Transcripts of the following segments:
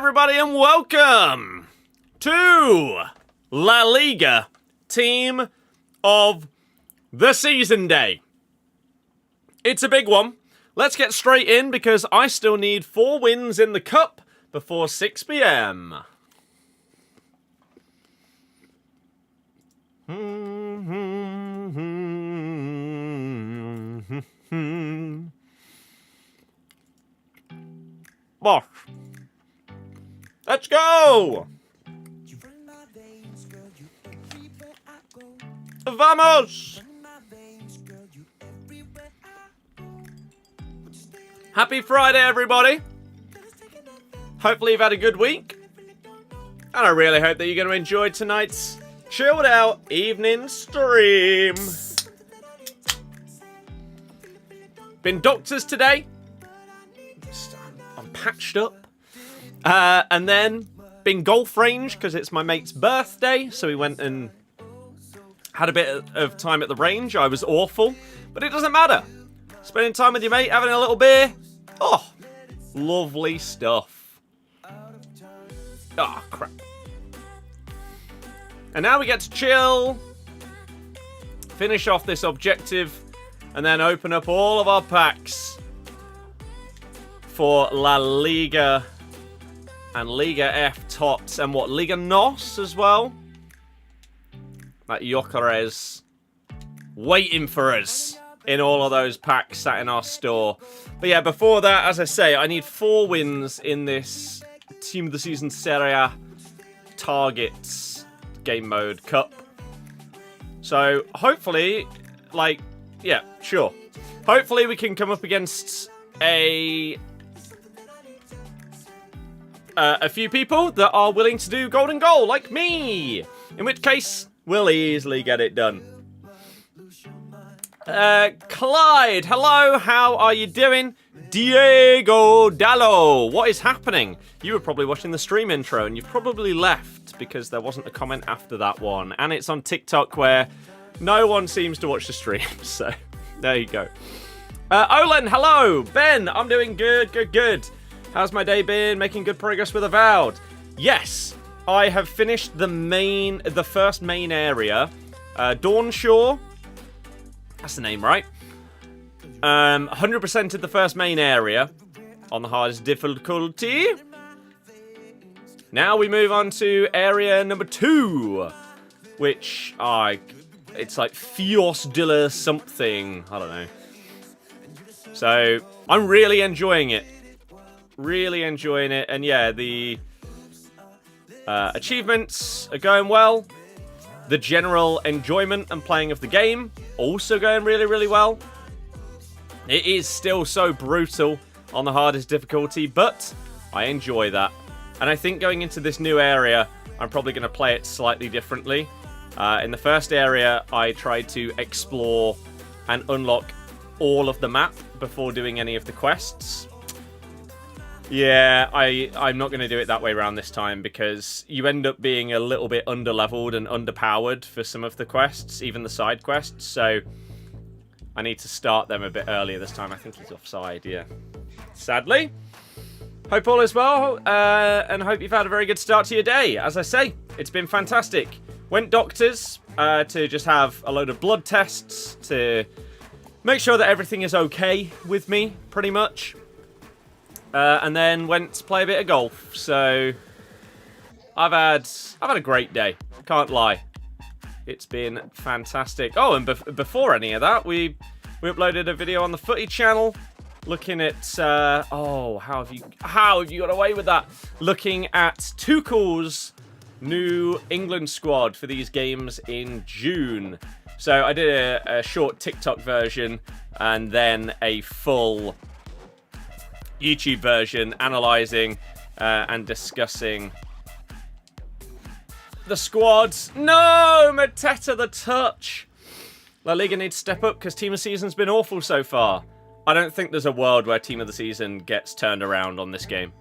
everybody, and welcome to La Liga Team of the Season Day. It's a big one. Let's get straight in because I still need 4 wins in the cup before 6 p.m. Bosh. Let's go! Vamos! Happy Friday, everybody. Hopefully you've had a good week. And I really hope that you're going to enjoy tonight's chilled out evening stream. Been doctors today. I'm patched up. And then been golf range because it's my mate's birthday. So we went and had a bit of time at the range. I was awful, but it doesn't matter. Spending time with your mate, having a little beer. Oh, lovely stuff. Oh, crap. And now we get to chill, finish off this objective, and then open up all of our packs for La Liga and Liga F TOTS and what, Liga NOS as well. That Jokeres waiting for us in all of those packs sat in our store. But yeah, before that, as I say, I need 4 wins in this Team of the Season Serie A Targets game mode cup. So hopefully, yeah, sure. Hopefully we can come up against a few people that are willing to do golden goal, like me. In which case, we'll easily get it done. Clyde, hello, how are you doing? Diego Dallo, what is happening? You were probably watching the stream intro and you've probably left because there wasn't a comment after that one. And it's on TikTok where no one seems to watch the stream, so there you go. Olin, hello. Ben, I'm doing good. How's my day been? Making good progress with Avowed. Yes, I have finished the first main area. Dawnshore. That's the name, right? 100%ed the first main area on the hardest difficulty. Now we move on to area number 2, which it's like Fios Dilla something. I don't know. So I'm really enjoying it. And yeah, the achievements are going well. The general enjoyment and playing of the game also going really well. It is still so brutal on the hardest difficulty, but I enjoy that. And I think going into this new area, I'm probably going to play it slightly differently. In the first area, I tried to explore and unlock all of the map before doing any of the quests. Yeah, I'm not going to do it that way around this time because you end up being a little bit underleveled and underpowered for some of the quests, even the side quests, so I need to start them a bit earlier this time. I think he's offside, yeah. Sadly. Hope all is well, and hope you've had a very good start to your day. As I say, it's been fantastic. Went doctors to just have a load of blood tests to make sure that everything is okay with me, pretty much. And then went to play a bit of golf. So I've had a great day. Can't lie. It's been fantastic. Oh, and before any of that, we uploaded a video on the Footy channel looking at how have you got away with that? Looking at Tuchel's new England squad for these games in June. So I did a short TikTok version and then a full YouTube version analysing and discussing the squads. No! Mateta the touch! La Liga needs to step up because Team of the Season's been awful so far. I don't think there's a world where Team of the Season gets turned around on this game.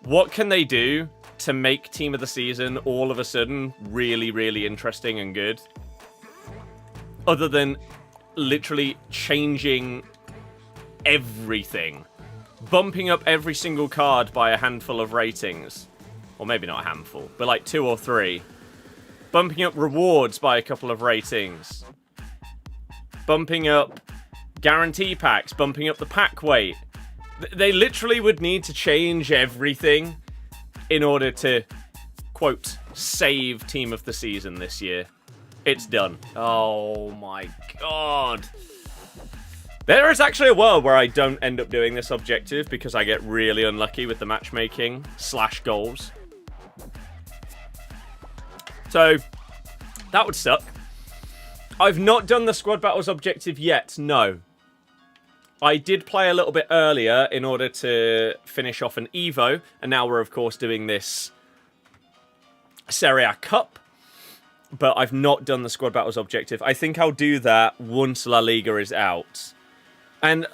What can they do to make Team of the Season all of a sudden really interesting and good? Other than literally changing everything bumping up every single card by a handful of ratings. Or maybe not a handful, but like 2 or 3. Bumping up rewards by a couple of ratings. Bumping up guarantee packs, bumping up the pack weight. They literally would need to change everything in order to, quote, save Team of the Season this year. It's done. Oh my god. There is actually a world where I don't end up doing this objective because I get really unlucky with the matchmaking / goals. So, that would suck. I've not done the squad battles objective yet, no. I did play a little bit earlier in order to finish off an Evo, and now we're of course doing this Serie A Cup, but I've not done the squad battles objective. I think I'll do that once La Liga is out. And,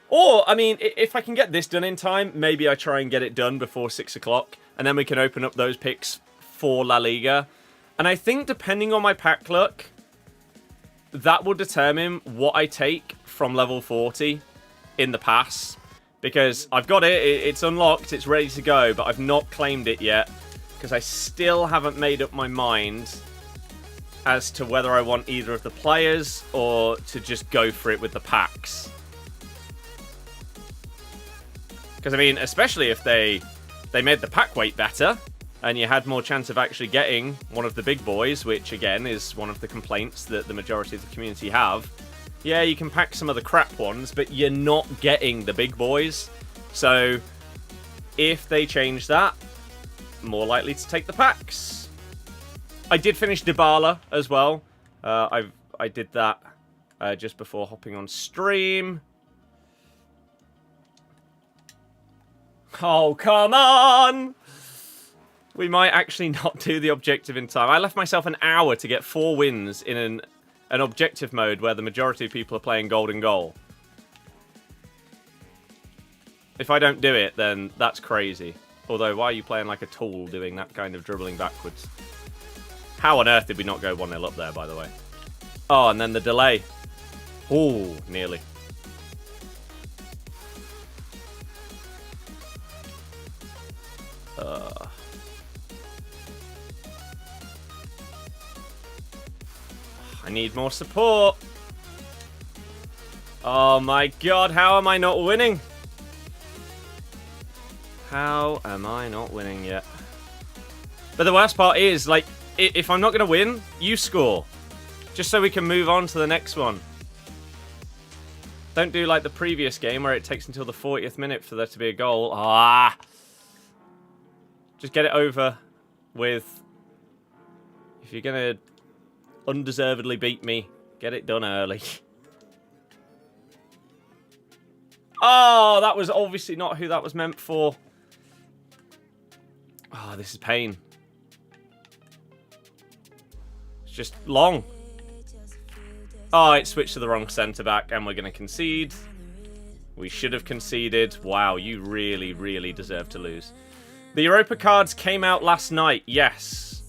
or, I mean, if I can get this done in time, maybe I try and get it done before 6 o'clock, and then we can open up those picks for La Liga. And I think depending on my pack luck, that will determine what I take from level 40 in the pass. Because I've got it, it's unlocked, it's ready to go, but I've not claimed it yet. Because I still haven't made up my mind as to whether I want either of the players or to just go for it with the packs. Because, I mean, especially if they made the pack weight better, and you had more chance of actually getting one of the big boys, which, again, is one of the complaints that the majority of the community have. Yeah, you can pack some of the crap ones, but you're not getting the big boys. So, if they change that, more likely to take the packs. I did finish Dybala as well. I did that just before hopping on stream. Oh, come on! We might actually not do the objective in time. I left myself an hour to get 4 wins in an objective mode where the majority of people are playing golden goal. If I don't do it, then that's crazy. Although, why are you playing like a tool doing that kind of dribbling backwards? How on earth did we not go 1-0 up there, by the way? Oh, and then the delay. Ooh, nearly. I need more support. Oh my god, how am I not winning? How am I not winning yet? But the worst part is, like, if I'm not going to win, you score. Just so we can move on to the next one. Don't do like the previous game where it takes until the 40th minute for there to be a goal. Ah! Just get it over with. If you're going to undeservedly beat me, get it done early. Oh, that was obviously not who that was meant for. Oh, this is pain. It's just long. Oh, it switched to the wrong centre-back, and we're going to concede. We should have conceded. Wow, you really, really deserve to lose. The Europa cards came out last night, yes.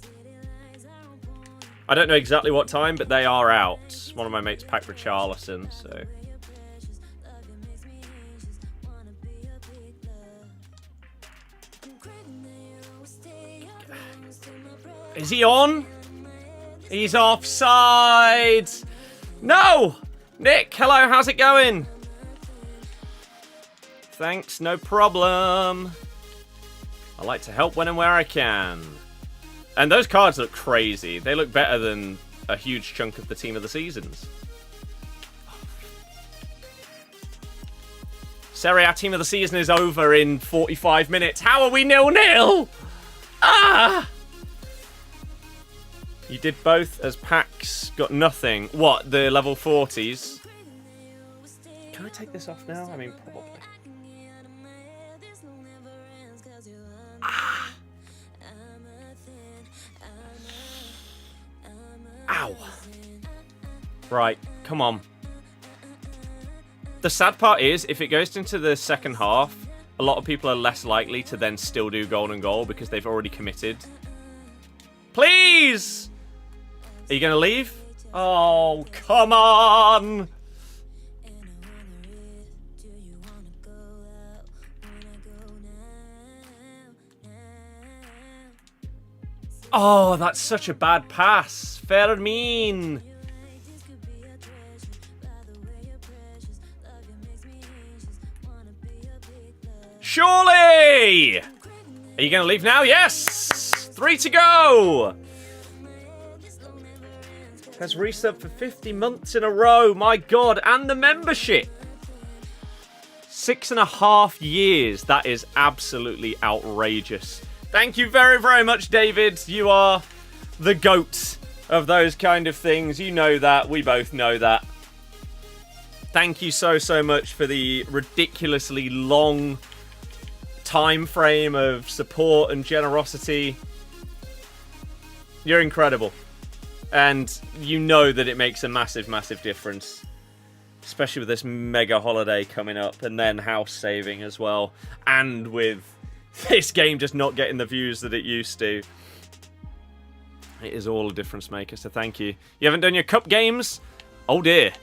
I don't know exactly what time, but they are out. One of my mates packed for Richarlison, so... Is he on? He's offside! No! Nick, hello, how's it going? Thanks, no problem. I like to help when and where I can. And those cards look crazy. They look better than a huge chunk of the Team of the Seasons. Serie A Team of the Season is over in 45 minutes. How are we 0-0? Ah! You did both as packs, got nothing. What, the level 40s? Can I take this off now? I mean, probably. Ah. Ow. Right, come on. The sad part is, if it goes into the second half, a lot of people are less likely to then still do golden goal because they've already committed. Please! Are you going to leave? Oh, come on! Oh, that's such a bad pass. Fermin. Surely! Are you going to leave now? Yes! 3 to go! Has resubbed for 50 months in a row. My God. And the membership. 6.5 years. That is absolutely outrageous. Thank you very, very much, David. You are the GOAT of those kind of things. You know that. We both know that. Thank you so, so much for the ridiculously long time frame of support and generosity. You're incredible. And you know that it makes a massive, massive difference. Especially with this mega holiday coming up. And then house saving as well. And with this game just not getting the views that it used to. It is all a difference maker, so thank you. You haven't done your cup games? Oh dear.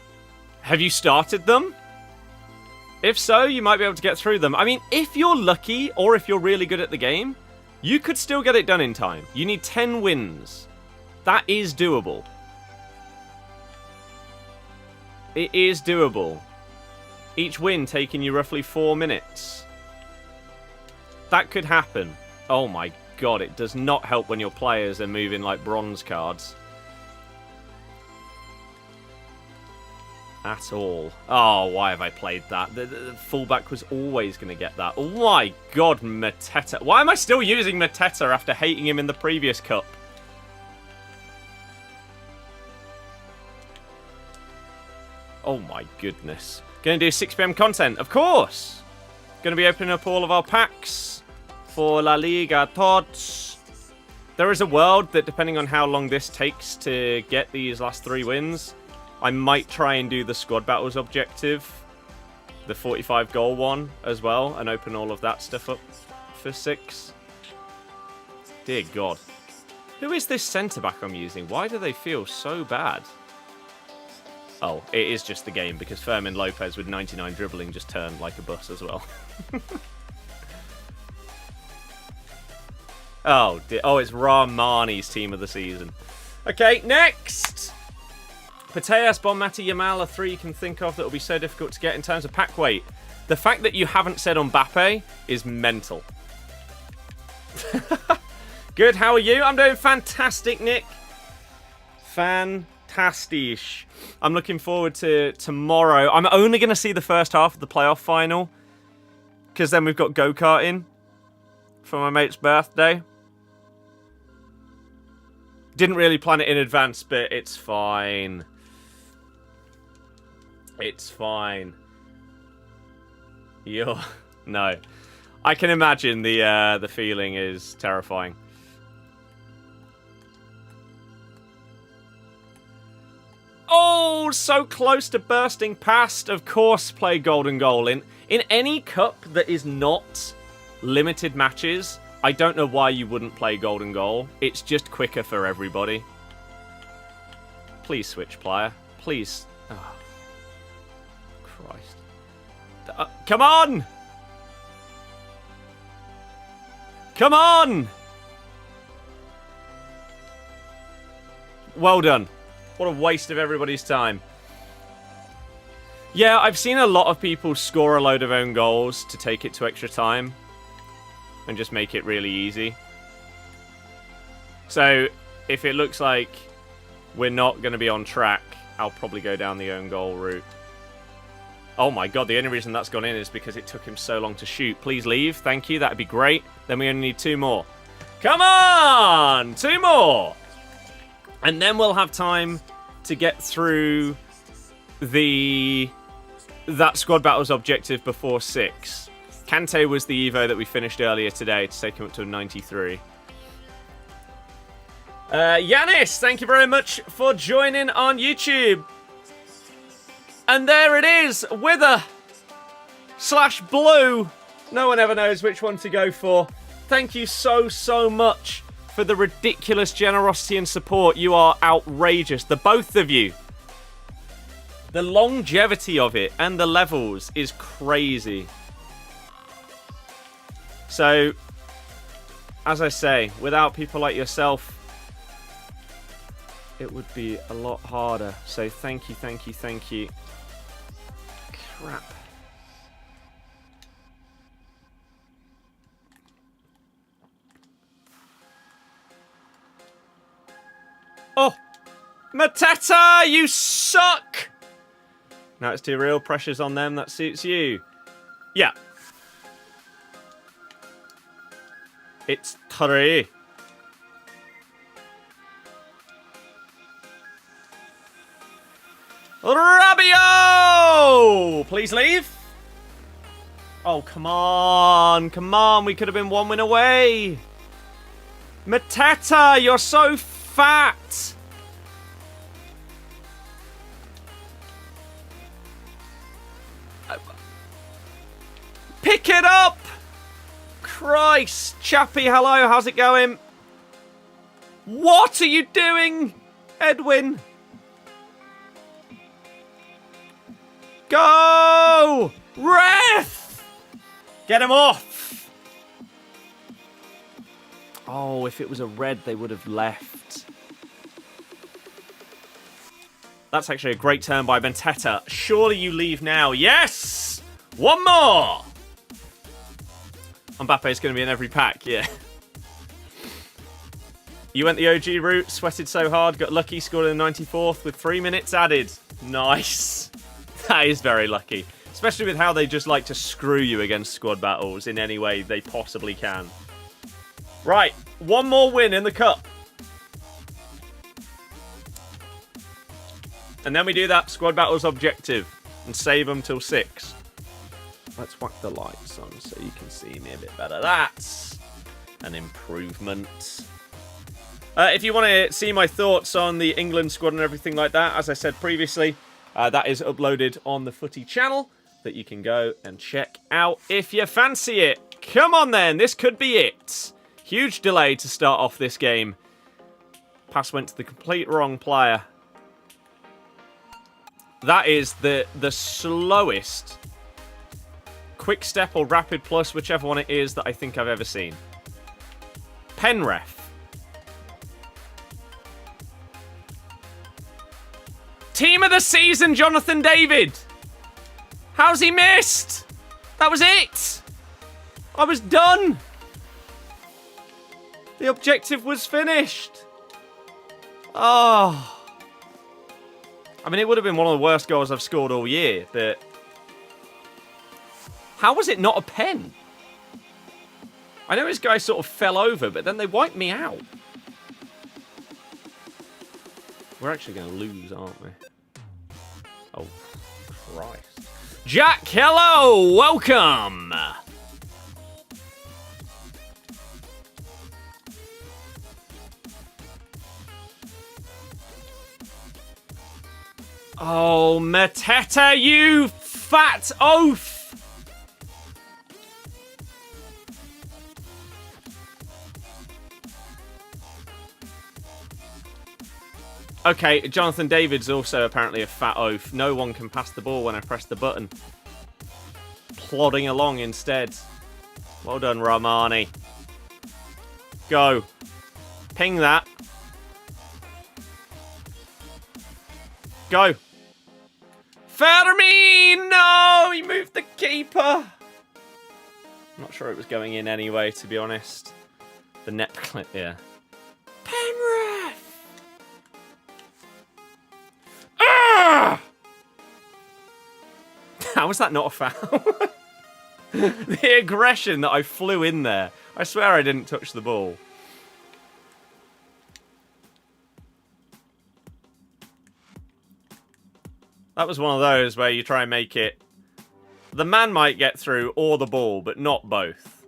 Have you started them? If so, you might be able to get through them. I mean, if you're lucky, or if you're really good at the game, you could still get it done in time. You need 10 wins. That is doable. It is doable. Each win taking you roughly 4 minutes. That could happen. Oh my God, it does not help when your players are moving like bronze cards. At all. Oh, why have I played that? The fullback was always going to get that. Oh my God, Mateta. Why am I still using Mateta after hating him in the previous cup? Oh my goodness. Going to do 6 PM content, of course. Going to be opening up all of our packs for La Liga TOTS. There is a world that, depending on how long this takes to get these last 3 wins, I might try and do the squad battles objective, the 45 goal one as well, and open all of that stuff up for 6. Dear God. Who is this centre-back I'm using? Why do they feel so bad? Oh, it is just the game, because Fermin Lopez with 99 dribbling just turned like a bus as well. Oh, dear. Oh, it's Rahmani's team of the season. Okay, next! Putellas, Bonmati, Yamal are 3 you can think of that will be so difficult to get in terms of pack weight. The fact that you haven't said Mbappe is mental. Good, how are you? I'm doing fantastic, Nick. Fantastic. I'm looking forward to tomorrow. I'm only going to see the first half of the playoff final, because then we've got go-karting for my mate's birthday. Didn't really plan it in advance, but it's fine. It's fine. No. I can imagine the feeling is terrifying. Oh, so close to bursting past. Of course, play Golden Goal. In any cup that is not limited matches, I don't know why you wouldn't play Golden Goal. It's just quicker for everybody. Please switch player. Please. Oh. Christ. Come on! Come on! Well done. What a waste of everybody's time. Yeah, I've seen a lot of people score a load of own goals to take it to extra time and just make it really easy. So, if it looks like we're not going to be on track, I'll probably go down the own goal route. Oh my God, the only reason that's gone in is because it took him so long to shoot. Please leave. Thank you. That'd be great. Then we only need 2 more. Come on! 2 more! And then we'll have time to get through that squad battles objective before 6. Kante was the Evo that we finished earlier today to take him up to 93. Yanis, thank you very much for joining on YouTube. And there it is, Wither/Blue. No one ever knows which one to go for. Thank you so much for the ridiculous generosity and support. You are outrageous, the both of you. The longevity of it and the levels is crazy. So, as I say, without people like yourself it would be a lot harder. So thank you, thank you, thank you. Crap. Oh! Mateta, you suck! Now it's too real. Pressure's on them. That suits you. Yeah. It's 3. Rabiot! Please leave. Oh, come on. Come on. We could have been 1 win away. Mateta, you're so fat. Pick it up. Christ. Chappie, hello. How's it going? What are you doing, Edwin? Go! Ref! Get him off! Oh, if it was a red, they would have left. That's actually a great turn by Bentetta. Surely you leave now. Yes! 1 more! Mbappe's going to be in every pack, yeah. You went the OG route, sweated so hard, got lucky, scored in the 94th with 3 minutes added. Nice. That is very lucky. Especially with how they just like to screw you against squad battles in any way they possibly can. Right, 1 more win in the cup. And then we do that squad battles objective and save them till 6. Let's whack the lights on so you can see me a bit better. That's an improvement. If you want to see my thoughts on the England squad and everything like that, as I said previously, that is uploaded on the Footy channel that you can go and check out if you fancy it. Come on then, this could be it. Huge delay to start off this game. Pass went to the complete wrong player. That is the slowest quick step or rapid plus, whichever one it is, that I think I've ever seen. Penref. Team of the season, Jonathan David. How's he missed? That was it. I was done. The objective was finished. Oh. I mean, it would have been one of the worst goals I've scored all year, but how was it not a pen? I know this guy sort of fell over, but then they wiped me out. We're actually going to lose, aren't we? Oh, Christ. Jack, hello! Welcome! Oh, Mateta, you fat oaf! Okay, Jonathan David's also apparently a fat oaf. No one can pass the ball when I press the button. Plodding along instead. Well done, Rahmani. Go. Ping that. Go. Fermin! No! He moved the keeper. I'm not sure it was going in anyway, to be honest. The net clip, yeah. Penref! Ah! How was that not a foul? The aggression that I flew in there. I swear I didn't touch the ball. That was one of those where you try and make it... The man might get through or the ball, but not both.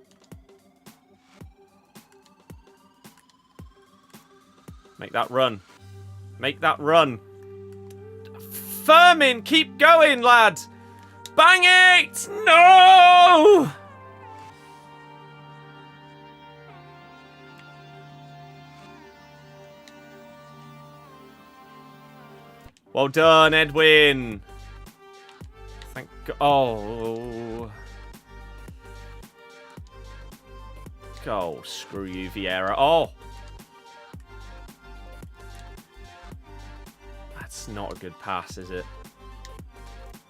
Make that run. Make that run. Fermin, keep going, lad. Bang it! No! Well done, Edwin. Thank God. Oh. Oh, screw you, Vieira. Oh. That's not a good pass, is it?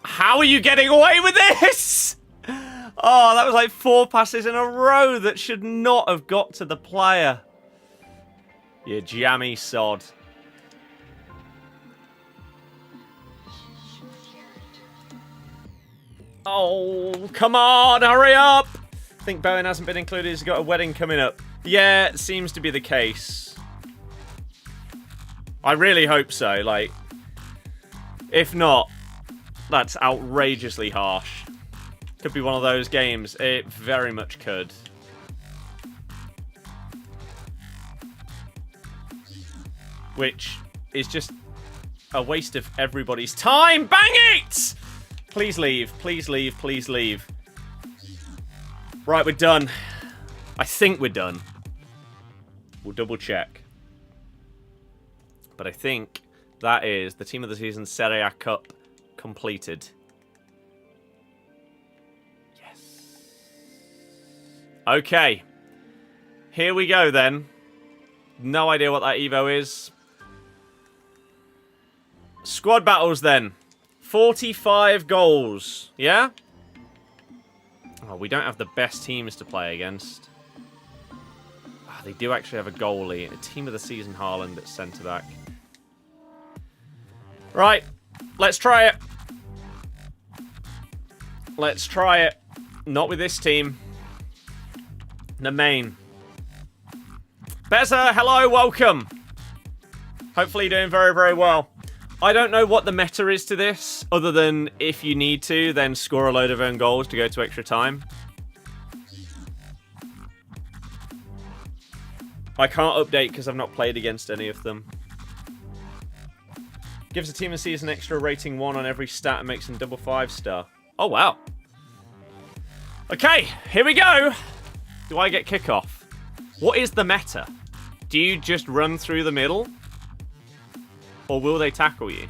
How are you getting away with this? Oh, that was like 4 passes in a row that should not have got to the player. You jammy sod. Oh, come on, hurry up! I think Bowen hasn't been included. He's got a wedding coming up. Yeah, it seems to be the case. I really hope so. Like, if not, that's outrageously harsh. Could be one of those games. It very much could. Which is just a waste of everybody's time. Bang it! Please leave. Please leave. Please leave. Right, we're done. I think we're done. We'll double check. But I think that is the Team of the Season Serie A Cup completed. Yes. Okay. Here we go then. No idea what that Evo is. Squad battles then. 45 goals. Yeah? Oh, we don't have the best teams to play against. Oh, they do actually have a goalie. A Team of the Season Haaland at centre-back. Right. Let's try it. Let's try it. Not with this team. The main. Beza, hello, welcome. Hopefully you're doing very, very well. I don't know what the meta is to this, other than if you need to, then score a load of own goals to go to extra time. I can't update because I've not played against any of them. Gives a team a season extra rating 1 on every stat and makes them double 5-star. Oh, wow. Okay, here we go. Do I get kickoff? What is the meta? Do you just run through the middle? Or will they tackle you?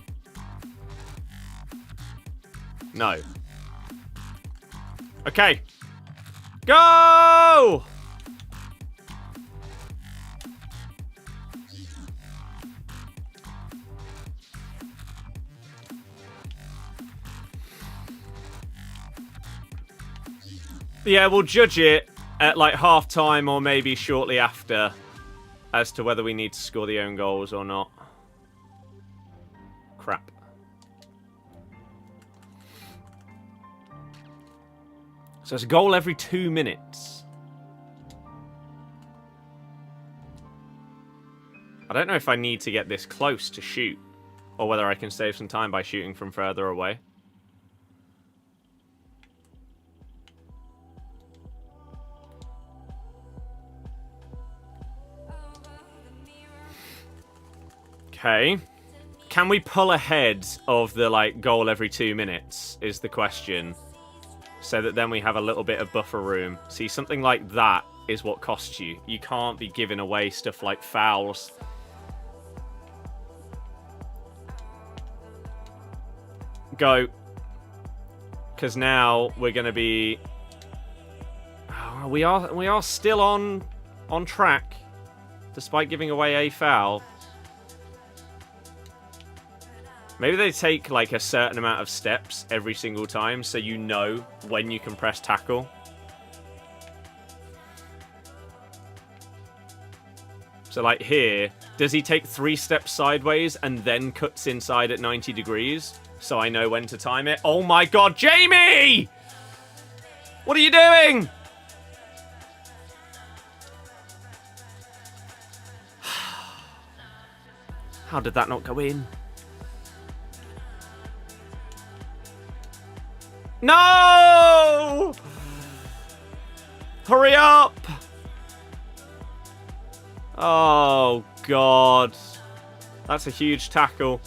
No. Okay. Go! Yeah, we'll judge it at like half time or maybe shortly after as to whether we need to score the own goals or not. Crap. So it's a goal every 2 minutes. I don't know if I need to get this close to shoot, or whether I can save some time by shooting from further away. Okay. Can we pull ahead of the, like, goal every 2 minutes, is the question. So that then we have a little bit of buffer room. See, something like that is what costs you. You can't be giving away stuff like fouls. Go. Because now we're going to be... Oh, we are still on track, despite giving away a foul. Maybe they take like a certain amount of steps every single time so you know when you can press tackle. So like here, does he take 3 steps sideways and then cuts inside at 90 degrees? So I know when to time it. Oh my god, Jamie! What are you doing? How did that not go in? No! Hurry up! Oh, God. That's a huge tackle.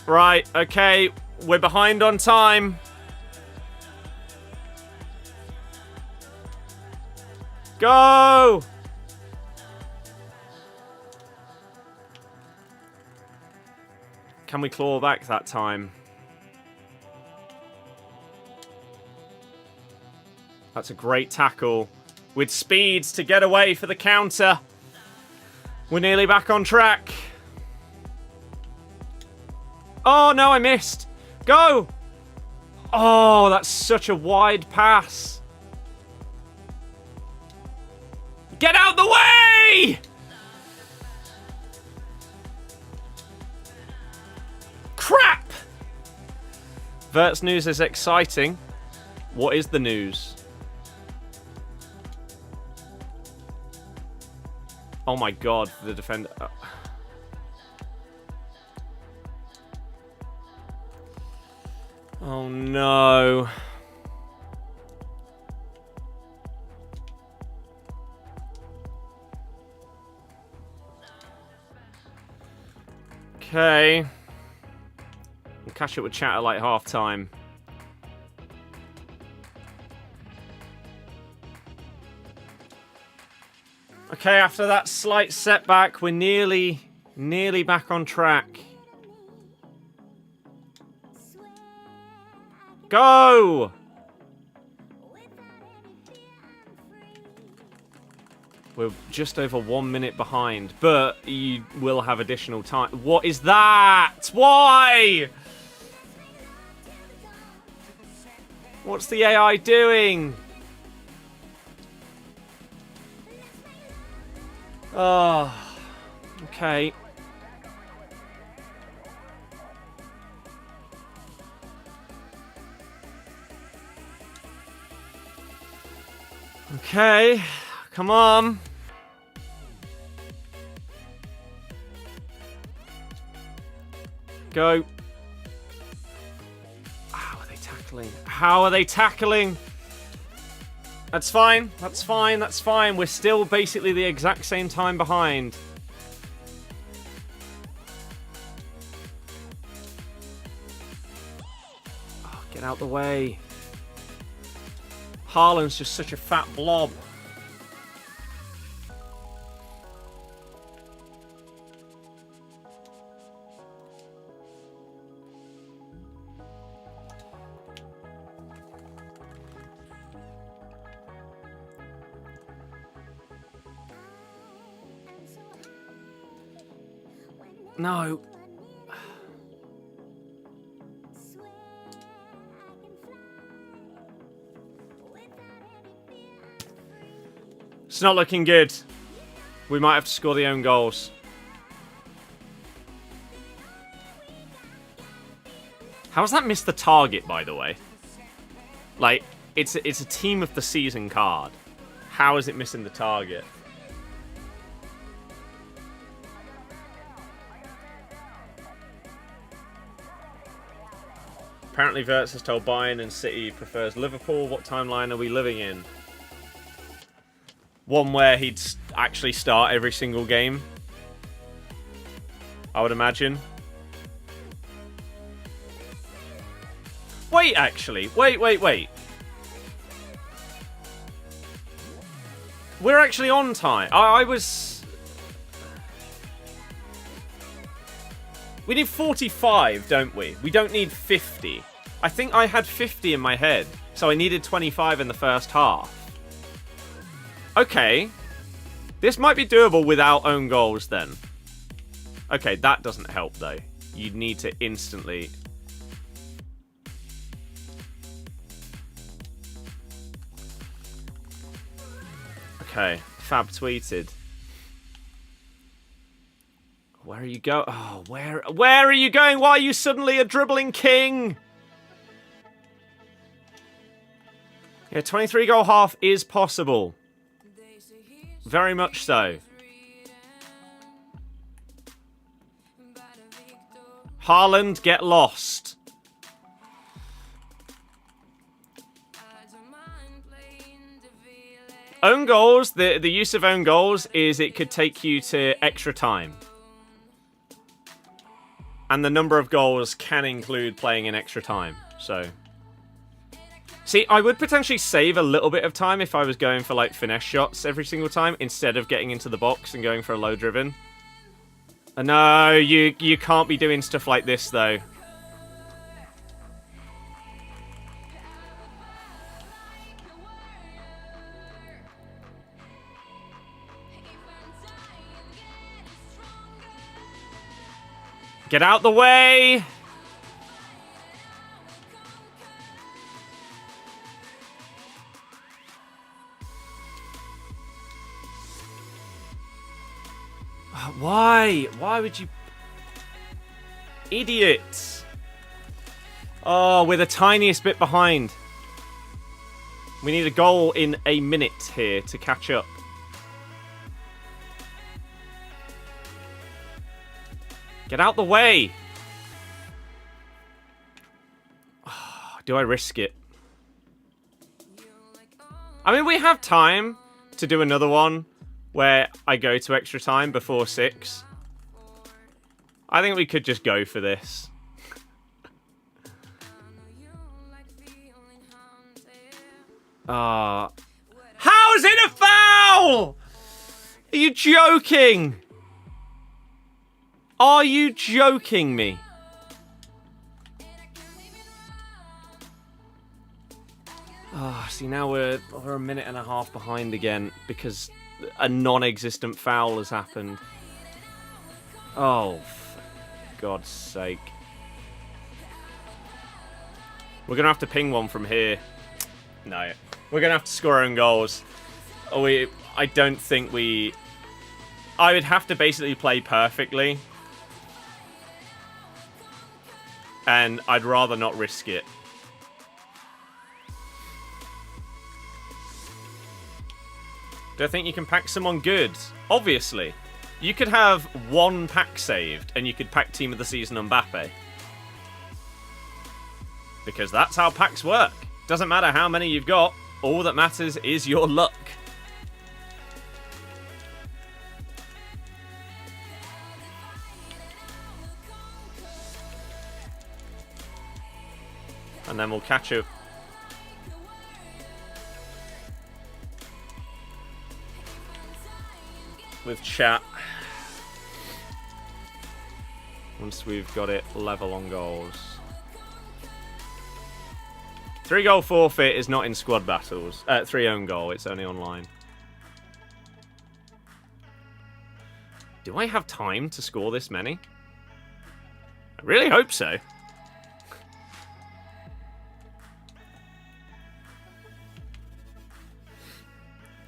Right, okay. We're behind on time. Go! Can we claw back that time? That's a great tackle. With speeds to get away for the counter. We're nearly back on track. Oh, no, I missed. Go! Oh, that's such a wide pass. Get out the way! Crap! Vert's news is exciting. What is the news? Oh my god, the defender. Oh no. Okay. We'll catch up with chat at like half time. Okay, after that slight setback, we're nearly back on track. Go! We're just over 1 minute behind, but you will have additional time. What is that? Why? What's the AI doing? Oh, okay. Okay, come on. Go. How are they tackling? How are they tackling? That's fine. That's fine. That's fine. We're still basically the exact same time behind. Oh, get out the way. Haaland's just such a fat blob. No. It's not looking good. We might have to score the own goals. How has that missed the target, by the way? Like, it's a team of the season card. How is it missing the target? Apparently Verts has told Bayern and City prefers Liverpool. What timeline are we living in? One where he'd actually start every single game, I would imagine. Wait, actually. Wait. We're actually on time. I was... We need 45, don't we? We don't need 50. I think I had 50 in my head, so I needed 25 in the first half. Okay. This might be doable without own goals then. Okay, that doesn't help though. You'd need to instantly... Okay, Fab tweeted. Where are you going? Oh, where are you going? Why are you suddenly a dribbling king? Yeah, 23 goal half is possible. Very much so. Haaland, get lost. Own goals, the use of own goals is it could take you to extra time. And the number of goals can include playing in extra time, so... See, I would potentially save a little bit of time if I was going for, like, finesse shots every single time, instead of getting into the box and going for a low-driven. No, you can't be doing stuff like this, though. Get out the way! Why? Why would you... Idiots! Oh, we're the tiniest bit behind. We need a goal in a minute here to catch up. Get out the way! Do I risk it? I mean, we have time to do another one where I go to extra time before 6. I think we could just go for this. How is it a foul? Are you joking? Are you joking me? See, now we're a minute and a half behind again because a non-existent foul has happened. Oh, for God's sake. We're going to have to ping one from here. No. We're going to have to score our own goals. I don't think we... I would have to basically play perfectly. And I'd rather not risk it. Do I think you can pack someone good? Obviously. You could have one pack saved, and you could pack Team of the Season Mbappe. Because that's how packs work. Doesn't matter how many you've got. All that matters is your luck. And then we'll catch up. With chat. Once we've got it level on goals. 3-goal forfeit is not in squad battles. 3 own goal, it's only online. Do I have time to score this many? I really hope so.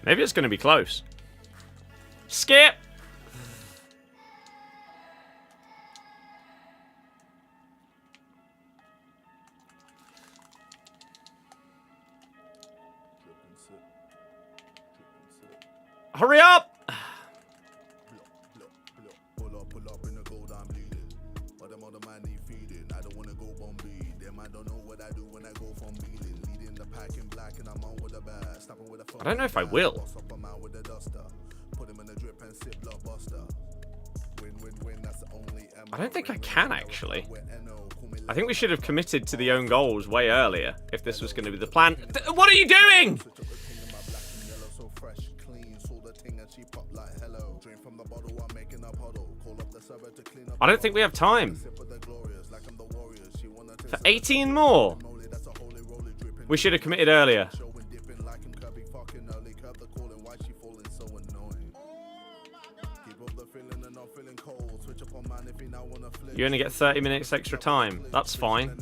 Maybe it's going to be close. Skip! Hurry up! I don't know if I will. I don't think I can, actually. I think we should have committed to the own goals way earlier, if this was going to be the plan. What are you doing? I don't think we have time. For 18 more? We should have committed earlier. You only get 30 minutes extra time. That's fine.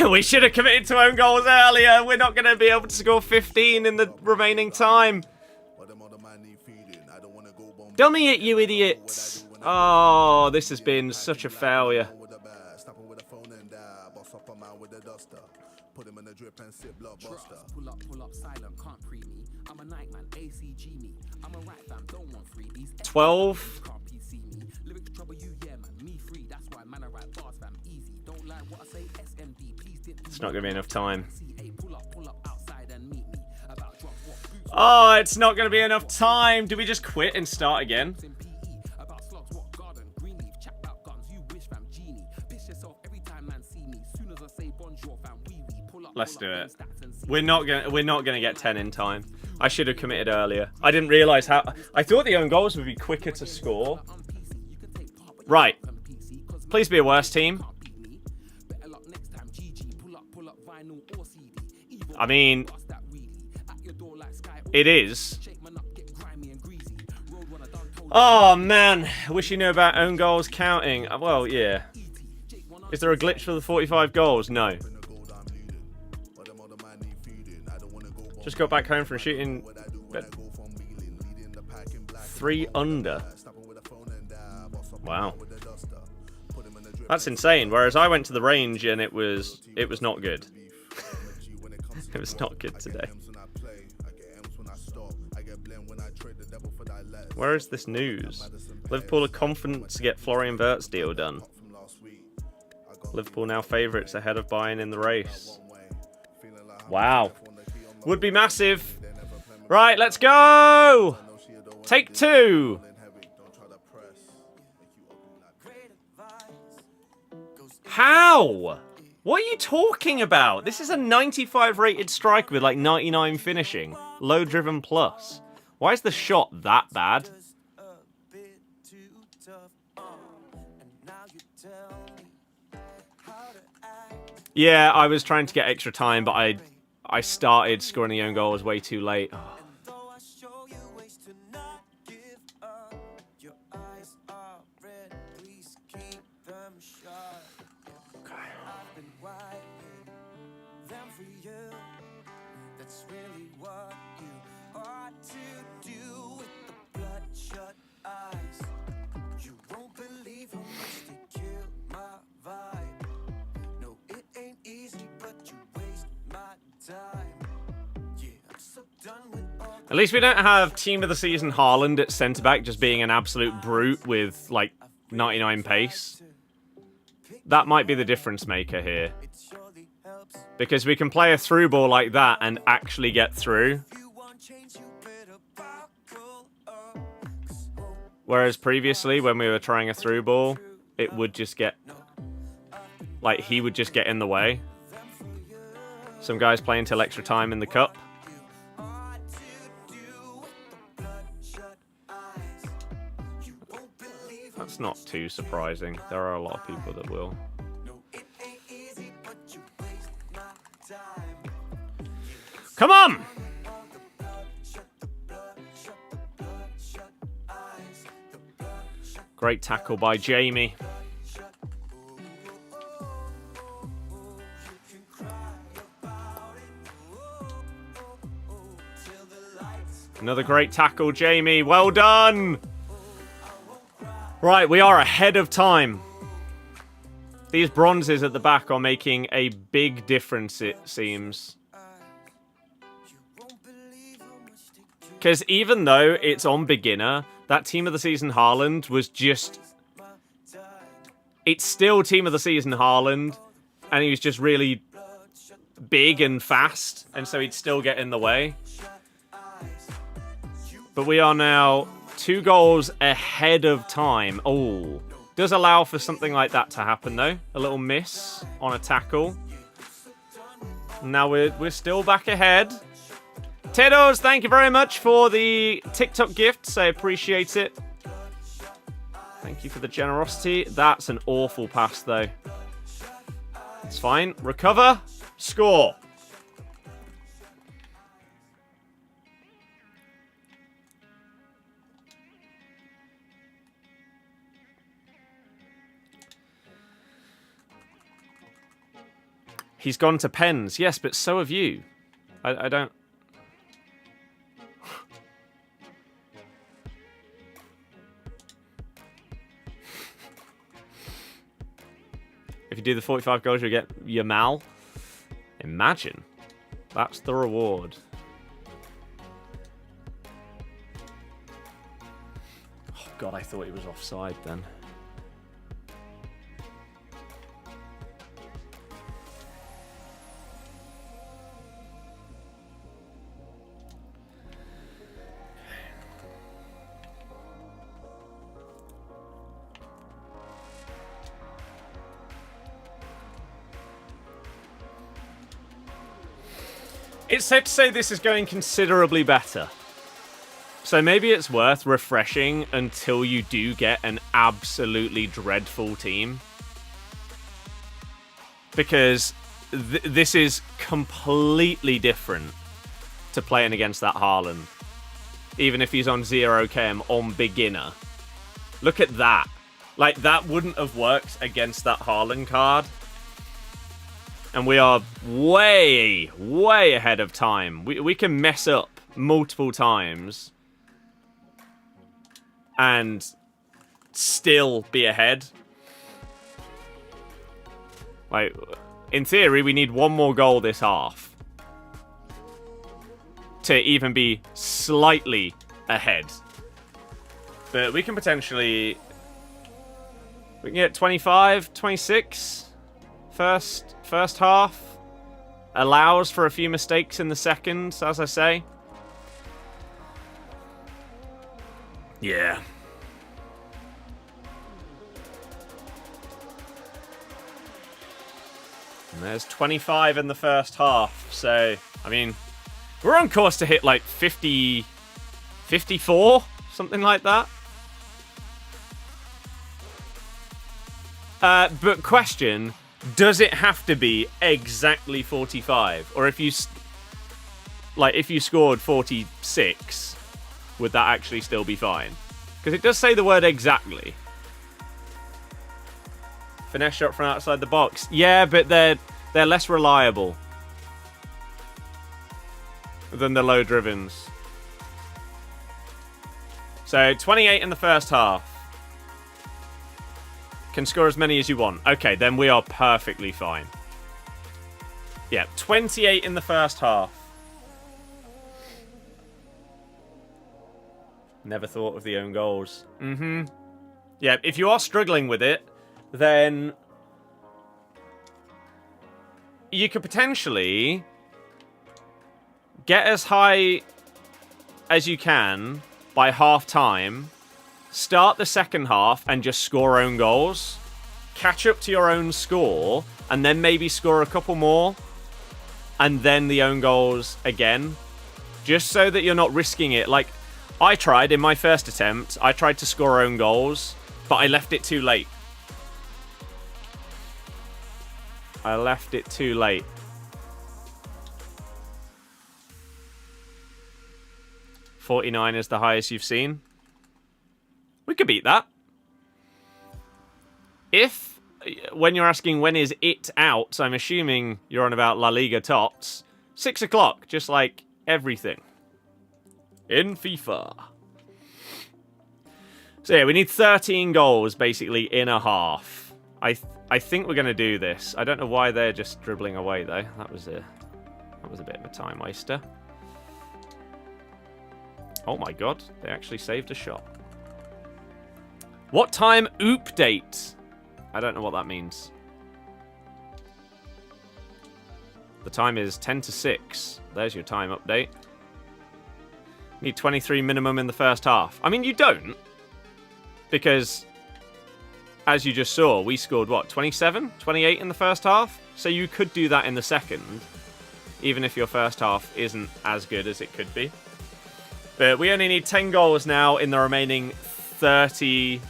We should have committed to own goals earlier. We're not going to be able to score 15 in the remaining time. Dummy it, you idiots. Oh, this has been such a failure. I'm a night man, ACG me. I'm a right fam, don't want freebies. 12. Lyrics trouble you, yeah man. Me free, that's why man I write bars fam easy. Don't like what I say, SMD, please dip. It's not gonna be enough time. Oh, it's not gonna be enough time. Do we just quit and start again? Let's do it. We're not gonna get 10 in time. I should have committed earlier. I didn't realise how... I thought the own goals would be quicker to score. Right. Please be a worse team. I mean... It is. Oh, man. I wish you knew about own goals counting. Well, yeah. Is there a glitch for the 45 goals? No. Just got back home from shooting 3 under. Wow. That's insane. Whereas I went to the range and it was not good. It was not good today. Where is this news? Liverpool are confident to get Florian Wirtz deal done. Liverpool now favourites ahead of Bayern in the race. Wow. Would be massive. Right, let's go! Take 2! How? What are you talking about? This is a 95 rated striker with like 99 finishing. Low driven plus. Why is the shot that bad? Yeah, I was trying to get extra time, but I started scoring the own goals way too late. Oh. At least we don't have Team of the Season Haaland at centre-back just being an absolute brute with, like, 99 pace. That might be the difference maker here. Because we can play a through ball like that and actually get through. Whereas previously, when we were trying a through ball, it would just get... like, he would just get in the way. Some guys play until extra time in the cup. That's not too surprising. There are a lot of people that will. Come on! Great tackle by Jamie. Another great tackle, Jamie. Well done! Right, we are ahead of time. These bronzes at the back are making a big difference, it seems. Because even though it's on beginner, that Team of the Season Haaland was just... it's still Team of the Season Haaland, and he was just really big and fast, and so he'd still get in the way. But we are now 2 goals ahead of time. Oh, does allow for something like that to happen, though. A little miss on a tackle. Now we're still back ahead. Tedos, thank you very much for the TikTok gifts. I appreciate it. Thank you for the generosity. That's an awful pass, though. It's fine. Recover. Score. He's gone to pens. Yes, but so have you. I don't... If you do the 45 goals, you'll get Yamal. Imagine. That's the reward. Oh, God, I thought he was offside then. It's safe to say this is going considerably better. So maybe it's worth refreshing until you do get an absolutely dreadful team. Because this is completely different to playing against that Haaland. even if he's on 0 KM on beginner. Look at that. Like, that wouldn't have worked against that Haaland card. And we are way, way ahead of time. We can mess up multiple times and still be ahead. Like, in theory, we need one more goal this half to even be slightly ahead. But we can potentially... We can get 25, 26 first half. Allows for a few mistakes in the second, as I say. Yeah. And there's 25 in the first half. So, I mean, we're on course to hit like 50, 54, something like that. But question, does it have to be exactly 45? Or if you scored 46, would that actually still be fine? Because it does say the word exactly. Finesse shot from outside the box. Yeah, but they're less reliable than the low drivens. So 28 in the first half. Can score as many as you want. Okay, then we are perfectly fine. Yeah, 28 in the first half. Never thought of the own goals. Yeah, if you are struggling with it, then you could potentially get as high as you can by half time. Start the second half and just score own goals. Catch up to your own score. And then maybe score a couple more. And then the own goals again. Just so that you're not risking it. Like, I tried in my first attempt. I tried to score own goals. But I left it too late. 49 is the highest you've seen. We could beat that. If, when you're asking when is it out, I'm assuming you're on about La Liga TOTS. 6 o'clock, just like everything in FIFA. So yeah, we need 13 goals, basically, in a half. I think we're going to do this. I don't know why they're just dribbling away, though. That was a bit of a time waster. Oh my god, they actually saved a shot. What time update? I don't know what that means. The time is 10 to 6. There's your time update. Need 23 minimum in the first half. I mean, you don't. Because, as you just saw, we scored, what, 27? 28 in the first half? So you could do that in the second. Even if your first half isn't as good as it could be. But we only need 10 goals now in the remaining 32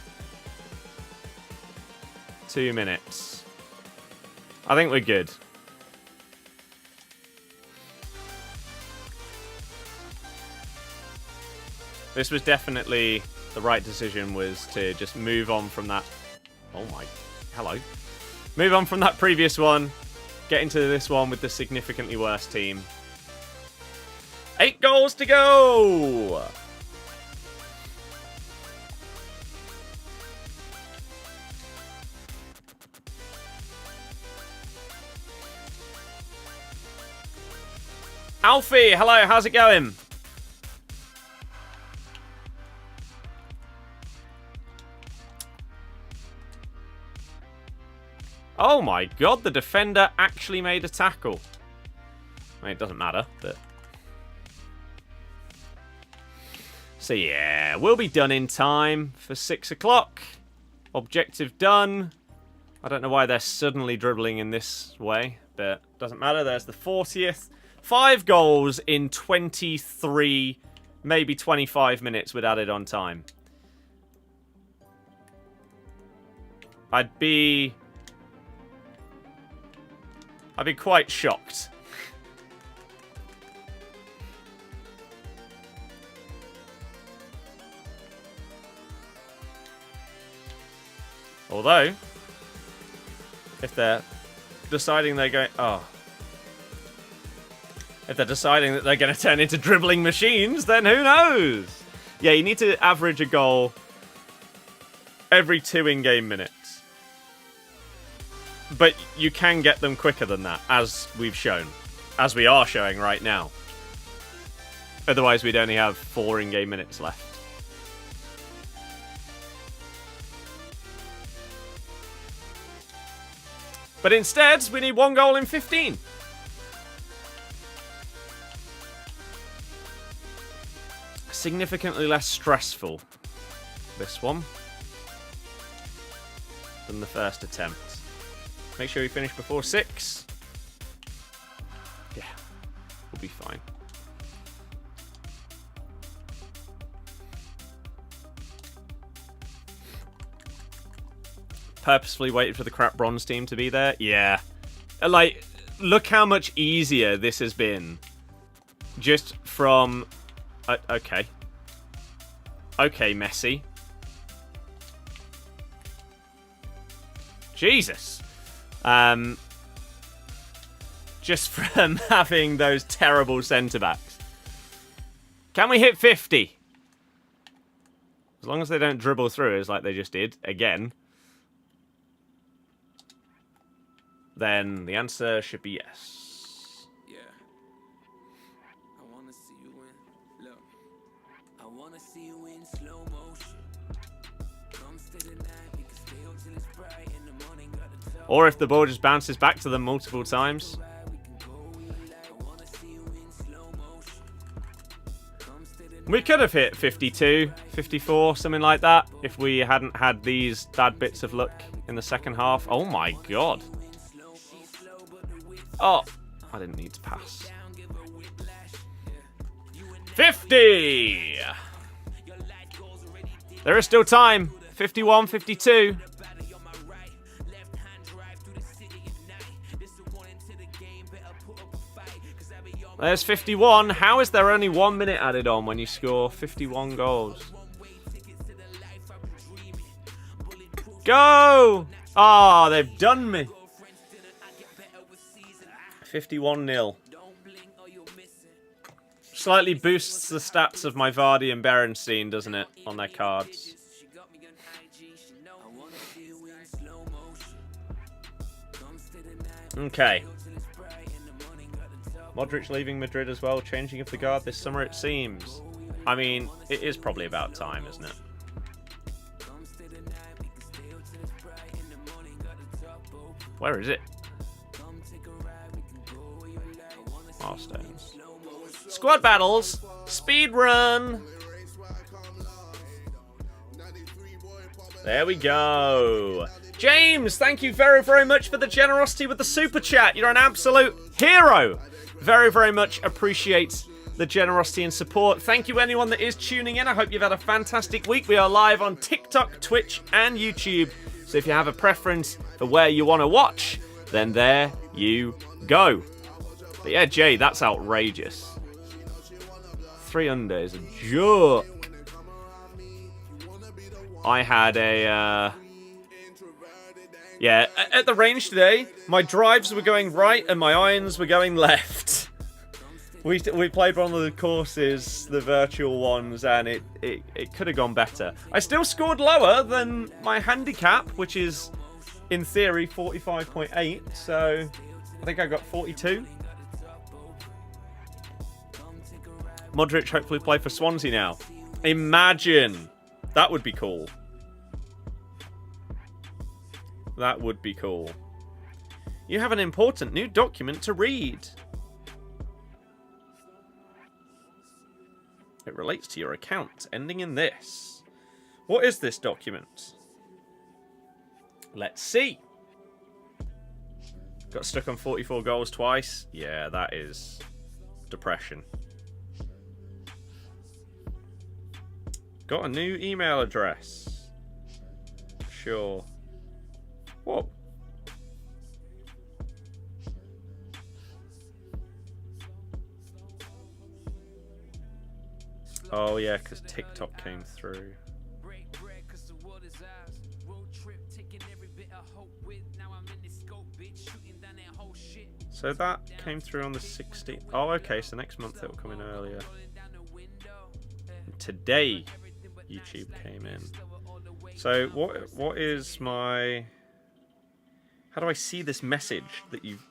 minutes. I think we're good. This was definitely the right decision, was to just move on from that. Oh my, hello. Move on from that previous one. Get into this one with the significantly worse team. 8 goals to go! Alfie, hello, how's it going? Oh my god, the defender actually made a tackle. I mean, it doesn't matter, but... So yeah, we'll be done in time for 6 o'clock. Objective done. I don't know why they're suddenly dribbling in this way, but doesn't matter. There's the 40th. 5 goals in 23, maybe 25 minutes with added on time. I'd be quite shocked. Although, if they're deciding they're going... Oh. If they're deciding that they're going to turn into dribbling machines, then who knows? Yeah, you need to average a goal every 2 in-game minutes. But you can get them quicker than that, as we've shown. As we are showing right now. Otherwise, we'd only have 4 in-game minutes left. But instead, we need 1 goal in 15. Significantly less stressful, this one, than the first attempt. Make sure you finish before 6. Yeah, we'll be fine. Purposefully waited for the crap bronze team to be there? Yeah. Like, look how much easier this has been. Just from... okay. Okay, Messi. Jesus. Just from having those terrible centre-backs. Can we hit 50? As long as they don't dribble through us like they just did, again. Then the answer should be yes. Yeah. I wanna see you win. Look. I wanna see you in slow motion. Come stay the night, we can stay up till it's bright in the morning. Or if the ball just bounces back to them multiple times. We could have hit 52, 54, something like that, if we hadn't had these bad bits of luck in the second half. Oh my god. Oh, I didn't need to pass. 50! There is still time. 51, 52. There's 51. How is there only 1 minute added on when you score 51 goals? Go! Ah, oh, they've done me. 51-0. Slightly boosts the stats of my Vardy and Berenstein, doesn't it, on their cards? Okay. Modric leaving Madrid as well, changing of the guard this summer, it seems. I mean, it is probably about time, isn't it? Where is it? Milestones. Squad battles. Speedrun. There we go. James, thank you very, very much for the generosity with the super chat. You're an absolute hero. Very, very much appreciate the generosity and support. Thank you anyone that is tuning in. I hope you've had a fantastic week. We are live on TikTok, Twitch, and YouTube. So if you have a preference for where you want to watch, then there you go. But yeah, Jay, that's outrageous. 3 under is a joke. I had a... yeah, at the range today, my drives were going right and my irons were going left. We played one of the courses, the virtual ones, and it could have gone better. I still scored lower than my handicap, which is, in theory, 45.8. So, I think I got 42. Modric hopefully play for Swansea now. Imagine! That would be cool. That would be cool. You have an important new document to read. It relates to your account, ending in this. What is this document? Let's see. Got stuck on 44 goals twice. Yeah, that is depression. Got a new email address. Sure. Whoa. Oh yeah, because TikTok came through. So that came through on the 16th. Oh, okay, so next month it will come in earlier. Today, YouTube came in. So what is my... How do I see this message that you've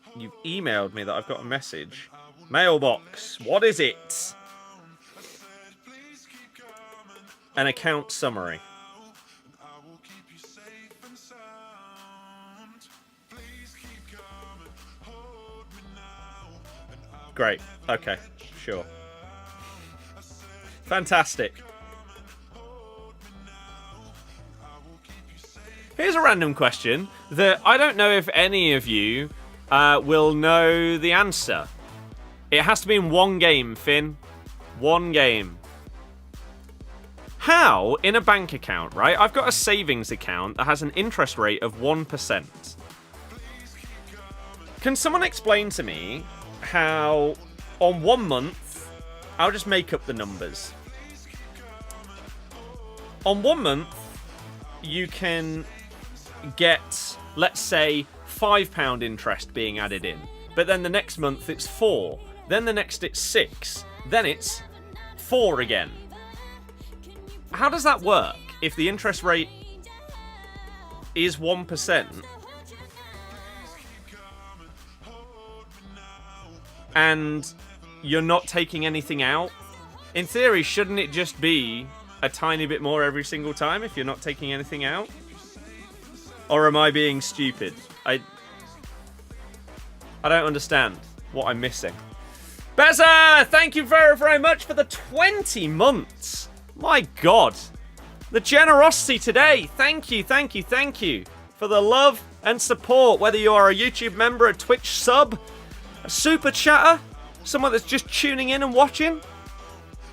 emailed me that I've got a message? Mailbox. What is it? An account summary. Great. Okay. Sure. Fantastic. Here's a random question that I don't know if any of you will know the answer. It has to be in one game, Finn. One game. How, in a bank account, right? I've got a savings account that has an interest rate of 1%. Can someone explain to me how, on 1 month, I'll just make up the numbers. On 1 month, you can get, let's say, £5 interest being added in. But then the next month it's 4. Then the next it's 6. Then it's 4 again. How does that work if the interest rate is 1% and you're not taking anything out? In theory, shouldn't it just be a tiny bit more every single time if you're not taking anything out? Or am I being stupid? I don't understand what I'm missing. Beza, thank you very, very much for the 20 months. My God. The generosity today. Thank you, thank you, thank you for the love and support. Whether you are a YouTube member, a Twitch sub, a super chatter, someone that's just tuning in and watching,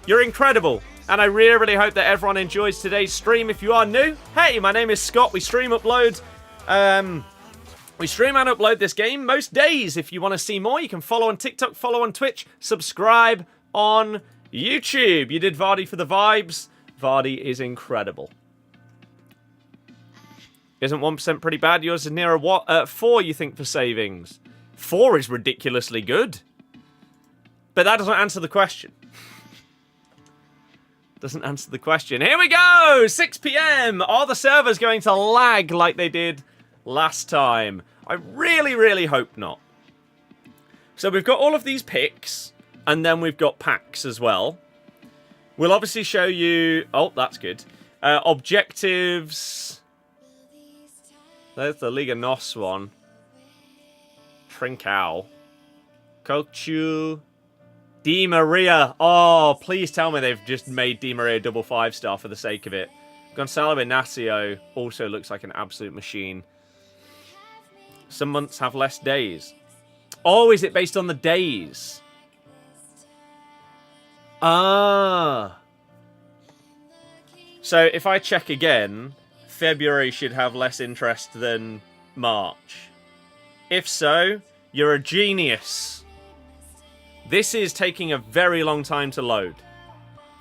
you're incredible. And I really, really hope that everyone enjoys today's stream. If you are new, hey, my name is Scott. We stream and upload this game most days. If you want to see more, you can follow on TikTok, follow on Twitch, subscribe on YouTube. You did Vardy for the vibes. Vardy is incredible. Isn't 1% pretty bad? Yours is nearer what? 4, you think, for savings? 4 is ridiculously good. But that doesn't answer the question. Doesn't answer the question. Here we go! 6 PM. Are the servers going to lag like they did last time? I really, really hope not. So we've got all of these picks, and then we've got packs as well. We'll obviously show you... Oh, that's good. Objectives. There's the Liga NOS one. Trincao. Cochu. Di Maria. Oh, please tell me they've just made Di Maria double 5-star for the sake of it. Gonzalo Ignacio also looks like an absolute machine. Some months have less days. Oh, is it based on the days? Ah. So if I check again, February should have less interest than March. If so, you're a genius. This is taking a very long time to load.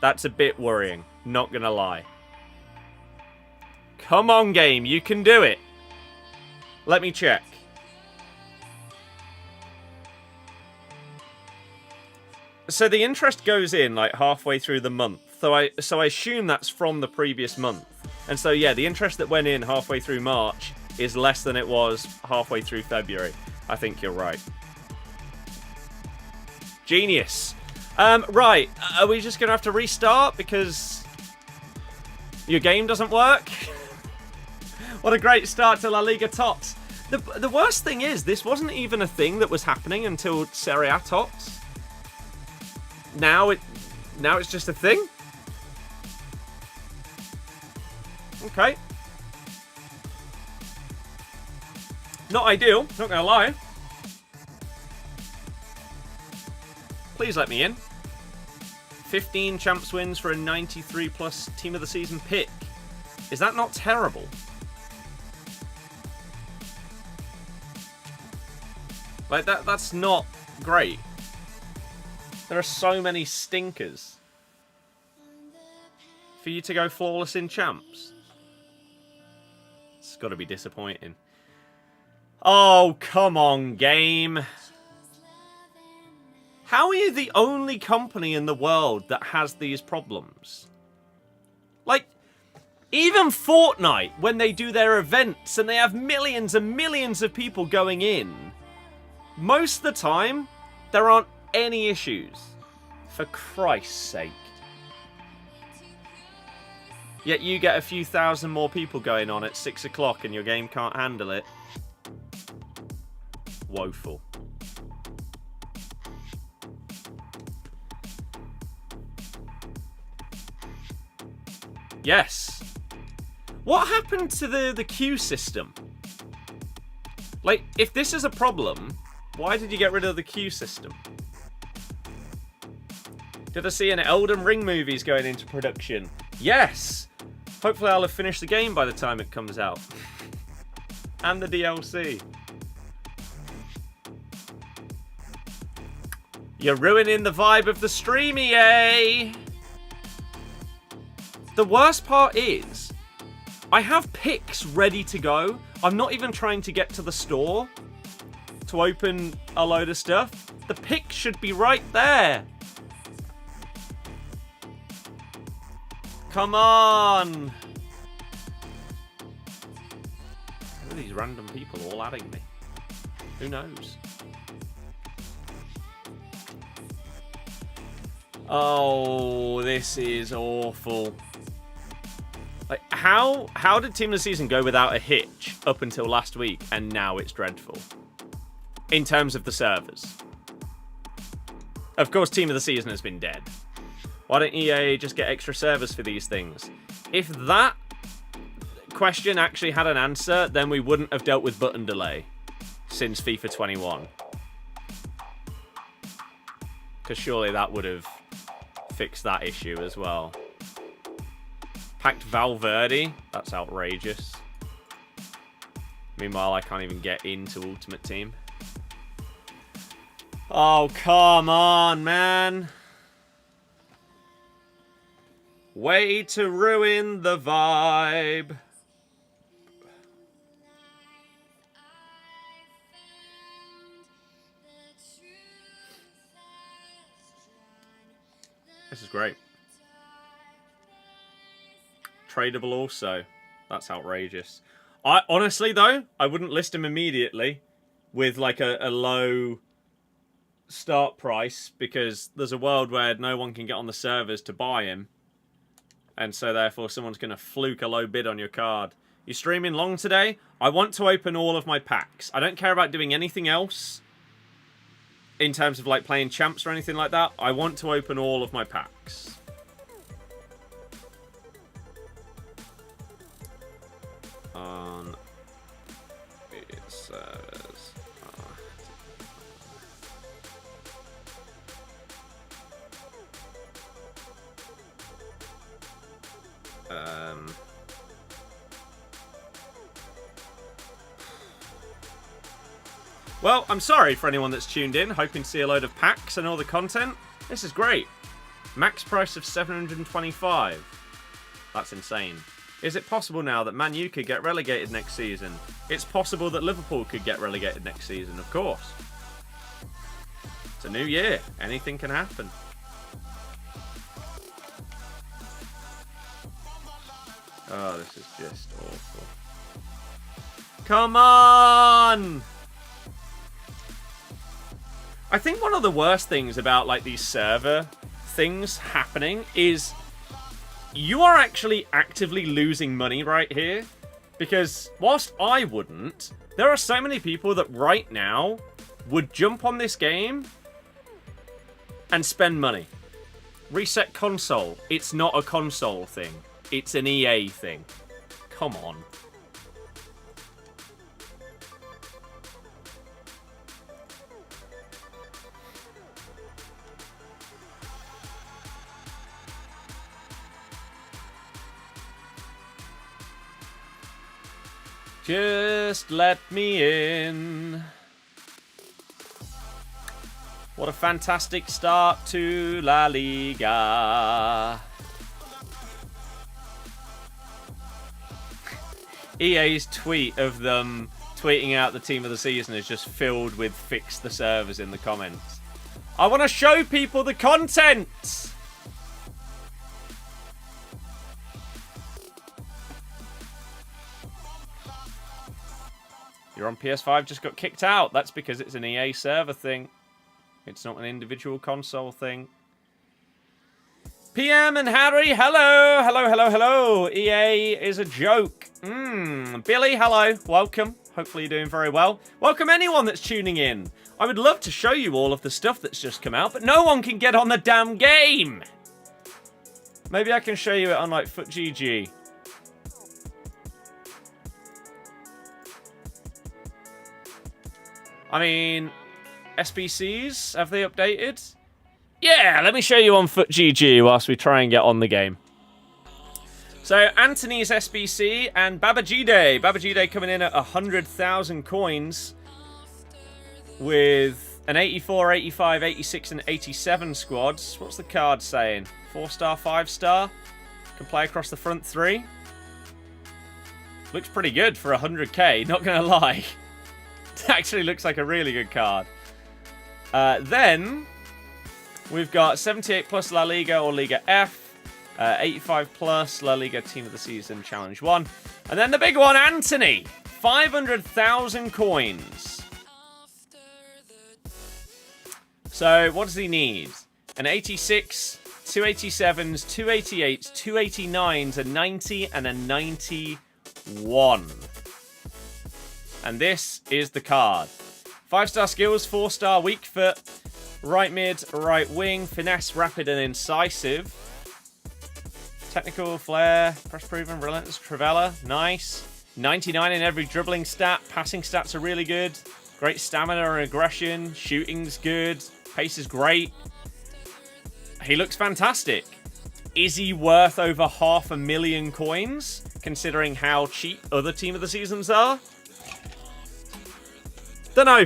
That's a bit worrying, not gonna lie. Come on, game, you can do it. Let me check. So the interest goes in like halfway through the month. So I assume that's from the previous month. And so yeah, the interest that went in halfway through March is less than it was halfway through February. I think you're right. Genius. Right, are we just gonna have to restart because your game doesn't work? What a great start to La Liga TOTS. The worst thing is, this wasn't even a thing that was happening until Serie A TOTS. Now it's just a thing? Okay. Not ideal, not gonna lie. Please let me in. 15 champs wins for a 93 plus team of the season pick. Is that not terrible? Like that's not great. There are so many stinkers. For you to go flawless in champs. It's got to be disappointing. Oh, come on, game. How are you the only company in the world that has these problems? Like, even Fortnite, when they do their events and they have millions and millions of people going in, most of the time, there aren't any issues. For Christ's sake. Yet you get a few thousand more people going on at 6 o'clock and your game can't handle it. Woeful. Yes. What happened to the queue system? Like, if this is a problem, why did you get rid of the queue system? Did I see an Elden Ring movie's going into production? Yes! Hopefully I'll have finished the game by the time it comes out. And the DLC. You're ruining the vibe of the stream, EA! The worst part is, I have picks ready to go. I'm not even trying to get to the store to open a load of stuff. The pick should be right there. Come on! Who are these random people all adding me? Who knows? Oh, this is awful. Like, how did Team of the Season go without a hitch up until last week, and now it's dreadful? In terms of the servers. Of course, Team of the Season has been dead. Why don't EA just get extra servers for these things? If that question actually had an answer, then we wouldn't have dealt with button delay since FIFA 21. Because surely that would have fixed that issue as well. Packed Valverde? That's outrageous. Meanwhile, I can't even get into Ultimate Team. Oh, come on, man. Way to ruin the vibe. This is great. Tradable also. That's outrageous. Honestly, though, I wouldn't list him immediately with like a low start price, because there's a world where no one can get on the servers to buy him. And so, therefore, someone's going to fluke a low bid on your card. You streaming long today? I want to open all of my packs. I don't care about doing anything else in terms of, like, playing champs or anything like that. I want to open all of my packs. On servers. Well, I'm sorry for anyone that's tuned in, hoping to see a load of packs and all the content. This is great. Max price of 725. That's insane. Is it possible now that Man U could get relegated next season? It's possible that Liverpool could get relegated next season, of course. It's a new year. Anything can happen. Oh, this is just awful. Come on! I think one of the worst things about, like, these server things happening is you are actually actively losing money right here. Because whilst I wouldn't, there are so many people that right now would jump on this game and spend money. Reset console. It's not a console thing. It's an EA thing. Come on. Just let me in. What a fantastic start to La Liga. EA's tweet of them tweeting out the team of the season is just filled with fix the servers in the comments. I want to show people the content. You're on PS5, just got kicked out. That's because it's an EA server thing. It's not an individual console thing. PM and Harry, hello. Hello, hello, hello. EA is a joke. Billy, hello. Welcome. Hopefully you're doing very well. Welcome anyone that's tuning in. I would love to show you all of the stuff that's just come out, but no one can get on the damn game. Maybe I can show you it on, like, FUTGG. I mean, SBCs, have they updated? Yeah, let me show you on FUTGG whilst we try and get on the game. So, Anthony's SBC and Babajide. Babajide coming in at 100,000 coins with an 84, 85, 86, and 87 squads. What's the card saying? 4-star, 5-star? Can play across the front three. Looks pretty good for 100k, not going to lie. It actually looks like a really good card. Then, we've got 78 plus La Liga or Liga F. 85 plus La Liga Team of the Season Challenge 1. And then the big one, Anthony. 500,000 coins. So, what does he need? An 86, 287s, 288s, 289s, a 90, and a 91. And this is the card. 5-star skills, 4-star weak foot, right mid, right wing, finesse, rapid, and incisive. Technical, flair, press proven, relentless, Trivella, nice. 99 in every dribbling stat, passing stats are really good. Great stamina and aggression, shooting's good, pace is great. He looks fantastic. Is he worth over 500,000 coins, considering how cheap other Team of the Seasons are? Don't know.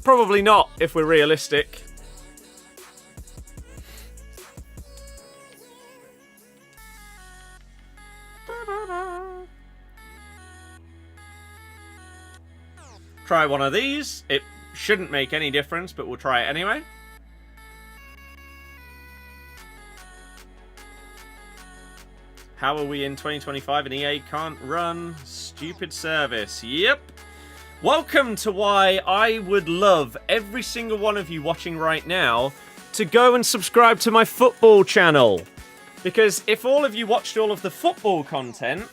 Probably not, if we're realistic. Try one of these. It shouldn't make any difference, but we'll try it anyway. How are we in 2025 and EA can't run? Stupid service. Yep. Welcome to why I would love every single one of you watching right now to go and subscribe to my football channel. Because if all of you watched all of the football content,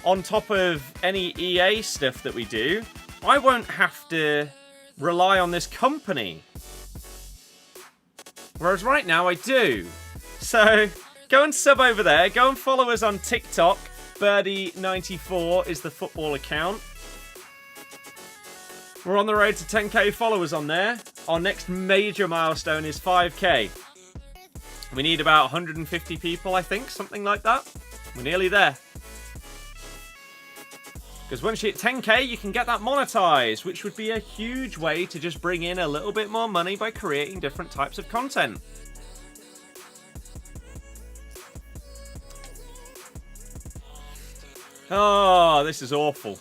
on top of any EA stuff that we do, I won't have to rely on this company. Whereas right now I do. So go and sub over there. Go and follow us on TikTok. Birdie94 is the football account. We're on the road to 10k followers on there. Our next major milestone is 5k. We need about 150 people, I think, something like that. We're nearly there. Because once you hit 10k, you can get that monetized, which would be a huge way to just bring in a little bit more money by creating different types of content. Oh, this is awful.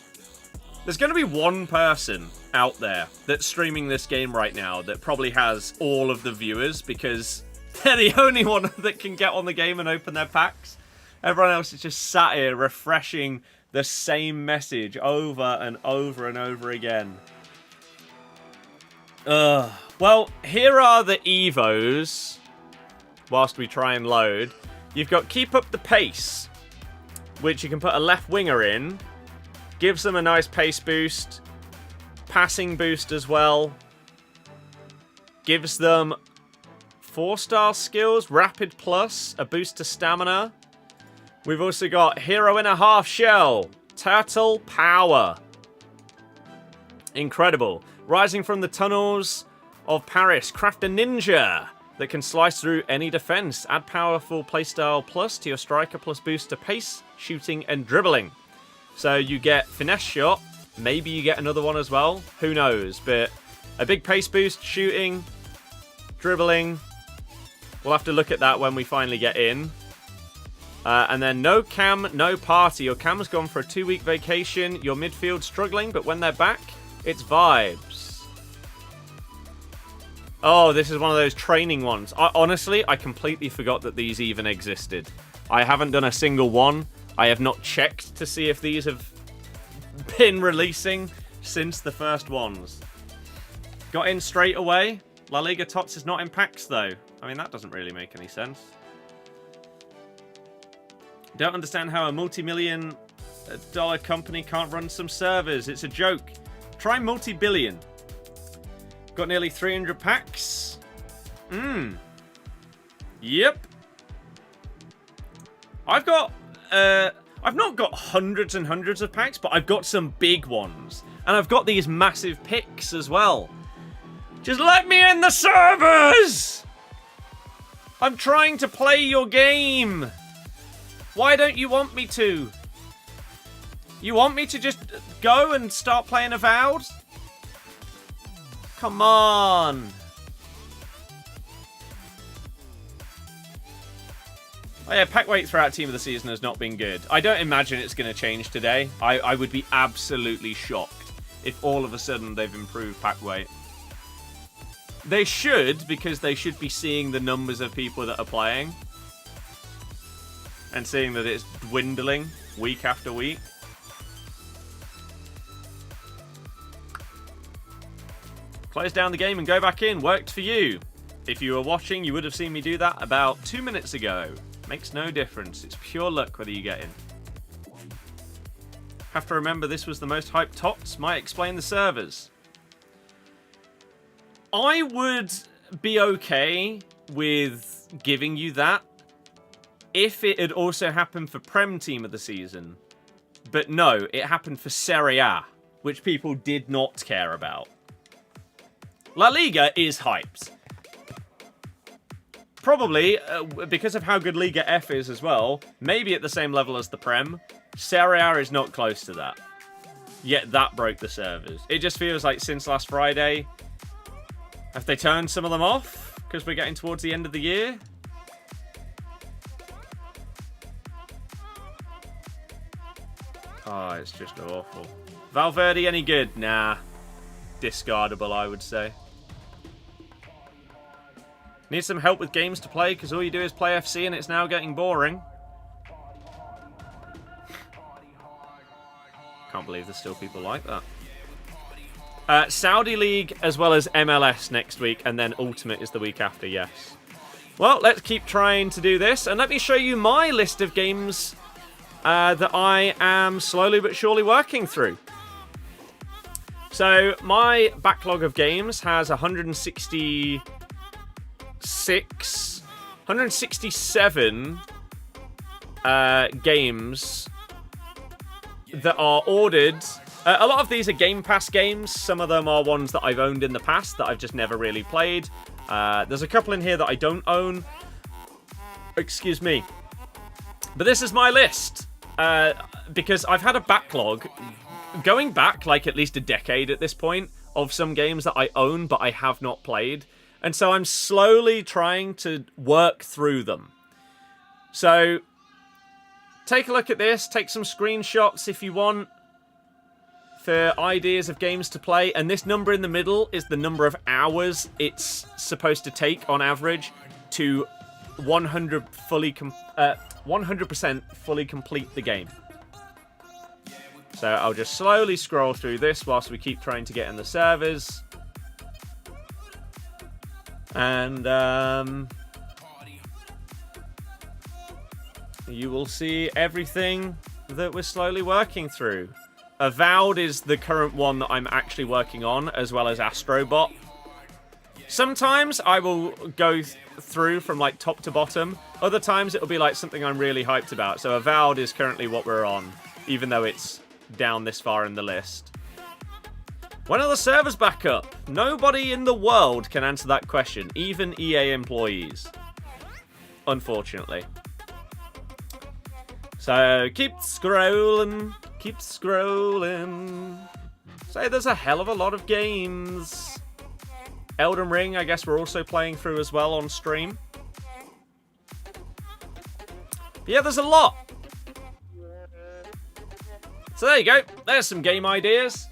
There's going to be one person out there that's streaming this game right now that probably has all of the viewers because they're the only one that can get on the game and open their packs. Everyone else is just sat here refreshing the same message over and over and over again. Well, here are the Evos whilst we try and load. You've got Keep Up the Pace, which you can put a left winger in. Gives them a nice pace boost. Passing boost as well. Gives them 4-star skills. Rapid plus. A boost to stamina. We've also got Hero in a Half Shell. Turtle Power. Incredible. Rising from the tunnels of Paris. Craft a Ninja that can slice through any defense. Add powerful playstyle plus to your striker plus boost to pace, shooting, and dribbling. So you get finesse shot. Maybe you get another one as well. Who knows? But a big pace boost, shooting, dribbling. We'll have to look at that when we finally get in. And then no Cam, no Party. Your Cam's gone for a 2-week vacation. Your midfield struggling, but when they're back, it's vibes. Oh, this is one of those training ones. Honestly, I completely forgot that these even existed. I haven't done a single one. I have not checked to see if these have been releasing since the first ones. Got in straight away. La Liga TOTS is not in packs, though. I mean, that doesn't really make any sense. Don't understand how a multi-million dollar company can't run some servers. It's a joke. Try multi-billion. Got nearly 300 packs. Yep. I've not got hundreds and hundreds of packs, but I've got some big ones. And I've got these massive picks as well. Just let me in the servers! I'm trying to play your game. Why don't you want me to? You want me to just go and start playing Avowed? Come on. Oh yeah, pack weight throughout Team of the Season has not been good. I don't imagine it's going to change today. I would be absolutely shocked if all of a sudden they've improved pack weight. They should, because they should be seeing the numbers of people that are playing. And seeing that it's dwindling week after week. Close down the game and go back in. Worked for you. If you were watching, you would have seen me do that about 2 minutes ago. Makes no difference. It's pure luck whether you get in. Have to remember this was the most hyped TOTS. Might explain the servers. I would be okay with giving you that if it had also happened for Prem Team of the Season. But no, it happened for Serie A, which people did not care about. La Liga is hyped. Probably, because of how good Liga F is as well, maybe at the same level as the Prem. Serie A is not close to that. Yet that broke the servers. It just feels like since last Friday, have they turned some of them off? Because we're getting towards the end of the year? Oh, it's just awful. Valverde any good? Nah. Discardable, I would say. Need some help with games to play, because all you do is play FC and it's now getting boring. Can't believe there's still people like that. Saudi League as well as MLS next week, and then Ultimate is the week after, yes. Well, let's keep trying to do this, and let me show you my list of games that I am slowly but surely working through. So, my backlog of games has 167 games that are ordered. A lot of these are Game Pass games. Some of them are ones that I've owned in the past that I've just never really played. There's a couple in here that I don't own. Excuse me. But this is my list. Because I've had a backlog going back like at least a decade at this point of some games that I own but I have not played. And so I'm slowly trying to work through them. So take a look at this. Take some screenshots if you want for ideas of games to play. And this number in the middle is the number of hours it's supposed to take on average to 100% fully complete the game. So I'll just slowly scroll through this whilst we keep trying to get in the servers. And you will see everything that we're slowly working through. Avowed is the current one that I'm actually working on, as well as Astrobot. Sometimes I will go through from like top to bottom. Other times it'll be like something I'm really hyped about. So Avowed is currently what we're on, even though it's down this far in the list. When are the servers back up? Nobody in the world can answer that question, even EA employees. Unfortunately. So keep scrolling, keep scrolling. So there's a hell of a lot of games. Elden Ring, I guess we're also playing through as well on stream. Yeah, there's a lot. So there you go. There's some game ideas.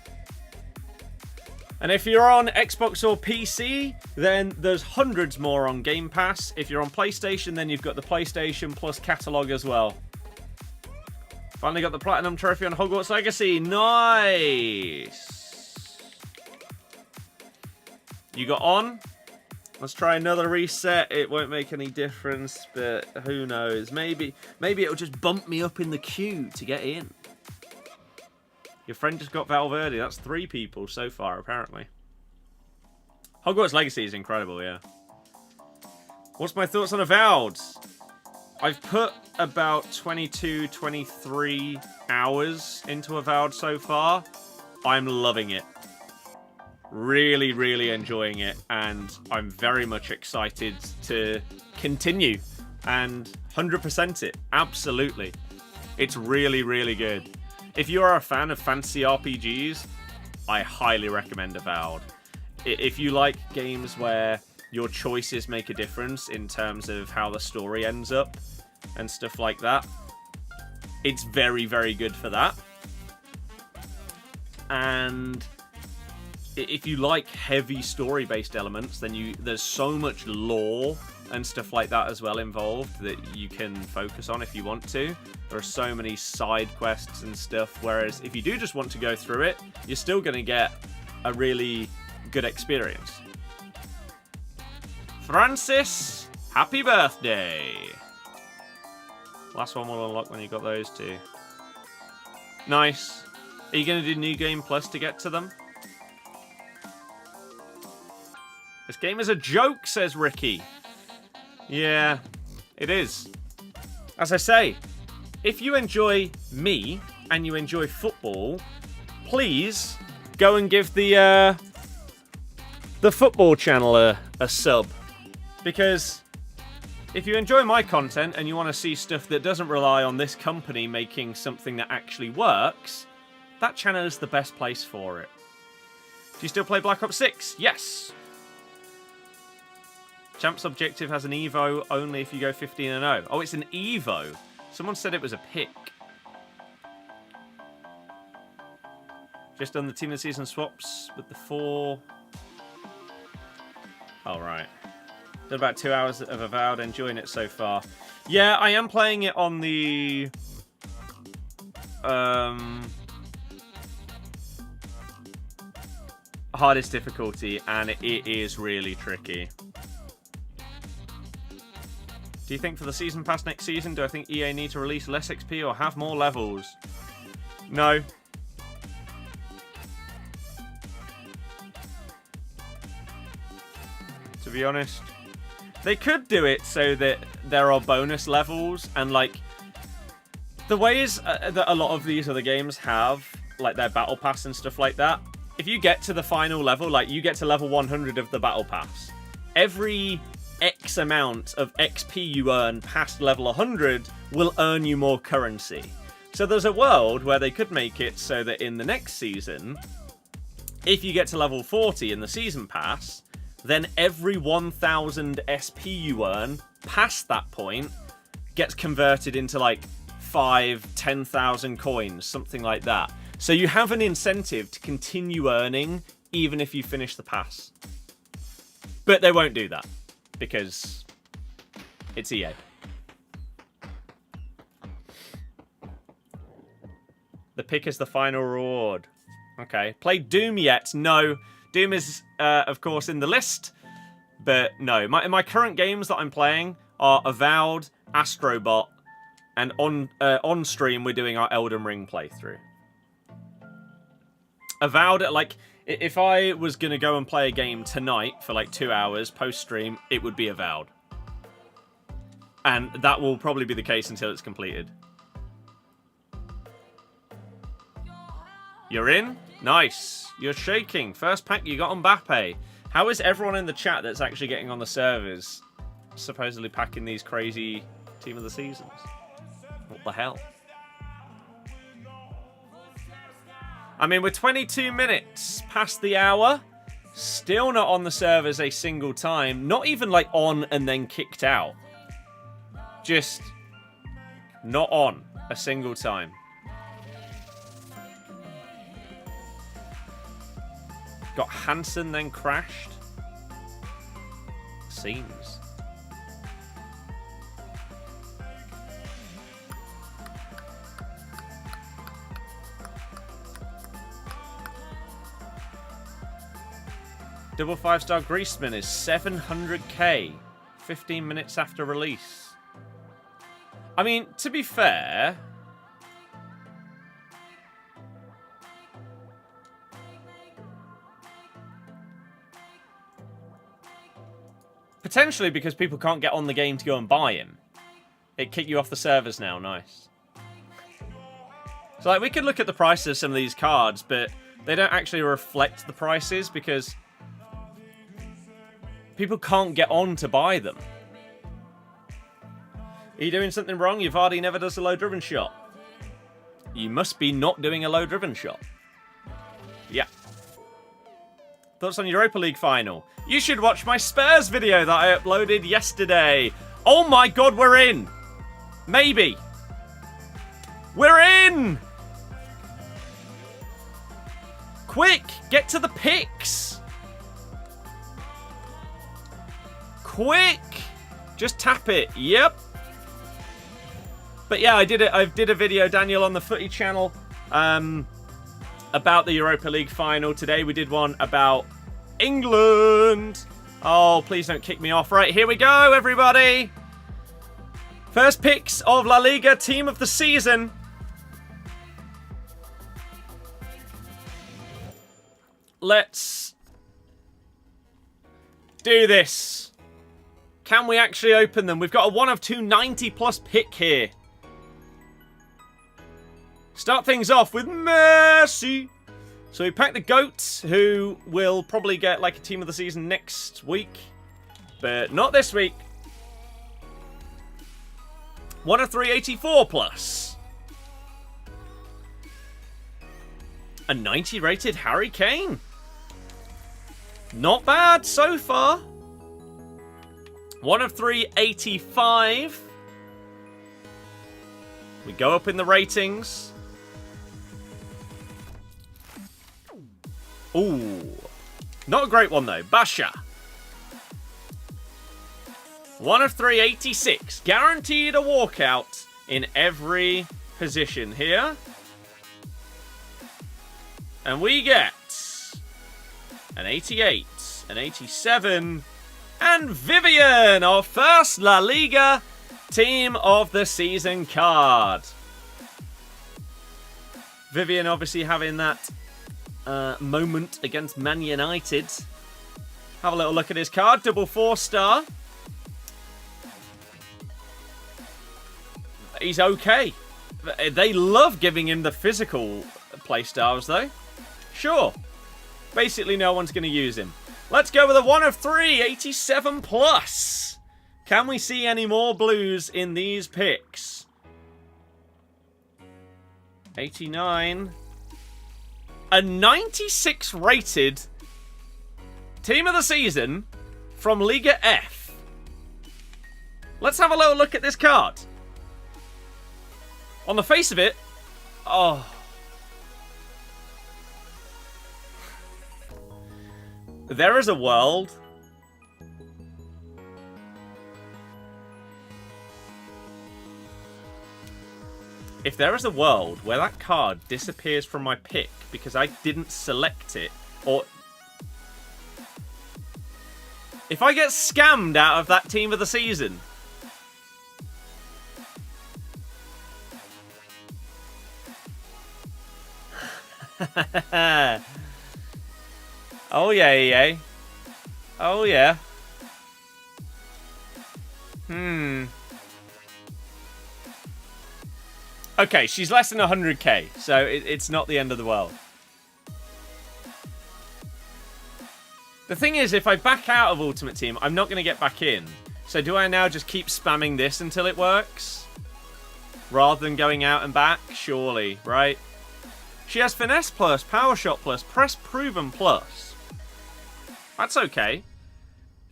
And if you're on Xbox or PC, then there's hundreds more on Game Pass. If you're on PlayStation, then you've got the PlayStation Plus catalog as well. Finally got the Platinum Trophy on Hogwarts Legacy. Nice. You got on. Let's try another reset. It won't make any difference, but who knows? Maybe it'll just bump me up in the queue to get in. Your friend just got Valverde. That's 3 people so far, apparently. Hogwarts Legacy is incredible, yeah. What's my thoughts on Avowed? I've put about 22, 23 hours into Avowed so far. I'm loving it. Really, really enjoying it. And I'm very much excited to continue and 100% it. Absolutely. It's really, really good. If you are a fan of fantasy RPGs, I highly recommend Avowed. If you like games where your choices make a difference in terms of how the story ends up and stuff like that, it's very, very good for that. And if you like heavy story-based elements, then there's so much lore and stuff like that as well involved that you can focus on if you want to. There are so many side quests and stuff, whereas if you do just want to go through it, you're still going to get a really good experience. Francis, happy birthday! Last one will unlock when you got those 2. Nice. Are you going to do New Game Plus to get to them? This game is a joke, says Ricky. Yeah, it is. As I say, if you enjoy me and you enjoy football, please go and give the football channel a sub. Because if you enjoy my content and you want to see stuff that doesn't rely on this company making something that actually works, that channel is the best place for it. Do you still play Black Ops 6? Yes. Champ's objective has an Evo only if you go 15-0. Oh, it's an Evo. Someone said it was a pick. Just done the team of the season swaps with the 4. Oh, right. Done about 2 hours of Avowed, enjoying it so far. Yeah, I am playing it on the... hardest difficulty, and it is really tricky. Do you think for the season pass next season, do I think EA need to release less XP or have more levels? No. To be honest. They could do it so that there are bonus levels, and like the ways that a lot of these other games have, like their battle pass and stuff like that, if you get to the final level, like you get to level 100 of the battle pass, every X amount of XP you earn past level 100 will earn you more currency. So there's a world where they could make it so that in the next season, if you get to level 40 in the season pass, then every 1000 SP you earn past that point gets converted into like 10,000 coins, something like that. So you have an incentive to continue earning even if you finish the pass. But they won't do that because it's EA. The pick is the final reward. Okay. Played Doom yet? No. Doom is, of course, in the list. But no. My current games that I'm playing are Avowed, Astrobot, and on stream we're doing our Elden Ring playthrough. Avowed, like, if I was going to go and play a game tonight for like 2 hours post-stream, it would be Avowed. And that will probably be the case until it's completed. You're in? Nice. You're shaking. First pack you got Mbappe. How is everyone in the chat that's actually getting on the servers supposedly packing these crazy team of the seasons? What the hell? I mean, we're 22 minutes past the hour. Still not on the servers a single time. Not even like on and then kicked out. Just Not on a single time. Got Hansen, then crashed. Seems. Double 5-star Griezmann is 700k. 15 minutes after release. I mean, to be fair... Potentially because people can't get on the game to go and buy him. It kicked you off the servers now. Nice. So, like, we could look at the prices of some of these cards, but they don't actually reflect the prices because people can't get on to buy them. Are you doing something wrong? Vardy never does a low-driven shot. You must be not doing a low-driven shot. Yeah. Thoughts on Europa League final? You should watch my Spurs video that I uploaded yesterday. Oh my god, we're in! Maybe. We're in! Quick, get to the picks. Quick! Just tap it. Yep. But yeah, I did a video, Daniel, on the Footy channel about the Europa League final. Today we did one about England. Oh, please don't kick me off. Right, here we go, everybody. First picks of La Liga team of the season. Let's do this. Can we actually open them? We've got a 1 of 2 90+ pick here. Start things off with Messi. So we pack the GOAT, who will probably get like a team of the season next week. But not this week. 1 of 3 84+. A 90 rated Harry Kane. Not bad so far. 1 of 3 85. We go up in the ratings. Ooh. Not a great one though. Basha. 1 of 3 86. Guaranteed a walkout in every position here. And we get an 88, an 87, and Vivian, our first La Liga team of the season card. Vivian obviously having that moment against Man United. Have a little look at his card. Double 4-star. He's okay. They love giving him the physical playstyles though. Sure. Basically no one's going to use him. Let's go with a 1 of 3 87+. Can we see any more blues in these picks? 89. A 96 rated team of the season from Liga F. Let's have a little look at this card. On the face of it, oh. There is a world. If there is a world where that card disappears from my pick because I didn't select it, or if I get scammed out of that team of the season, oh yeah, yeah. Oh yeah. Okay, she's less than 100k, so it's not the end of the world. The thing is, if I back out of Ultimate Team, I'm not going to get back in. So do I now just keep spamming this until it works? Rather than going out and back? Surely, right? She has Finesse Plus, Power Shot Plus, Press Proven Plus. That's okay.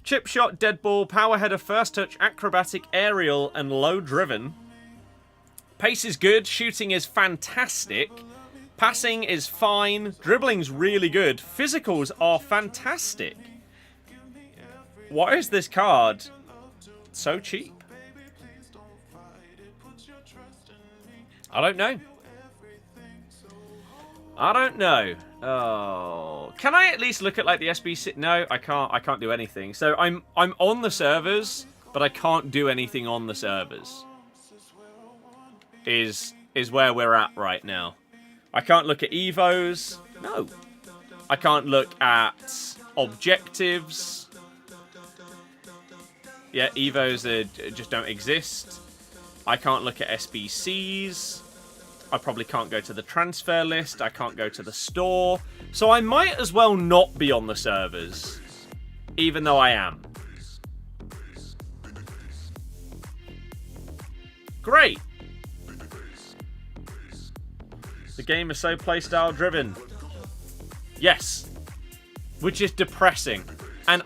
Chip Shot, Dead Ball, Power Header, First Touch, Acrobatic, Aerial, and Low Driven. Pace is good. Shooting is fantastic. Passing is fine. Dribbling's really good. Physicals are fantastic. Why is this card so cheap? I don't know. I don't know. Oh, can I at least look at like the SBC? No, I can't. I can't do anything. So I'm on the servers, but I can't do anything on the servers. Is where we're at right now. I can't look at evos. No. I can't look at objectives. Yeah, evos just don't exist. I can't look at SBCs. I probably can't go to the transfer list. I can't go to the store. So I might as well not be on the servers. Even though I am. Great. The game is so playstyle driven. Yes. Which is depressing. And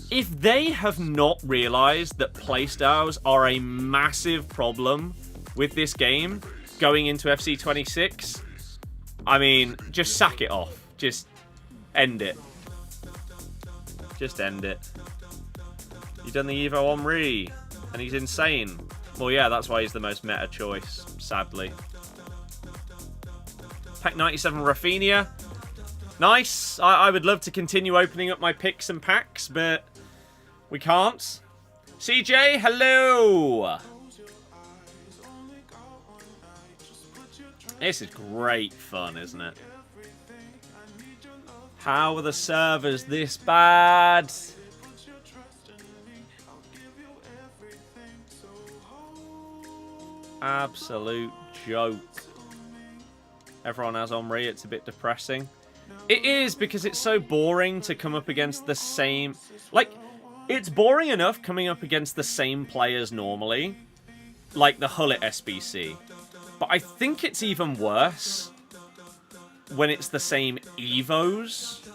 if they have not realized that playstyles are a massive problem with this game going into FC26, I mean, just sack it off. Just end it. Just end it. You've done the Evo Omri, and he's insane. Well, yeah, that's why he's the most meta choice, sadly. Pack 97 Rafinha. Nice. I would love to continue opening up my picks and packs, but we can't. CJ, hello. This is great fun, isn't it? How are the servers this bad? Absolute joke. Everyone has Omri, it's a bit depressing. It is, because it's so boring to come up against the same... Like, it's boring enough coming up against the same players normally. Like the Hullet SBC. But I think it's even worse when it's the same Evos.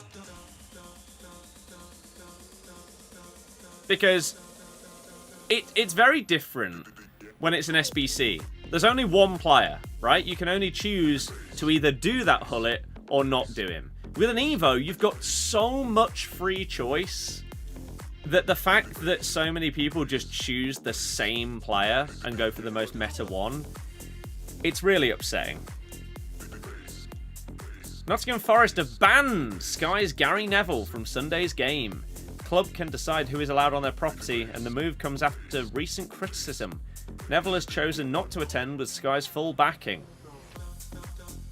Because it's very different when it's an SBC. There's only one player, right? You can only choose to either do that Hullet or not do him. With an Evo, you've got so much free choice that the fact that so many people just choose the same player and go for the most meta one, it's really upsetting. Nottingham Forest have banned Sky's Gary Neville from Sunday's game. Club can decide who is allowed on their property, and the move comes after recent criticism. Neville has chosen not to attend with Sky's full backing.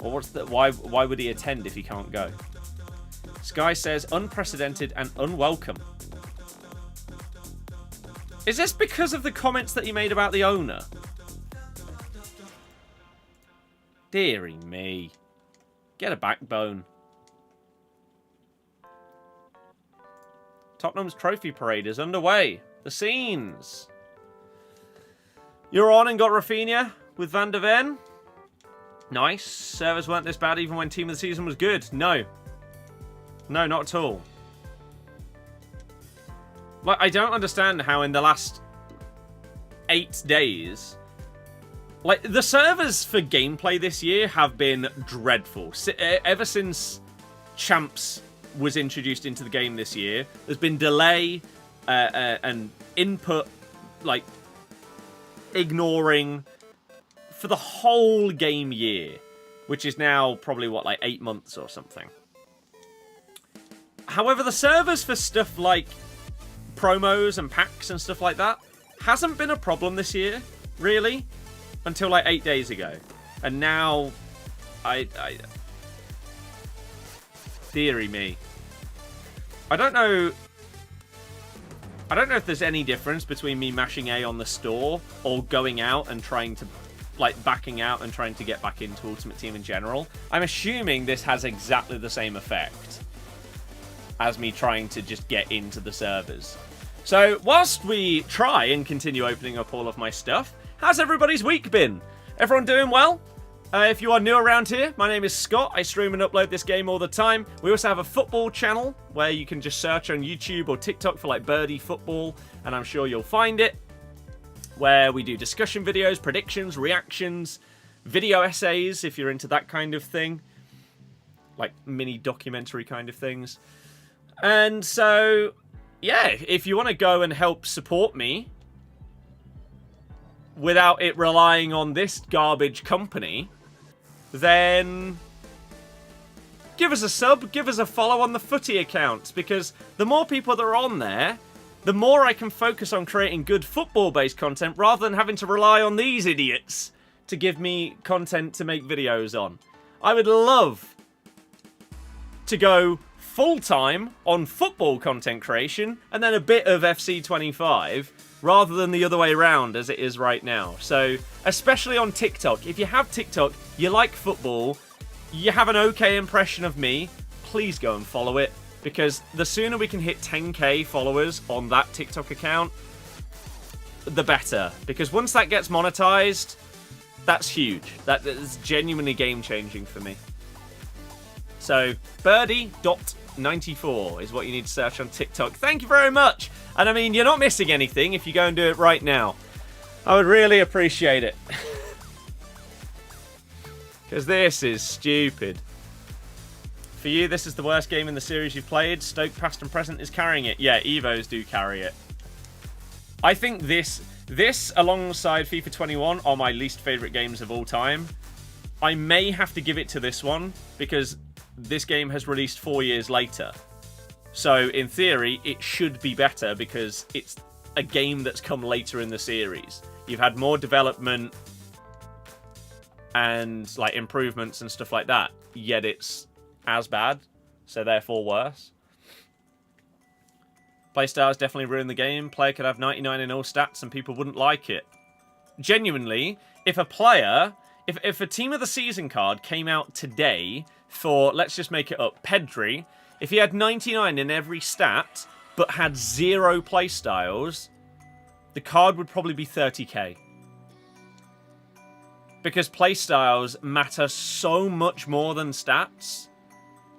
Or what's the, why would he attend if he can't go? Sky says unprecedented and unwelcome. Is this because of the comments that he made about the owner? Deary me. Get a backbone. Tottenham's trophy parade is underway. The scenes. You're on and got Rafinha with Van der Ven. Nice. Servers weren't this bad even when team of the season was good. No. No, not at all. Like, I don't understand how in the last 8 days... Like, the servers for gameplay this year have been dreadful. Ever since Champs was introduced into the game this year, there's been delay and input, like, ignoring for the whole game year, which is now probably, what, like 8 months or something. However, the servers for stuff like promos and packs and stuff like that hasn't been a problem this year, really. Until like 8 days ago. And now, dearie me. I don't know if there's any difference between me mashing A on the store or going out and trying to, like, backing out and trying to get back into Ultimate Team in general. I'm assuming this has exactly the same effect as me trying to just get into the servers. So, whilst we try and continue opening up all of my stuff, how's everybody's week been? Everyone doing well? If you are new around here, my name is Scott. I stream and upload this game all the time. We also have a football channel where you can just search on YouTube or TikTok for like Birdie Football, and I'm sure you'll find it. where we do discussion videos, predictions, reactions, video essays, if you're into that kind of thing. Like mini documentary kind of things. And so, yeah, if you want to go and help support me without it relying on this garbage company, then give us a sub, give us a follow on the Footy accounts, because the more people that are on there, the more I can focus on creating good football-based content rather than having to rely on these idiots to give me content to make videos on. I would love to go full-time on football content creation and then a bit of FC25 rather than the other way around as it is right now. So, especially on TikTok. If you have TikTok, you like football, you have an okay impression of me, please go and follow it, because the sooner we can hit 10k followers on that TikTok account, the better. Because once that gets monetized, that's huge. That is genuinely game-changing for me. So, birdie.94 is what you need to search on TikTok. Thank you very much. And I mean, you're not missing anything if you go and do it right now. I would really appreciate it. Because this is stupid. For you, this is the worst game in the series you've played. Stoke past and present is carrying it. Yeah, Evos do carry it. I think this alongside FIFA 21 are my least favourite games of all time. I may have to give it to this one because this game has released 4 years later. So, in theory, it should be better because it's a game that's come later in the series. You've had more development and like improvements and stuff like that, yet it's as bad, so therefore worse. Playstyles definitely ruined the game. Player could have 99 in all stats and people wouldn't like it. Genuinely, if a player... If a Team of the Season card came out today for, let's just make it up, Pedri, if he had 99 in every stat, but had 0 playstyles, the card would probably be 30k. Because playstyles matter so much more than stats,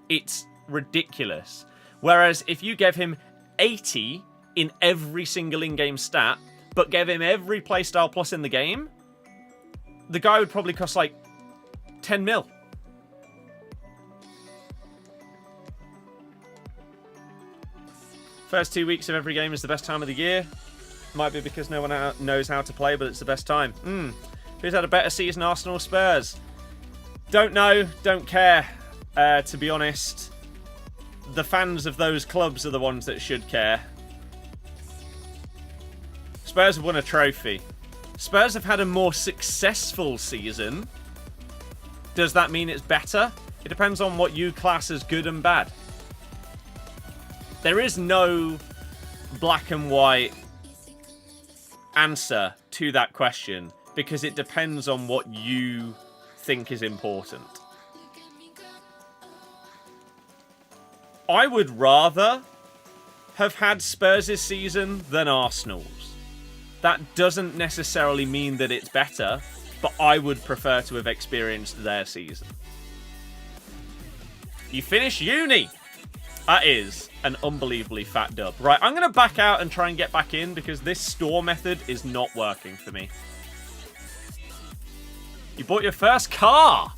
it's ridiculous. Whereas if you gave him 80 in every single in-game stat, but gave him every playstyle plus in the game, the guy would probably cost like 10 mil. First 2 weeks of every game is the best time of the year. Might be because no one knows how to play, but it's the best time. Who's had a better season, Arsenal or Spurs? Don't know, don't care. To be honest, the fans of those clubs are the ones that should care. Spurs have won a trophy. Spurs have had a more successful season. Does that mean it's better? It depends on what you class as good and bad. There is no black and white answer to that question because it depends on what you think is important. I would rather have had Spurs' season than Arsenal's. That doesn't necessarily mean that it's better, but I would prefer to have experienced their season. You finish uni! That is an unbelievably fat dub. Right, I'm going to back out and try and get back in because this store method is not working for me. You bought your first car!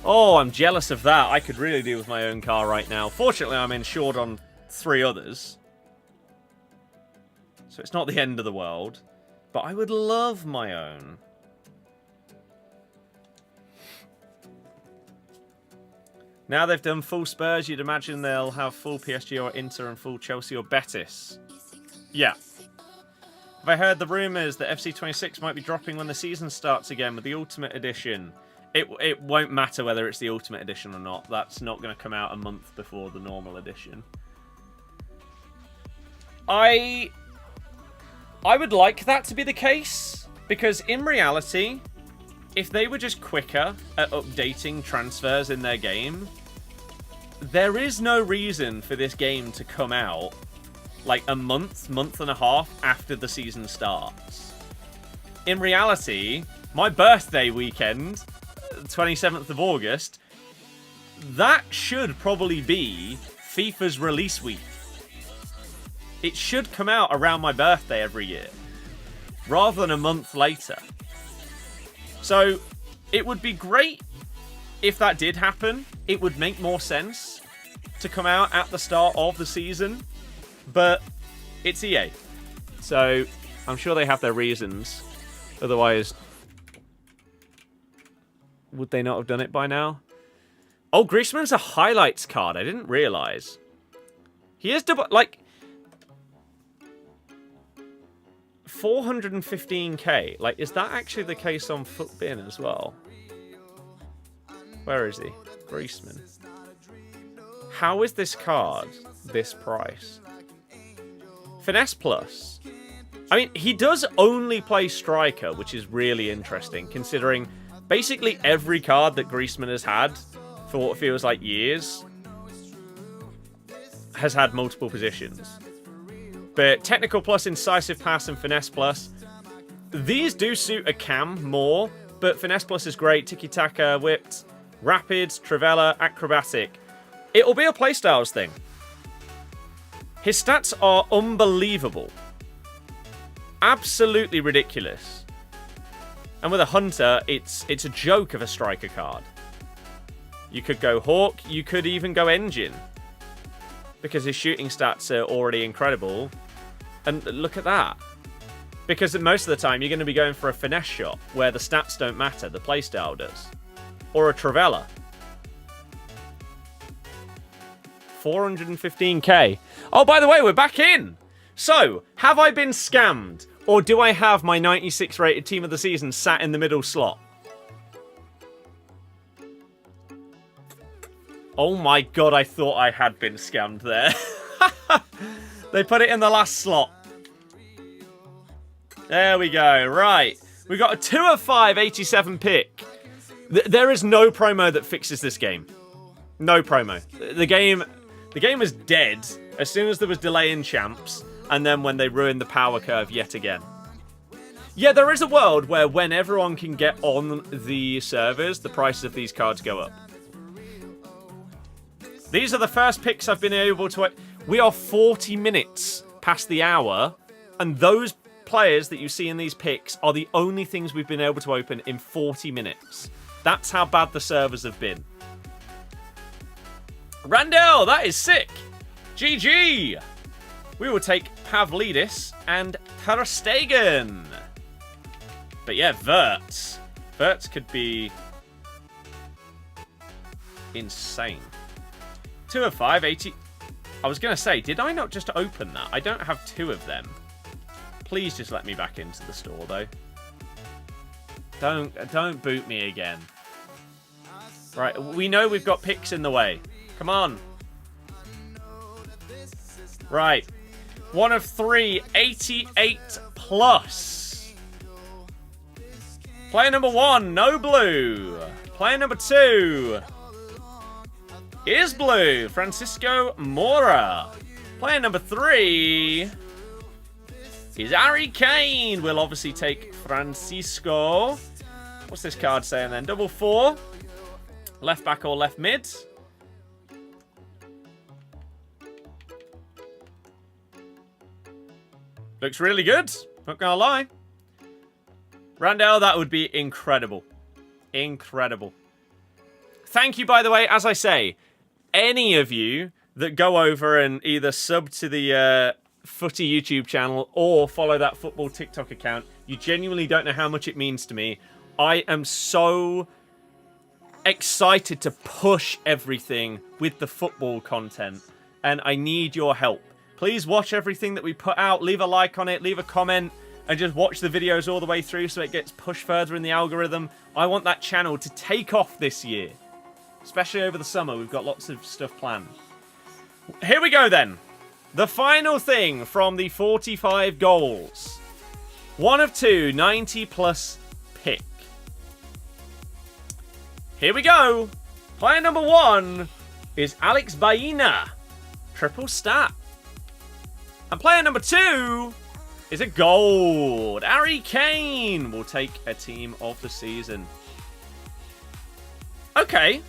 Oh, I'm jealous of that. I could really do with my own car right now. Fortunately, I'm insured on 3 others. So it's not the end of the world. But I would love my own. Now they've done full Spurs, you'd imagine they'll have full PSG or Inter and full Chelsea or Betis. Yeah. Have I heard the rumours that FC26 might be dropping when the season starts again with the Ultimate Edition? It won't matter whether it's the Ultimate Edition or not. That's not going to come out a month before the normal edition. I would like that to be the case, because in reality, if they were just quicker at updating transfers in their game, there is no reason for this game to come out like a month and a half after the season starts. In reality, my birthday weekend, 27th of August, that should probably be FIFA's release week. It should come out around my birthday every year. rather than a month later. So it would be great if that did happen. It would make more sense to come out at the start of the season, but it's EA. So I'm sure they have their reasons. Otherwise, would they not have done it by now? Oh, Griezmann's a highlights card. I didn't realise. He is double, like, 415k. Like, is that actually the case on FUTBIN as well? Where is he? Griezmann. How is this card this price? Finesse Plus. I mean, he does only play striker, which is really interesting, considering basically every card that Griezmann has had for what feels like years has had multiple positions. But Technical Plus, Incisive Pass, and Finesse Plus, these do suit a cam more, but Finesse Plus is great. Tiki-Taka, Whipped, Rapid, Trivela, Acrobatic. It'll be a playstyles thing. His stats are unbelievable. Absolutely ridiculous. And with a Hunter, it's a joke of a striker card. You could go Hawk, you could even go Engine, because his shooting stats are already incredible. And look at that. Because most of the time, you're going to be going for a finesse shot, where the stats don't matter, the playstyle does. Or a Trivela. 415k. Oh, by the way, we're back in! So, have I been scammed? Or do I have my 96 rated team of the season sat in the middle slot? Oh my god, I thought I had been scammed there. They put it in the last slot. There we go. Right. We got a 2 of 5, 87 pick. There is no promo that fixes this game. No promo. The game was dead as soon as there was delay in champs, and then when they ruined the power curve yet again. Yeah, there is a world where when everyone can get on the servers, the prices of these cards go up. These are the first picks I've been able to... We are 40 minutes past the hour, and those players that you see in these picks are the only things we've been able to open in 40 minutes. That's how bad the servers have been. Randall, that is sick. GG. We will take Pavlidis and Ter Stegen. But yeah, Wirtz. Wirtz could be insane. 2 of 5, 80. I was going to say, did I not just open that? I don't have 2 of them. Please just let me back into the store, though. Don't boot me again. Right, we know we've got picks in the way. Come on. Right. 1 of 3, 88 plus. Player number 1, no blue. Player number 2 is blue. Francisco Mora. Player number 3 is Harry Kane. We'll obviously take Francisco. What's this card saying then? Double 4. Left back or left mid. Looks really good. Not gonna lie. Randall, that would be incredible. Incredible. Thank you, by the way, as I say, any of you that go over and either sub to the Footy YouTube channel or follow that football TikTok account, you genuinely don't know how much it means to me. I am so excited to push everything with the football content, and I need your help. Please watch everything that we put out, leave a like on it, leave a comment, and just watch the videos all the way through so it gets pushed further in the algorithm. I want that channel to take off this year. Especially over the summer, we've got lots of stuff planned. Here we go then. The final thing from the 45 goals. 1 of 2, 90 plus pick. Here we go. Player number 1 is Alex Baena. Triple stat. And player number 2 is a gold. Harry Kane will take a team of the season. Okay.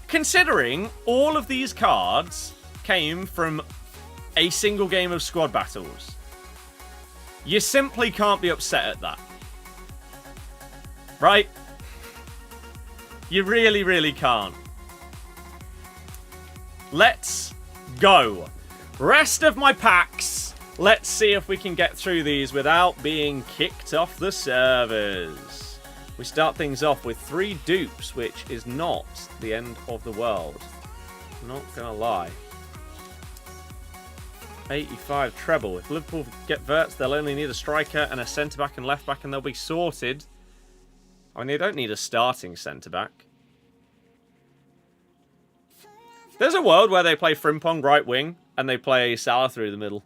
Considering all of these cards came from a single game of squad battles, You simply can't be upset at that. Right? You really, really can't. Let's go. Rest of my packs. Let's see if we can get through these without being kicked off the servers. We start things off with 3 dupes, which is not the end of the world. Not gonna lie. 85 treble. If Liverpool get Verts, they'll only need a striker and a centre-back and left-back, and they'll be sorted. I mean, they don't need a starting centre-back. There's a world where they play Frimpong right wing and they play Salah through the middle.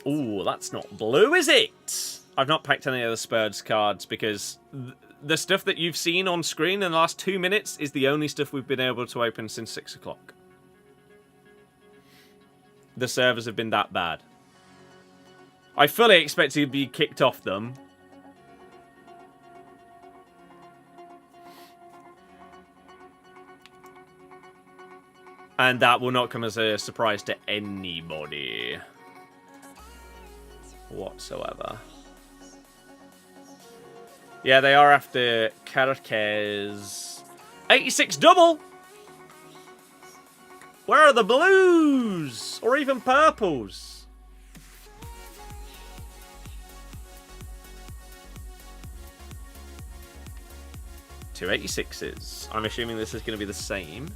Ooh, that's not blue, is it? I've not packed any of the Spurs cards because the stuff that you've seen on screen in the last 2 minutes is the only stuff we've been able to open since 6 o'clock. The servers have been that bad. I fully expect to be kicked off them. And that will not come as a surprise to anybody whatsoever. Yeah, they are after Carquez. 86 double! Where are the blues? Or even purples? Two 86s. I'm assuming this is going to be the same.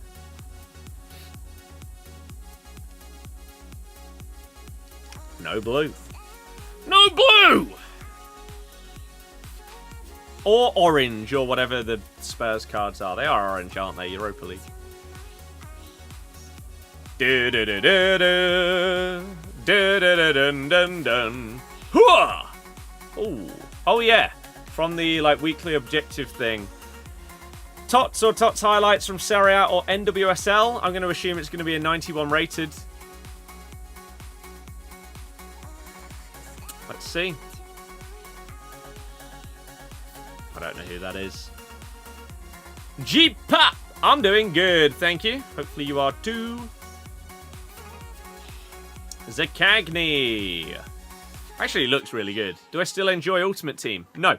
No blue. No blue! Or orange, or whatever the Spurs cards are. They are orange, aren't they? Europa League. Oh yeah. From the weekly objective thing. TOTS or TOTS highlights from Serie A or NWSL. I'm going to assume it's going to be a 91 rated. Let's see. I don't know who that is. G-Pop! I'm doing good, thank you. Hopefully you are too. Zakagni. Actually, looks really good. Do I still enjoy Ultimate Team? No.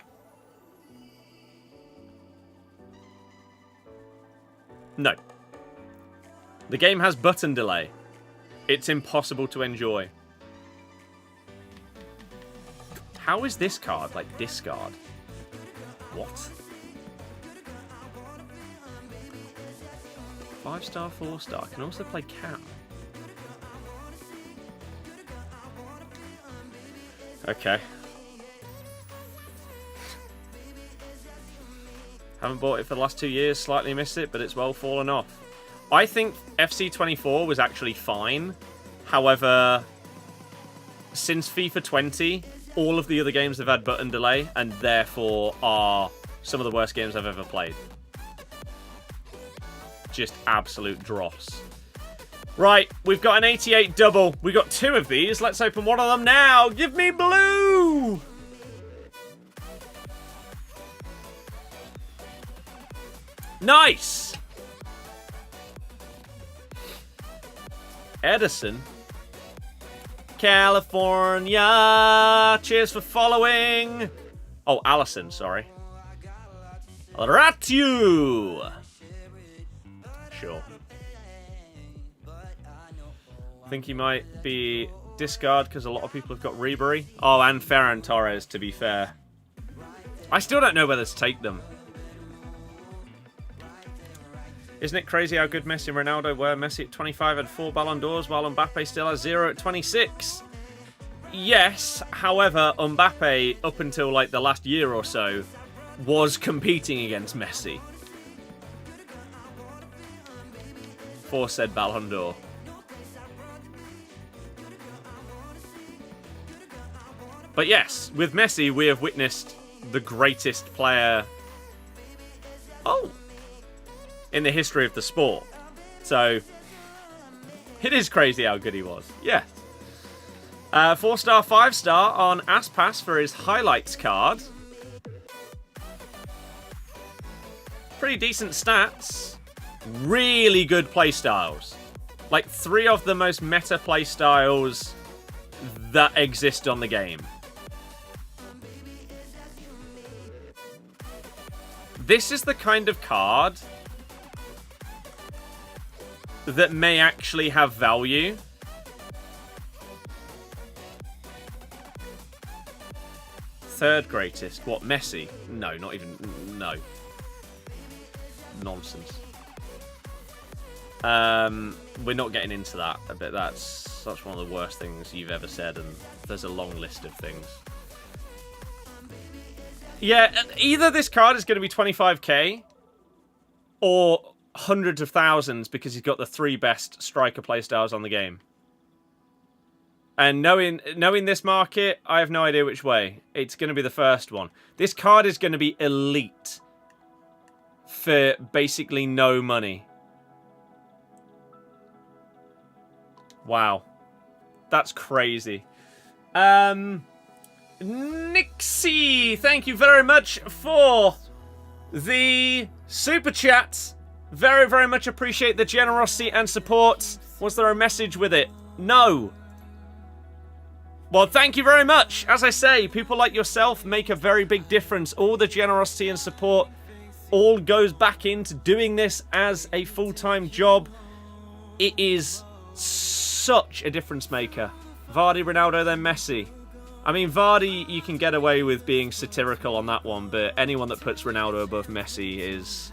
No. The game has button delay. It's impossible to enjoy. How is this card discard? What? 5-star, 4-star. Can also play Cam. Okay. Haven't bought it for the last 2 years. Slightly missed it, but it's well fallen off. I think FC24 was actually fine. However, since FIFA 20... all of the other games have had button delay, and therefore are some of the worst games I've ever played. Just absolute dross. Right, we've got an 88 double. We've got 2 of these. Let's open one of them now. Give me blue! Nice! Edison. California. Cheers for following. Oh, Allison, sorry. Ratu. Sure. I think he might be discard because a lot of people have got Ribery. Oh, and Ferran Torres, to be fair. I still don't know whether to take them. Isn't it crazy how good Messi and Ronaldo were? Messi at 25 had 4 Ballon d'Ors, while Mbappe still has 0 at 26. Yes, however, Mbappe, up until the last year or so, was competing against Messi for said Ballon d'Or. But yes, with Messi, we have witnessed the greatest player... in the history of the sport. So, it is crazy how good he was. Yes. 4-star, 5-star on Aspas for his highlights card. Pretty decent stats. Really good playstyles. Like, 3 of the most meta play styles that exist on the game. This is the kind of card that may actually have value. Third greatest. What, Messi? No, not even... No. Nonsense. We're not getting into that a bit. That's such one of the worst things you've ever said, and there's a long list of things. Yeah, either this card is going to be 25k or hundreds of thousands because he's got the 3 best striker playstyles on the game. And knowing this market, I have no idea which way. It's going to be the first one. This card is going to be elite for basically no money. Wow. That's crazy. Nixie, thank you very much for the super chat. Very, very much appreciate the generosity and support. Was there a message with it? No. Well, thank you very much. As I say, people like yourself make a very big difference. All the generosity and support all goes back into doing this as a full-time job. It is such a difference maker. Vardy, Ronaldo, then Messi. I mean, Vardy, you can get away with being satirical on that one, but anyone that puts Ronaldo above Messi is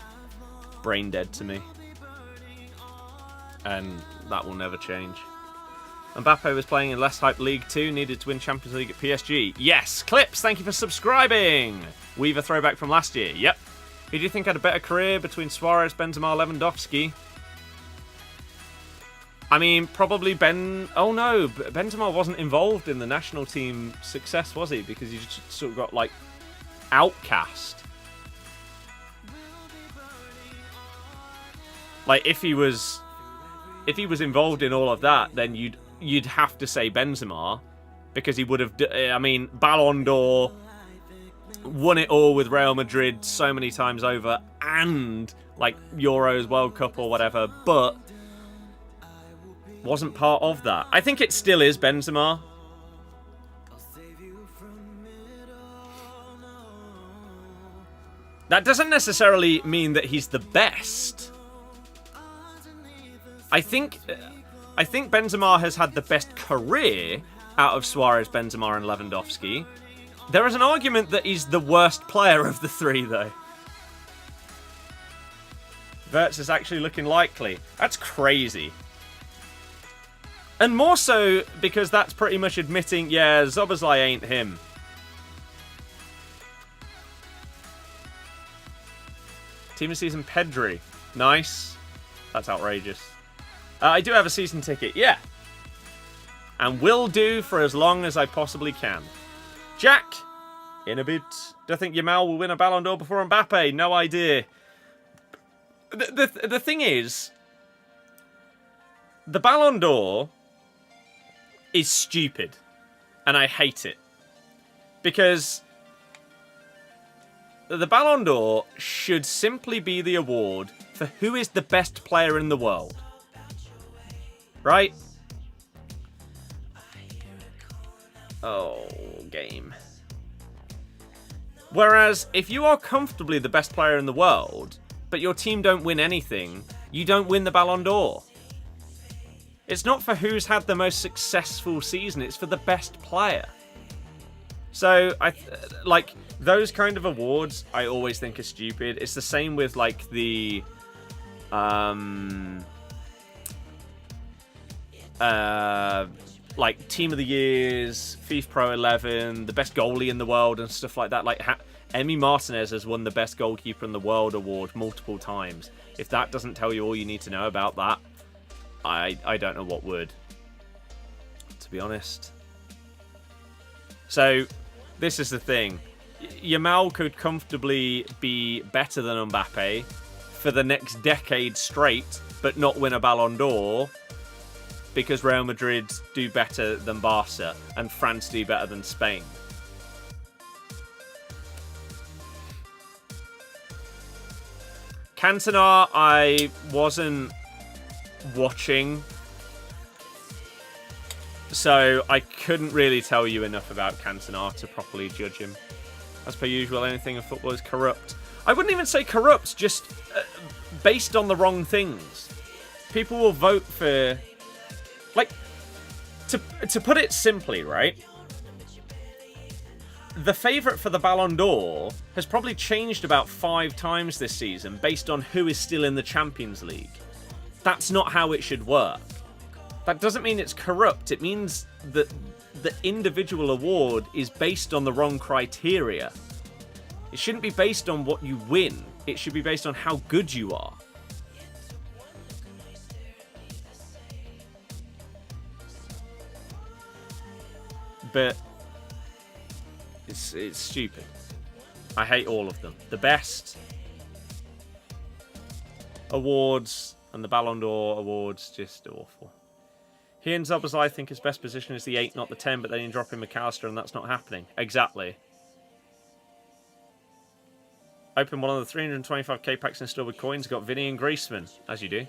brain dead to me. And that will never change. Mbappe was playing in less hype League 2, needed to win Champions League at PSG. Yes, Clips, thank you for subscribing. Weaver throwback from last year. Yep. Who do you think had a better career between Suarez, Benzema, Lewandowski? I mean, probably Oh no, Benzema wasn't involved in the national team success, was he? Because he just sort of got, like, outcast. Like, if he was involved in all of that, then you'd have to say Benzema, because he would have. I mean, Ballon d'Or, won it all with Real Madrid so many times over, and like Euros, World Cup, or whatever, but wasn't part of that. I think it still is Benzema. That doesn't necessarily mean that he's the best. I think Benzema has had the best career out of Suarez, Benzema, and Lewandowski. There is an argument that he's the worst player of the 3, though. Wirtz is actually looking likely. That's crazy. And more so because that's pretty much admitting, yeah, Szoboszlai ain't him. Team of season Pedri. Nice. That's outrageous. I do have a season ticket, yeah. And will do for as long as I possibly can. Jack, in a bit. Do I think Yamal will win a Ballon d'Or before Mbappe? No idea. The thing is, the Ballon d'Or is stupid. And I hate it. Because the Ballon d'Or should simply be the award for who is the best player in the world. Right? Oh, game. Whereas, if you are comfortably the best player in the world, but your team don't win anything, you don't win the Ballon d'Or. It's not for who's had the most successful season, it's for the best player. So, like, those kind of awards, I always think are stupid. It's the same with, like, the... like Team of the Years, FIFA Pro 11, the best goalie in the world and stuff like that. Like Emi Martinez has won the best goalkeeper in the world award multiple times. If that doesn't tell you all you need to know about that, I don't know what would, to be honest. So this is the thing. Yamal could comfortably be better than Mbappe for the next decade straight, but not win a Ballon d'Or, because Real Madrid do better than Barca and France do better than Spain. Cantona, I wasn't watching So I couldn't really tell you enough about Cantona to properly judge him. As per usual, anything in football is corrupt. I wouldn't even say corrupt, just based on the wrong things. People will vote for... Like, to put it simply, right? The favourite for the Ballon d'Or has probably changed about 5 times this season based on who is still in the Champions League. That's not how it should work. That doesn't mean it's corrupt. It means that the individual award is based on the wrong criteria. It shouldn't be based on what you win. It should be based on how good you are. But it's stupid. I hate all of them. The best awards and the Ballon d'Or awards, just awful. He and Zobazai think his best position is the 8, not the 10, but then you drop in McAllister and that's not happening. Exactly. Open one of the 325k packs installed with coins. Got Vinny and Griezmann, as you do.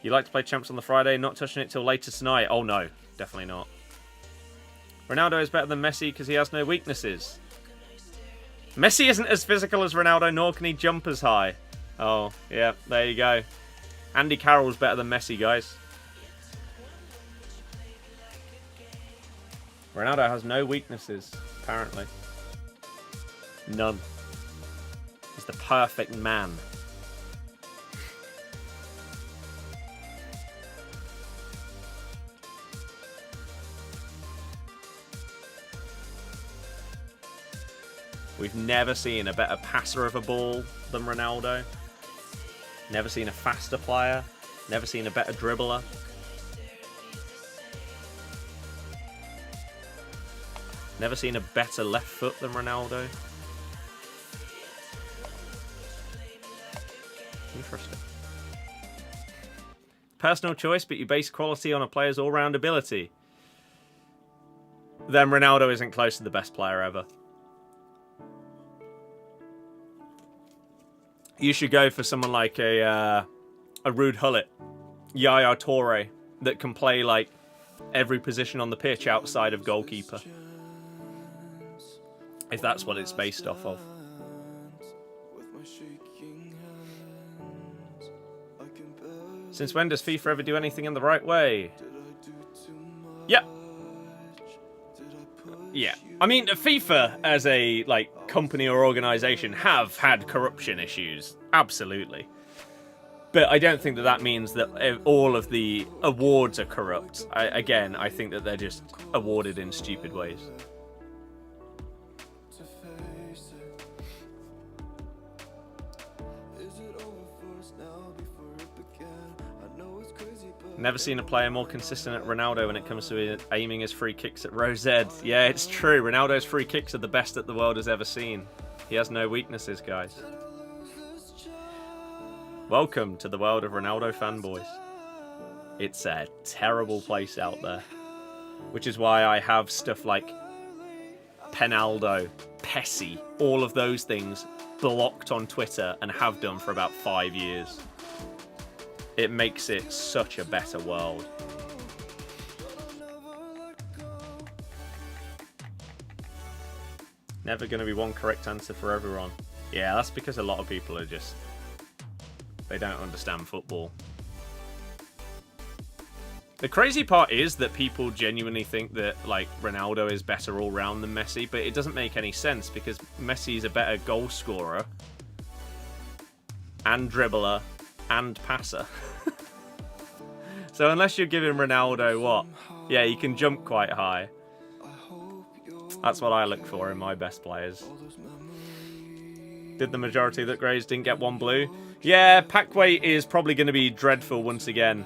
You like to play champs on the Friday, not touching it till later tonight. Oh no, definitely not. Ronaldo is better than Messi because he has no weaknesses. Messi isn't as physical as Ronaldo, nor can he jump as high. Oh, yeah, there you go. Andy Carroll's better than Messi, guys. Ronaldo has no weaknesses, apparently. None. He's the perfect man. We've never seen a better passer of a ball than Ronaldo. Never seen a faster player. Never seen a better dribbler. Never seen a better left foot than Ronaldo. Interesting. Personal choice, but you base quality on a player's all-round ability. Then Ronaldo isn't close to the best player ever. You should go for someone like a Rude Hullet, Yaya Toure, that can play like every position on the pitch outside of goalkeeper. If that's what it's based off of. Since when does FIFA ever do anything in the right way? Yeah. Yeah. I mean, FIFA as a like company or organization have had corruption issues. Absolutely. But I don't think that that means that all of the awards are corrupt. Again, I think that they're just awarded in stupid ways. Never seen a player more consistent at Ronaldo when it comes to aiming his free kicks at Rosed. Yeah, it's true. Ronaldo's free kicks are the best that the world has ever seen. He has no weaknesses, guys. Welcome to the world of Ronaldo fanboys. It's a terrible place out there. Which is why I have stuff like Penaldo, Pessi, all of those things blocked on Twitter and have done for about 5 years. It makes it such a better world. Never going to be one correct answer for everyone. Yeah, that's because a lot of people are just... they don't understand football. The crazy part is that people genuinely think that like Ronaldo is better all round than Messi, but it doesn't make any sense because Messi is a better goal scorer and dribbler and passer. So unless you're giving Ronaldo what? Yeah, he can jump quite high. That's what I look for in my best players. Did the majority of the grades didn't get one blue? Yeah, pack weight is probably going to be dreadful once again.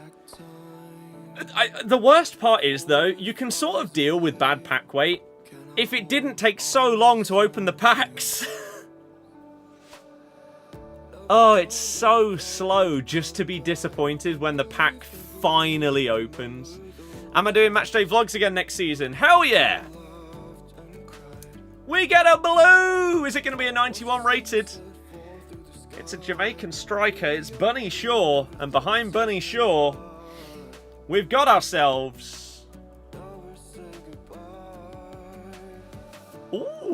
The worst part is, though, you can sort of deal with bad pack weight if it didn't take so long to open the packs. Oh, it's so slow just to be disappointed when the pack finally opens. Am I doing matchday vlogs again next season? Hell yeah! We get a blue! Is it going to be a 91 rated? It's a Jamaican striker. It's Bunny Shaw. And behind Bunny Shaw, we've got ourselves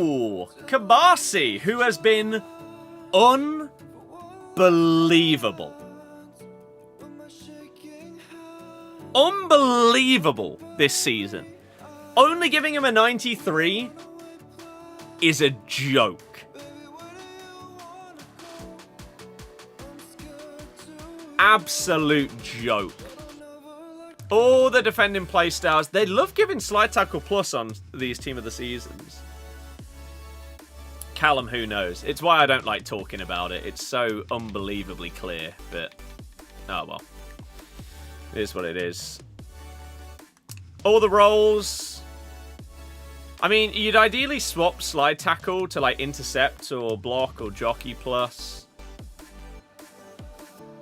Ooh, Kabasi, who has been unbelievable. Unbelievable this season. Only giving him a 93 is a joke. Absolute joke. All the defending playstyles. They love giving slide tackle plus on these team of the seasons. Callum, who knows? It's why I don't like talking about it. It's so unbelievably clear, but oh well. It is what it is. All the roles. I mean, you'd ideally swap slide tackle to like intercept or block or jockey plus.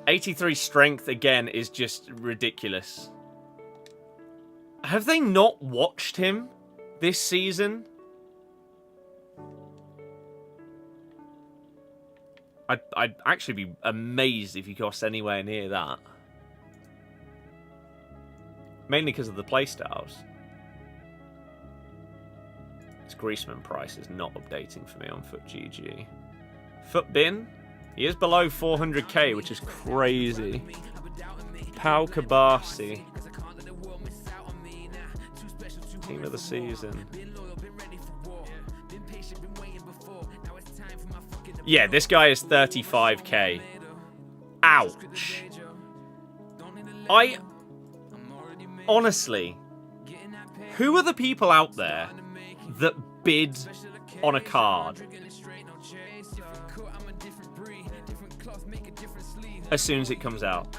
83 strength, again, is just ridiculous. Have they not watched him this season? I'd actually be amazed if he cost anywhere near that. Mainly because of the playstyles. This Griezmann price is not updating for me on FUTGG. FUTBin, he is below 400k, which is crazy. Pau Kabasi. Team of the season. Yeah, this guy is 35k. Ouch. Honestly, who are the people out there that bid on a card as soon as it comes out?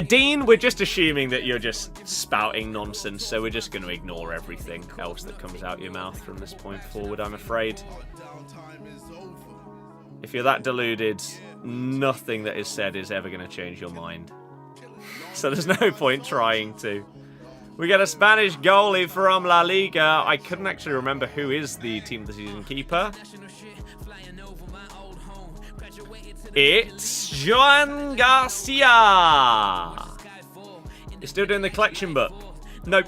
Dean, we're just assuming that you're just spouting nonsense, so we're just going to ignore everything else that comes out your mouth from this point forward, I'm afraid. If you're that deluded, nothing that is said is ever going to change your mind. So there's no point trying to. We get a Spanish goalie from La Liga. I couldn't actually remember who is the team of the season keeper. It's Joan Garcia. You're still doing the collection book? No.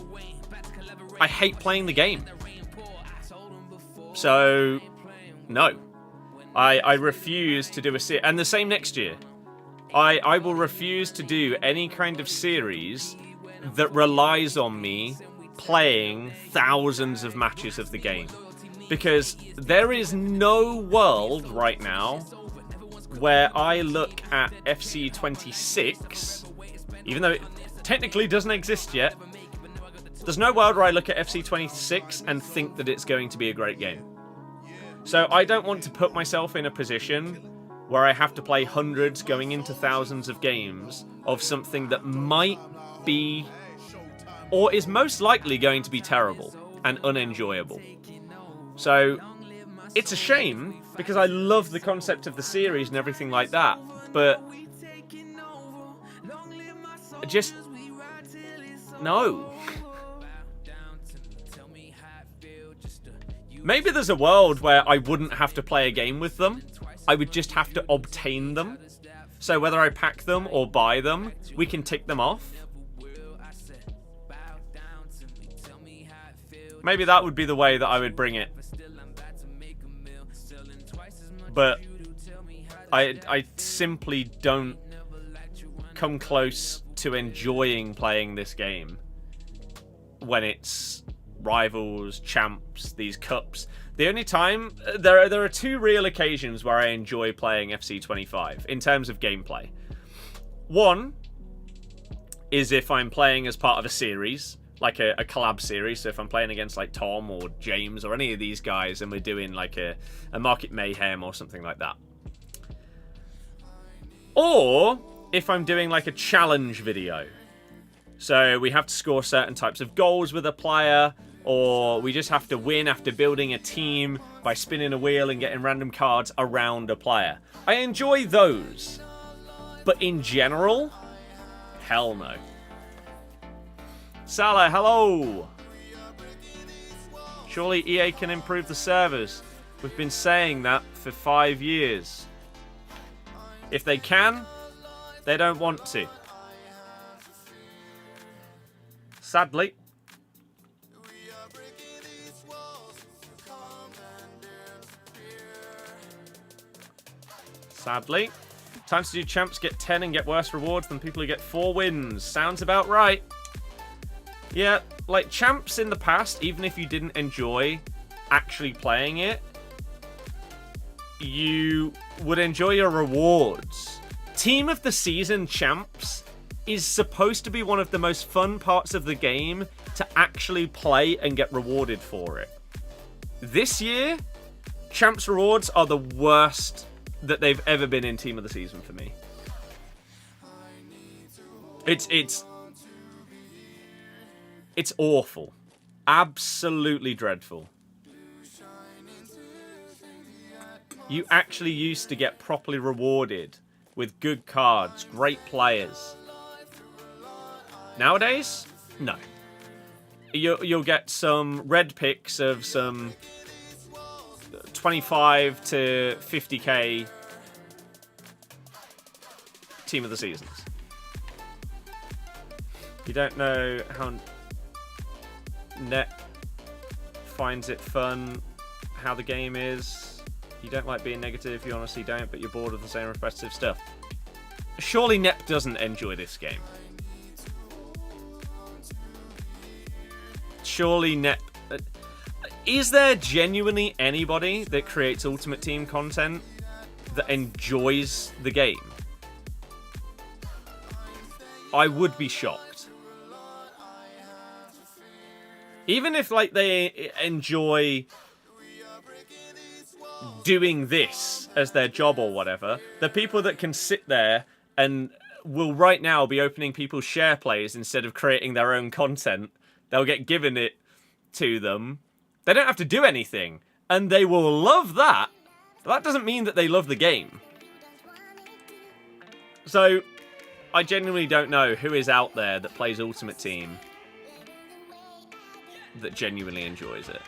I hate playing the game. So, no. I refuse to do a series. And the same next year. I will refuse to do any kind of series that relies on me playing thousands of matches of the game. Because there is no world right now where I look at FC 26, even though it technically doesn't exist yet, there's no world where I look at FC 26 and think that it's going to be a great game. So I don't want to put myself in a position where I have to play hundreds going into thousands of games of something that might be, or is most likely going to be terrible and unenjoyable. So it's a shame, because I love the concept of the series and everything like that, but just no. Maybe there's a world where I wouldn't have to play a game with them. I would just have to obtain them. So whether I pack them or buy them, we can tick them off. Maybe that would be the way that I would bring it. But I simply don't come close to enjoying playing this game when it's rivals, champs, these cups. The only time there are two real occasions where I enjoy playing FC 25 in terms of gameplay. One is if I'm playing as part of a series, like a collab series. So if I'm playing against like Tom or James or any of these guys, and we're doing like a Market Mayhem or something like that. Or if I'm doing like a challenge video. So we have to score certain types of goals with a player, or we just have to win after building a team by spinning a wheel and getting random cards around a player. I enjoy those. But in general, hell no. Salah, hello! Surely EA can improve the servers. We've been saying that for 5 years. If they can, they don't want to. Sadly. Sadly. Time to do champs, get 10 and get worse rewards than people who get 4 wins. Sounds about right. Yeah, like champs in the past, even if you didn't enjoy actually playing it, you would enjoy your rewards. Team of the Season champs is supposed to be one of the most fun parts of the game to actually play and get rewarded for it. This year, champs rewards are the worst that they've ever been in Team of the Season for me. It's awful. Absolutely dreadful. You actually used to get properly rewarded with good cards, great players. Nowadays, no. You'll get some red picks of some 25 to 50k Team of the Seasons. You don't know how Net finds it fun, how the game is. You don't like being negative, you honestly don't, but you're bored of the same repetitive stuff. Surely Nep doesn't enjoy this game. Surely Nep... Is there genuinely anybody that creates Ultimate Team content that enjoys the game? I would be shocked. Even if, like, they enjoy doing this as their job or whatever, the people that can sit there and will right now be opening people's share plays instead of creating their own content, they'll get given it to them. They don't have to do anything, and they will love that. But that doesn't mean that they love the game. So, I genuinely don't know who is out there that plays Ultimate Team that genuinely enjoys it.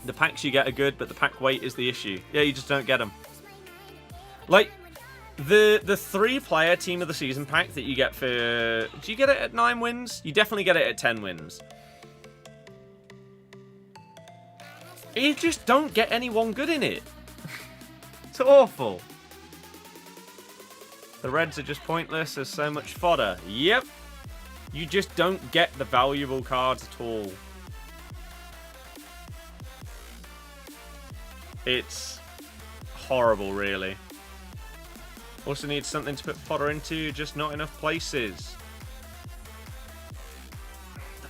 The packs you get are good, but the pack weight is the issue. Yeah, you just don't get them. Like, the 3-player Team of the Season pack that you get for... Do you get it at 9 wins? You definitely get it at 10 wins. You just don't get anyone good in it. It's awful. The reds are just pointless. There's so much fodder. Yep. You just don't get the valuable cards at all. It's horrible, really. Also need something to put fodder into, just not enough places.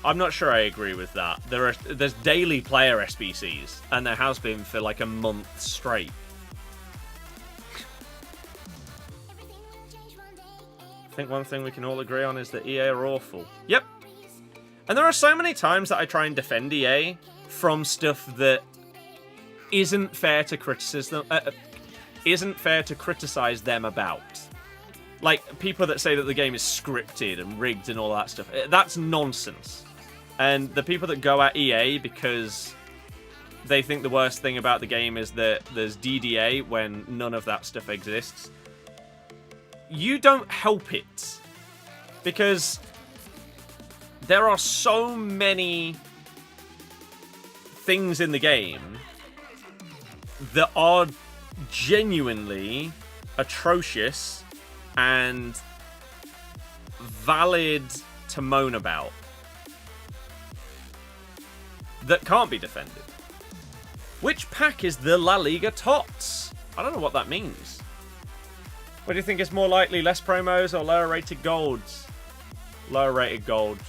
I'm not sure I agree with that. There's daily player SBCs, and there has been for like a month straight. I think one thing we can all agree on is that EA are awful. Yep. And there are so many times that I try and defend EA from stuff that isn't fair to criticize them about. Like, people that say that the game is scripted and rigged and all that stuff. That's nonsense. And the people that go at EA because they think the worst thing about the game is that there's DDA when none of that stuff exists, you don't help it. Because there are so many things in the game that are genuinely atrocious and valid to moan about that can't be defended. Which pack is the La Liga TOTS? I don't know what that means. What do you think is more likely, less promos or lower rated golds? Lower rated golds.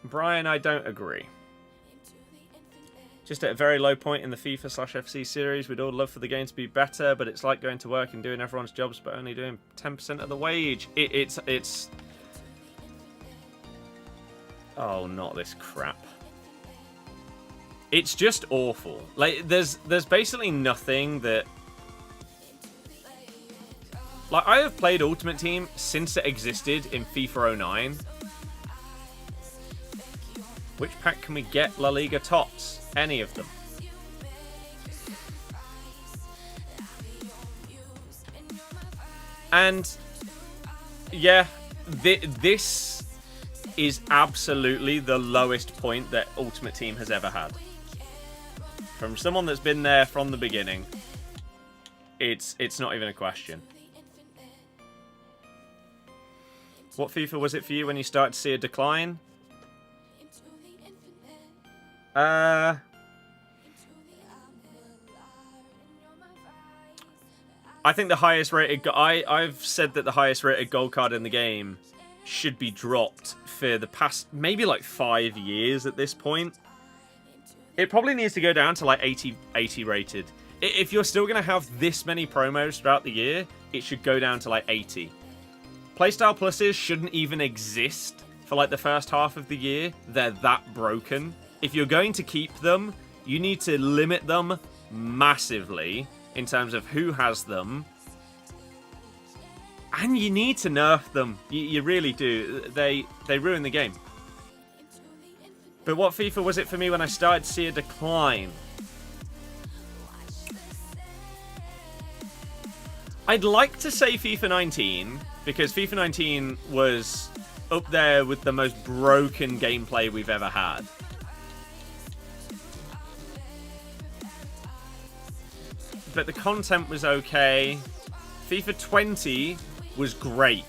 Brian, I don't agree. Just at a very low point in the FIFA/FC series, we'd all love for the game to be better, but it's like going to work and doing everyone's jobs, but only doing 10% of the wage. It's... Oh, not this crap. It's just awful. Like, there's basically nothing that... Like, I have played Ultimate Team since it existed in FIFA 09. Which pack can we get La Liga TOTS? Any of them. And, yeah, this is absolutely the lowest point that Ultimate Team has ever had. From someone that's been there from the beginning, it's not even a question. What FIFA was it for you when you started to see a decline? I think the highest rated... I've said that the highest rated gold card in the game should be dropped for the past maybe like 5 years at this point. It probably needs to go down to like 80 rated. If you're still going to have this many promos throughout the year, it should go down to like 80. Playstyle pluses shouldn't even exist for like the first half of the year. They're that broken. If you're going to keep them, you need to limit them massively in terms of who has them. And you need to nerf them. You really do. They ruin the game. But what FIFA was it for me when I started to see a decline? I'd like to say FIFA 19, because FIFA 19 was up there with the most broken gameplay we've ever had. But the content was okay. FIFA 20 was great.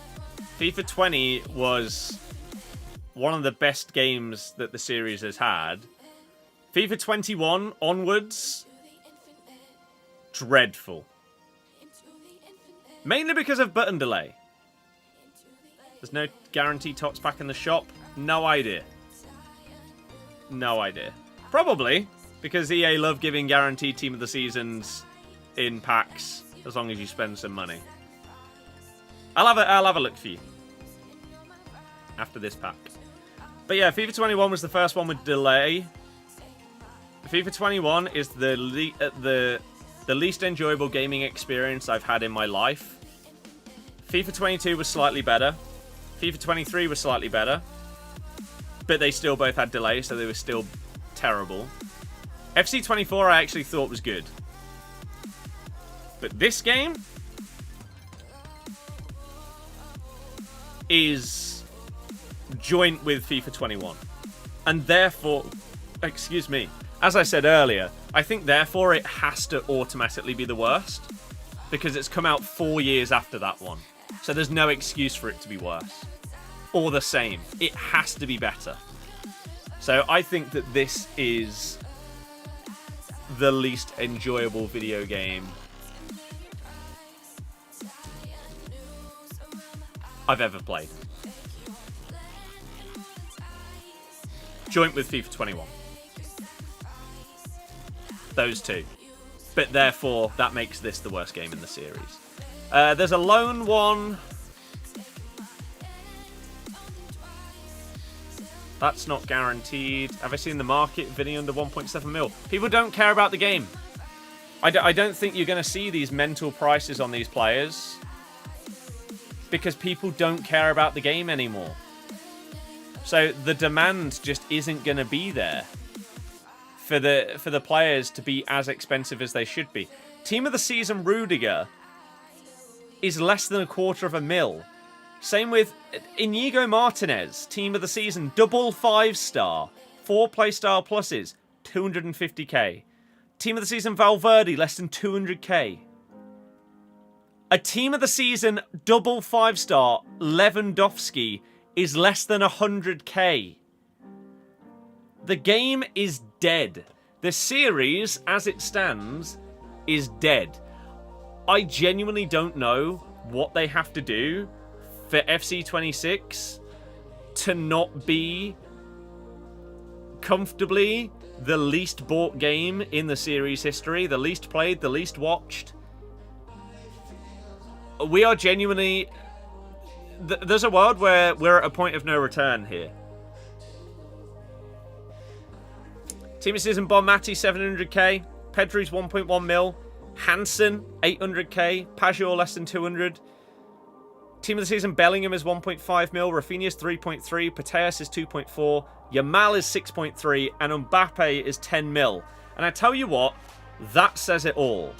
FIFA 20 was one of the best games that the series has had. FIFA 21 onwards, dreadful. Mainly because of button delay. There's no guaranteed TOTS pack in the shop. No idea. No idea. Probably because EA love giving guaranteed Team of the Seasons in packs as long as you spend some money. I'll have a look for you after this pack. But yeah, FIFA 21 was the first one with delay. FIFA 21 is the least enjoyable gaming experience I've had in my life. FIFA 22 was slightly better. FIFA 23 was slightly better. But they still both had delay, so they were still terrible. FC 24 I actually thought was good. But this game is joint with FIFA 21. And therefore, excuse me, as I said earlier, I think therefore it has to automatically be the worst. Because it's come out 4 years after that one. So there's no excuse for it to be worse. Or the same. It has to be better. So I think that this is the least enjoyable video game I've ever played. Joint with FIFA 21. Those two. But therefore, that makes this the worst game in the series. There's a lone one. That's not guaranteed. Have I seen the market video under 1.7 mil? People don't care about the game. I don't think you're going to see these mental prices on these players. Because people don't care about the game anymore. So the demand just isn't going to be there for the players to be as expensive as they should be. Team of the Season Rudiger is less than $250,000. Same with Inigo Martinez, Team of the Season, double 5-star, 4 playstyle pluses, 250k. Team of the Season Valverde, less than 200k. A Team of the Season double 5-star Lewandowski is less than 100k. The game is dead. The series, as it stands, is dead. I genuinely don't know what they have to do for FC 26 to not be comfortably the least bought game in the series history, the least played, the least watched. We are genuinely... There's a world where we're at a point of no return here. Team of Season Bonmati, 700k. Pedri's 1.1 mil. Hansen, 800k. Pajor, less than 200. Team of the Season Bellingham is 1.5 mil. Rafinha's 3.3. Putellas is 2.4. Yamal is 6.3. And Mbappe is 10 mil. And I tell you what, that says it all.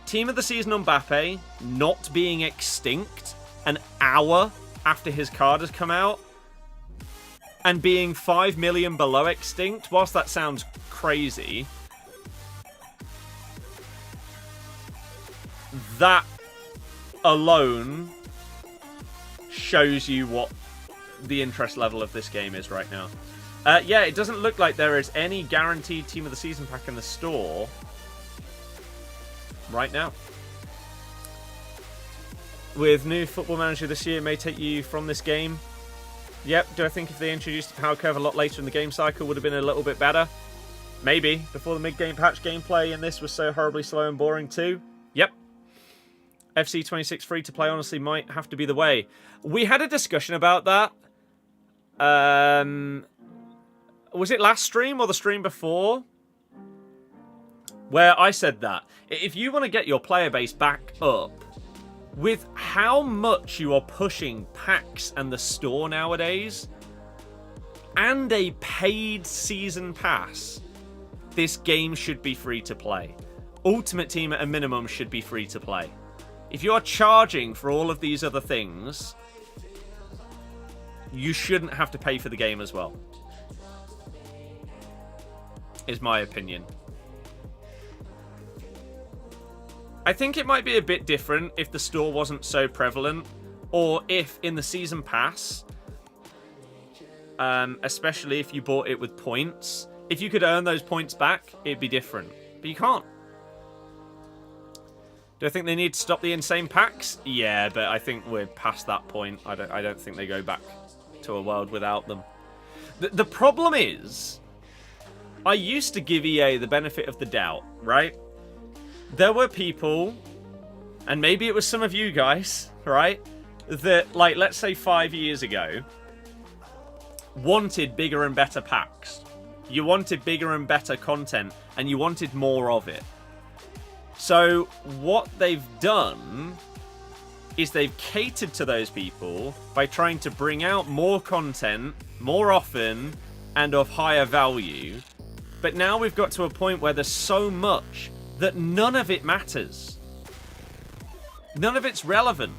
Team of the Season Mbappe not being extinct an hour after his card has come out. and being 5 million below extinct, whilst that sounds crazy, that alone shows you what the interest level of this game is right now. Yeah, it doesn't look like there is any guaranteed Team of the Season pack in the store right now. With new Football Manager this year, it may take you from this game. Yep, do I think if they introduced the power curve a lot later in the game cycle would have been a little bit better? Maybe. Before the mid-game patch, gameplay in this was so horribly slow and boring too. Yep. FC 26 free to play honestly might have to be the way. We had a discussion about that. Was it last stream or the stream before? Where I said that. If you want to get your player base back up, with how much you are pushing packs and the store nowadays, and a paid season pass, this game should be free to play. Ultimate Team at a minimum should be free to play. If you are charging for all of these other things, you shouldn't have to pay for the game as well. Is my opinion. I think it might be a bit different if the store wasn't so prevalent, or if in the season pass, especially if you bought it with points, if you could earn those points back, it'd be different. But you can't. Do I think they need to stop the insane packs? Yeah, but I think we're past that point. I don't think they go back to a world without them. The problem is, I used to give EA the benefit of the doubt, right? There were people, and maybe it was some of you guys, right? That, like, let's say 5 years ago, wanted bigger and better packs. You wanted bigger and better content, and you wanted more of it. So what they've done is they've catered to those people by trying to bring out more content more often and of higher value. But now we've got to a point where there's so much that none of it matters. None of it's relevant.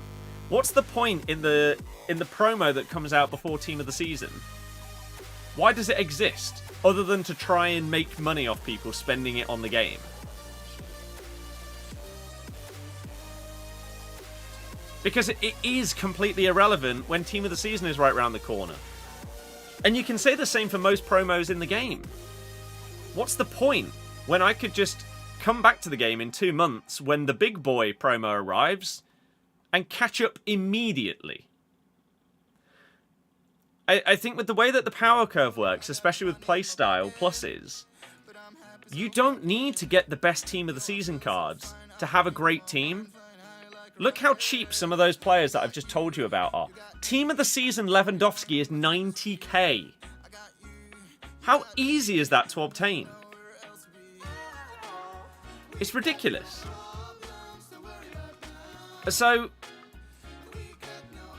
What's the point in the promo that comes out before Team of the Season? Why does it exist? Other than to try and make money off people spending it on the game. Because it is completely irrelevant when Team of the Season is right around the corner. And you can say the same for most promos in the game. What's the point when I could just come back to the game in 2 months when the big boy promo arrives and catch up immediately? I think with the way that the power curve works, especially with playstyle pluses, you don't need to get the best Team of the Season cards to have a great team. Look how cheap some of those players that I've just told you about are. Team of the Season Lewandowski is 90k. How easy is that to obtain? It's ridiculous. So,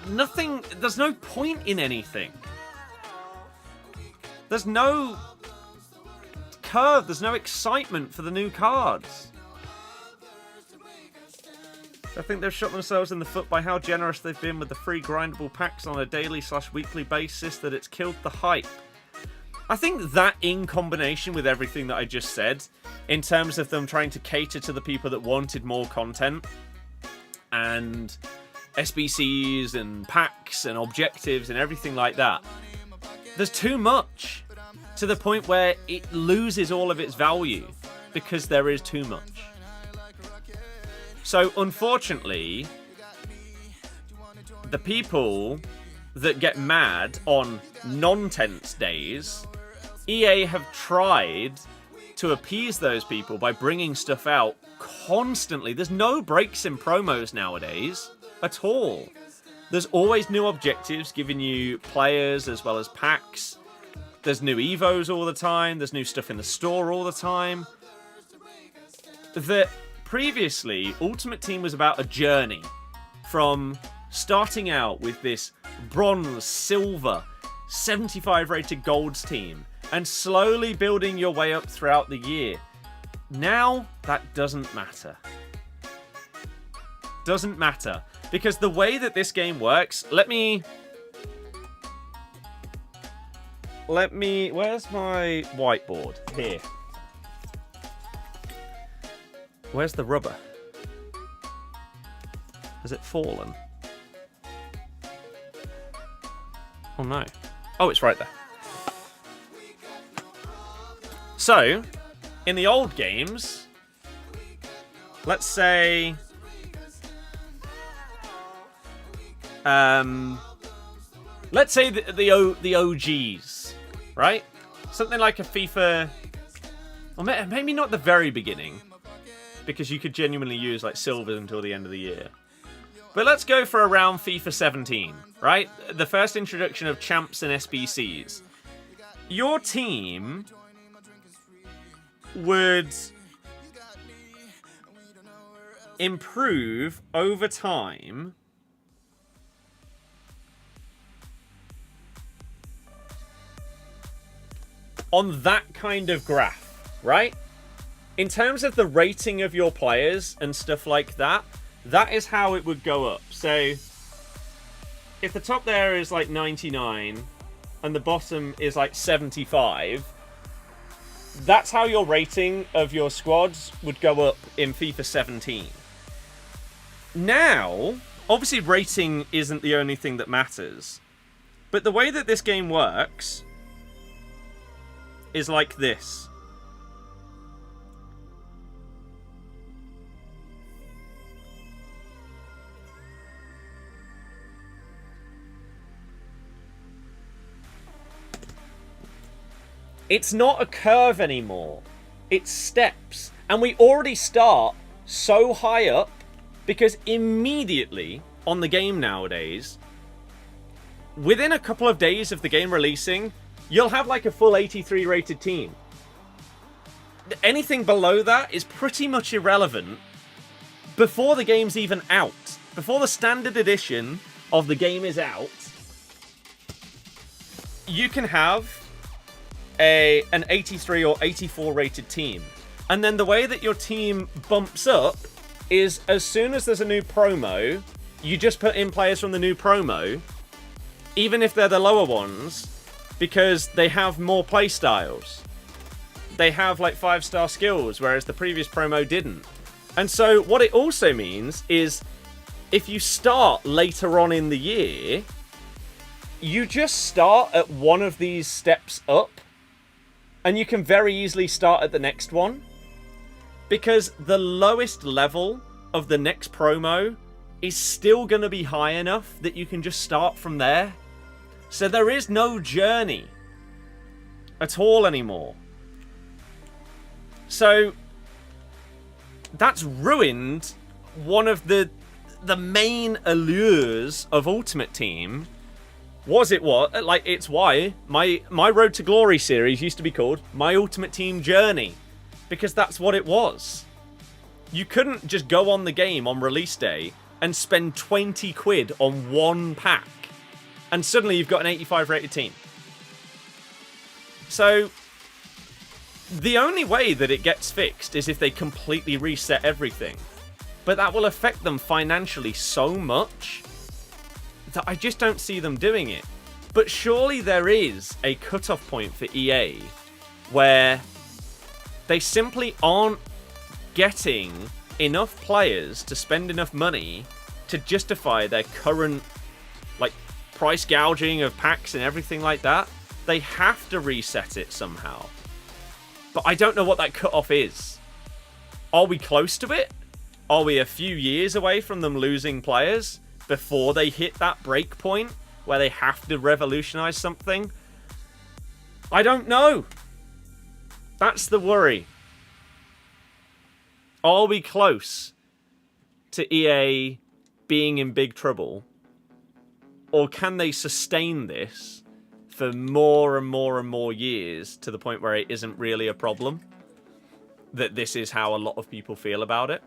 there's no point in anything. There's no curve, there's no excitement for the new cards. I think they've shot themselves in the foot by how generous they've been with the free grindable packs on a daily/weekly basis that it's killed the hype. I think that in combination with everything that I just said, in terms of them trying to cater to the people that wanted more content, and SBCs and packs and objectives and everything like that, there's too much to the point where it loses all of its value because there is too much. So, unfortunately, the people that get mad on non-tense days, EA have tried to appease those people by bringing stuff out constantly. There's no breaks in promos nowadays at all. There's always new objectives giving you players as well as packs. There's new evos all the time. There's new stuff in the store all the time. Previously, Ultimate Team was about a journey from starting out with this bronze, silver, 75 rated golds team and slowly building your way up throughout the year. Now, that doesn't matter. Doesn't matter. Because the way that this game works, let me let me... Where's my whiteboard? Here. Where's the rubber? Has it fallen? Oh no. Oh, it's right there. So, in the old games, let's say... let's say the OGs, right? Something like a FIFA... Or maybe not the very beginning, because you could genuinely use like silver until the end of the year. But let's go for around FIFA 17, right? The first introduction of champs and SBCs. Your team would improve over time on that kind of graph, right? In terms of the rating of your players and stuff like that, that is how it would go up. So, if the top there is like 99 and the bottom is like 75, that's how your rating of your squads would go up in FIFA 17. Now, obviously rating isn't the only thing that matters, but the way that this game works is like this. It's not a curve anymore. It's steps. And we already start so high up because immediately on the game nowadays, within a couple of days of the game releasing, you'll have like a full 83 rated team. Anything below that is pretty much irrelevant before the game's even out. Before the standard edition of the game is out, you can have an 83 or 84 rated team. And then the way that your team bumps up is as soon as there's a new promo, you just put in players from the new promo, even if they're the lower ones, because they have more play styles. They have like 5-star skills, whereas the previous promo didn't. And so what it also means is if you start later on in the year, you just start at one of these steps up, and you can very easily start at the next one, because the lowest level of the next promo is still going to be high enough that you can just start from there. So there is no journey at all anymore. So that's ruined one of the main allures of Ultimate Team. It's why my Road to Glory series used to be called My Ultimate Team Journey, because that's what it was. You couldn't just go on the game on release day and spend 20 quid on one pack, and suddenly you've got an 85 rated team. So the only way that it gets fixed is if they completely reset everything. But that will affect them financially so much that I just don't see them doing it. But surely there is a cutoff point for EA where they simply aren't getting enough players to spend enough money to justify their current price gouging of packs and everything like that. They have to reset it somehow. But I don't know what that cutoff is. Are we close to it? Are we a few years away from them losing players before they hit that break point where they have to revolutionize something? I don't know. That's the worry. Are we close to EA being in big trouble? Or can they sustain this for more and more and more years to the point where it isn't really a problem? That this is how a lot of people feel about it?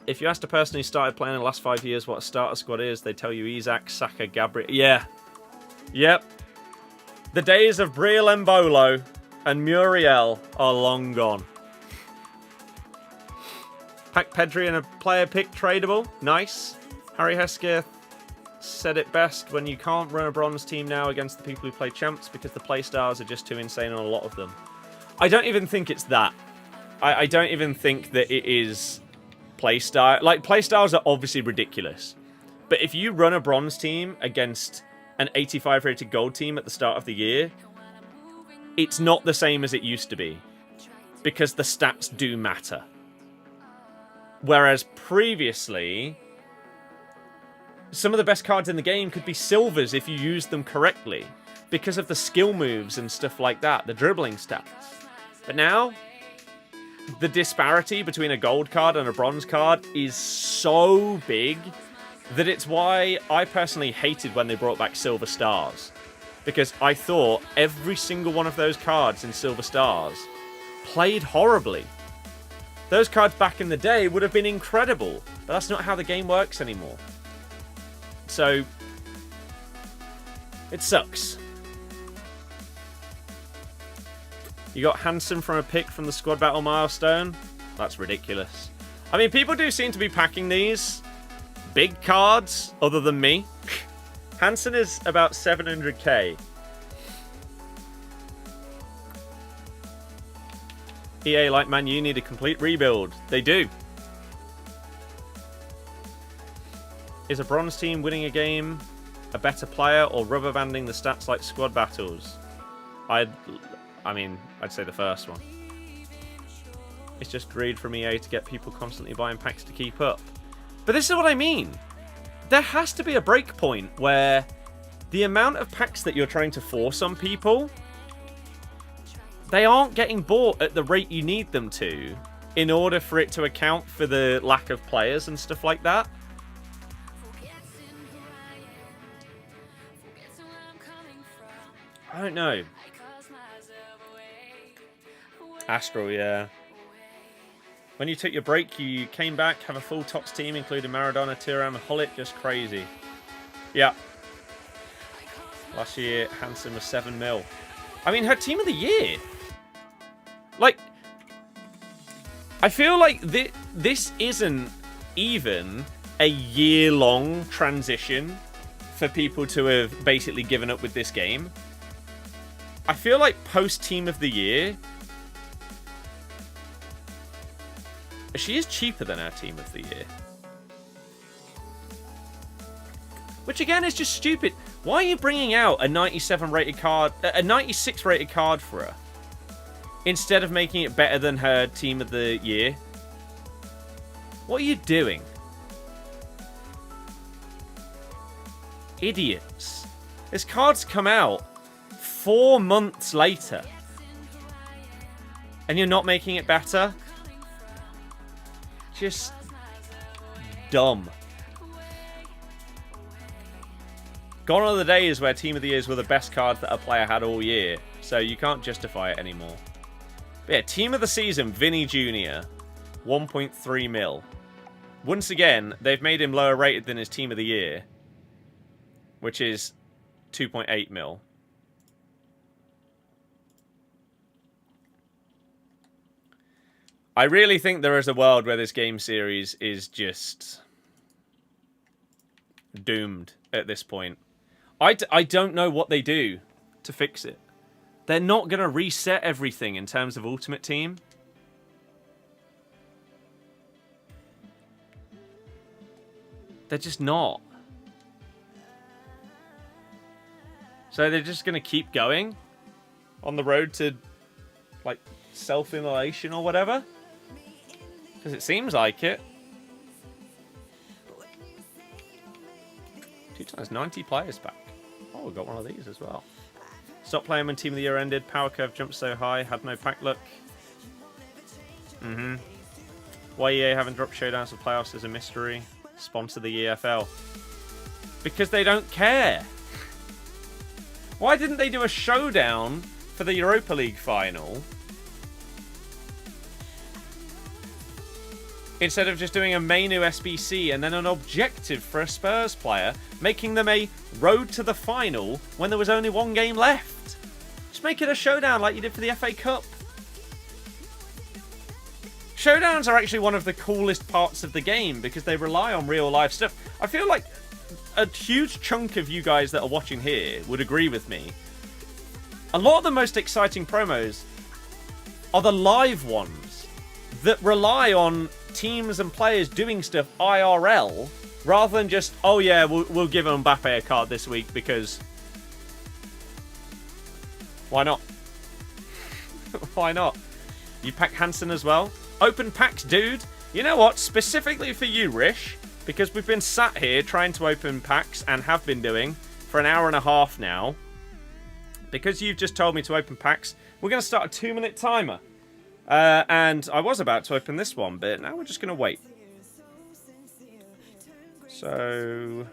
If you asked a person who started playing in the last 5 years what a starter squad is, they tell you Isaac, Saka, Gabriel. Yeah. Yep. The days of Briel Mbolo and Muriel are long gone. Pack Pedri and a player pick tradable. Nice. Harry Hesketh, said it best when you can't run a bronze team now against the people who play champs because the playstyles are just too insane on a lot of them. I don't even think it's that. I don't even think that it is playstyle. Like, playstyles are obviously ridiculous. But if you run a bronze team against an 85 rated gold team at the start of the year, it's not the same as it used to be. Because the stats do matter. Whereas previously, some of the best cards in the game could be silvers if you used them correctly. Because of the skill moves and stuff like that, the dribbling stats. But now, the disparity between a gold card and a bronze card is so big that it's why I personally hated when they brought back Silver Stars. Because I thought every single one of those cards in Silver Stars played horribly. Those cards back in the day would have been incredible, but that's not how the game works anymore. So, it sucks. You got Hansen from a pick from the squad battle milestone? That's ridiculous. I mean, people do seem to be packing these big cards, other than me. Hansen is about 700k. EA, like Man U, need a complete rebuild. They do. Is a bronze team winning a game a better player or rubber banding the stats like squad battles? I'd say the first one. It's just greed from EA to get people constantly buying packs to keep up. But this is what I mean. There has to be a break point where the amount of packs that you're trying to force on people, they aren't getting bought at the rate you need them to in order for it to account for the lack of players and stuff like that. I don't know. Astral, yeah. When you took your break, you came back, have a full TOTS team, including Maradona, Thuram, Hullet, just crazy. Yeah. Last year, Hansen was 7 mil. I mean, her team of the year. Like, I feel like this isn't even a year-long transition for people to have basically given up with this game. I feel like post-team of the year, she is cheaper than our team of the year. Which again is just stupid. Why are you bringing out a 97 rated card, a 96 rated card for her, instead of making it better than her team of the year? What are you doing? Idiots. This card's come out 4 months later, and you're not making it better? Just dumb. Gone are the days where Team of the Years were the best cards that a player had all year, so you can't justify it anymore. But yeah, Team of the Season, Vinny Jr., 1.3 mil. Once again, they've made him lower rated than his Team of the Year, which is 2.8 mil. I really think there is a world where this game series is just doomed at this point. I don't know what they do to fix it. They're not going to reset everything in terms of Ultimate Team. They're just not. So they're just going to keep going on the road to, like, self-immolation or whatever. Because it seems like it. 2 times 90 players back. Oh, we got one of these as well. Stop playing when Team of the Year ended. Power curve jumped so high. Had no pack luck. Why EA haven't dropped showdowns for playoffs is a mystery. Sponsor the EFL. Because they don't care. Why didn't they do a showdown for the Europa League final? Instead of just doing a Mainu SBC and then an objective for a Spurs player, making them a road to the final when there was only 1 game left. Just make it a showdown like you did for the FA Cup. Showdowns are actually one of the coolest parts of the game because they rely on real life stuff. I feel like a huge chunk of you guys that are watching here would agree with me. A lot of the most exciting promos are the live ones that rely on teams and players doing stuff IRL rather than just, oh yeah, we'll give Mbappe a card this week because why not? Why not? You pack Hansen as well? Open packs, dude. You know what? Specifically for you, Rish, because we've been sat here trying to open packs and have been doing for an hour and a half now. Because you've just told me to open packs, we're going to start a 2-minute timer. And I was about to open this one, but now we're just going to wait. So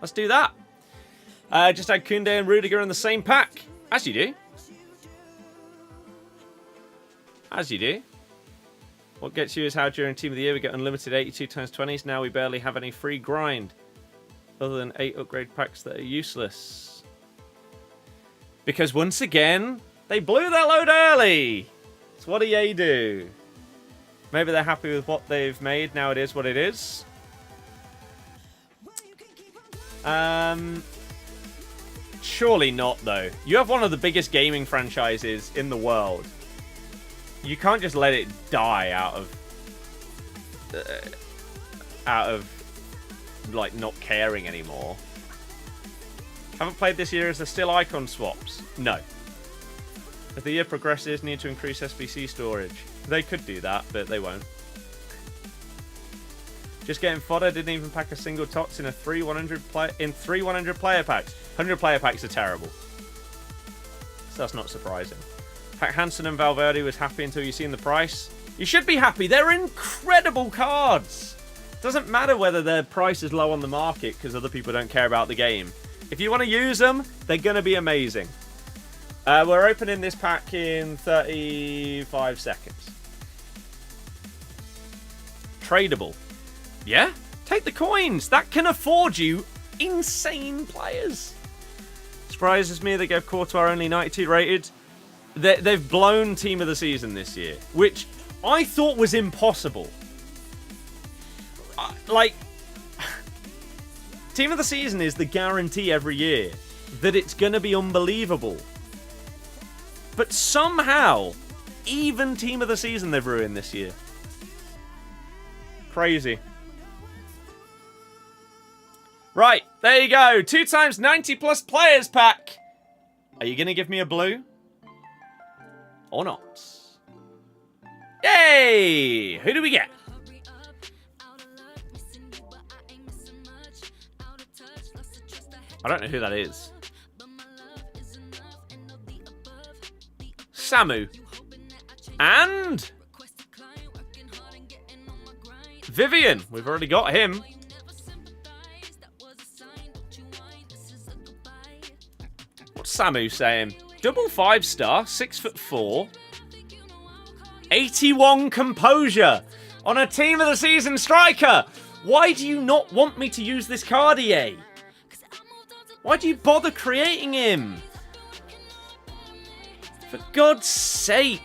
let's do that. Just had Koundé and Rudiger in the same pack. As you do. As you do. What gets you is how during Team of the Year we get unlimited 82 x 20s. Now we barely have any free grind. Other than 8 upgrade packs that are useless. Because once again, they blew their load early. So what do EA do? Maybe they're happy with what they've made. Now it is what it is. Surely not, though. You have one of the biggest gaming franchises in the world. You can't just let it die out of like not caring anymore. Haven't played this year as there still icon swaps? No. As the year progresses, need to increase SBC storage. They could do that, but they won't. Just getting fodder, didn't even pack a single TOTS in three 100 player packs. 100 player packs are terrible. So that's not surprising. Pack Hansen and Valverde was happy until you've seen the price. You should be happy. They're incredible cards. Doesn't matter whether their price is low on the market because other people don't care about the game. If you want to use them, they're going to be amazing. We're opening this pack in 35 seconds. Tradable. Yeah? Take the coins. That can afford you insane players. Surprises me they gave Courtois only 92 rated. They've blown Team of the Season this year, which I thought was impossible. Team of the Season is the guarantee every year that it's going to be unbelievable. But somehow, even Team of the Season they've ruined this year. Crazy. Right, there you go. 2 times 90 plus players pack. Are you going to give me a blue? Or not? Yay! Who do we get? I don't know who that is. Samu. And Vivian. We've already got him. What's Samu saying? Double 5-star, 6'4", 81 composure on a Team of the Season striker. Why do you not want me to use this card, EA? Why do you bother creating him? For God's sake.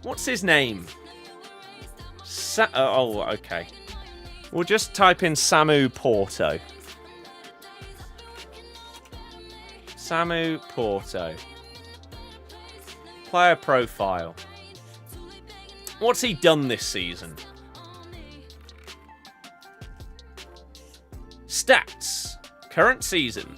What's his name? Oh, okay. We'll just type in Samu Porto. Samu Porto. Player profile. What's he done this season? Stats. Current season.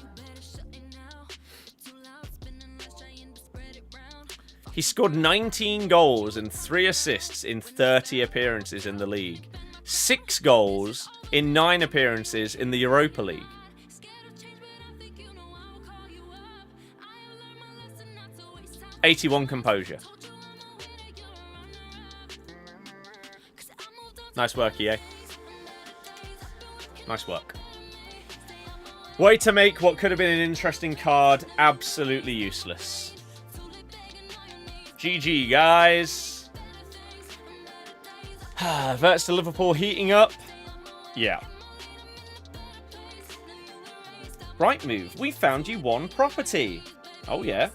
He scored 19 goals and 3 assists in 30 appearances in the league. 6 goals in 9 appearances in the Europa League. '81 composure. Nice work, EA. Nice work. Way to make what could have been an interesting card absolutely useless. GG, guys. Verts to Liverpool heating up. Yeah. Right move. We found you one property. Oh, yeah.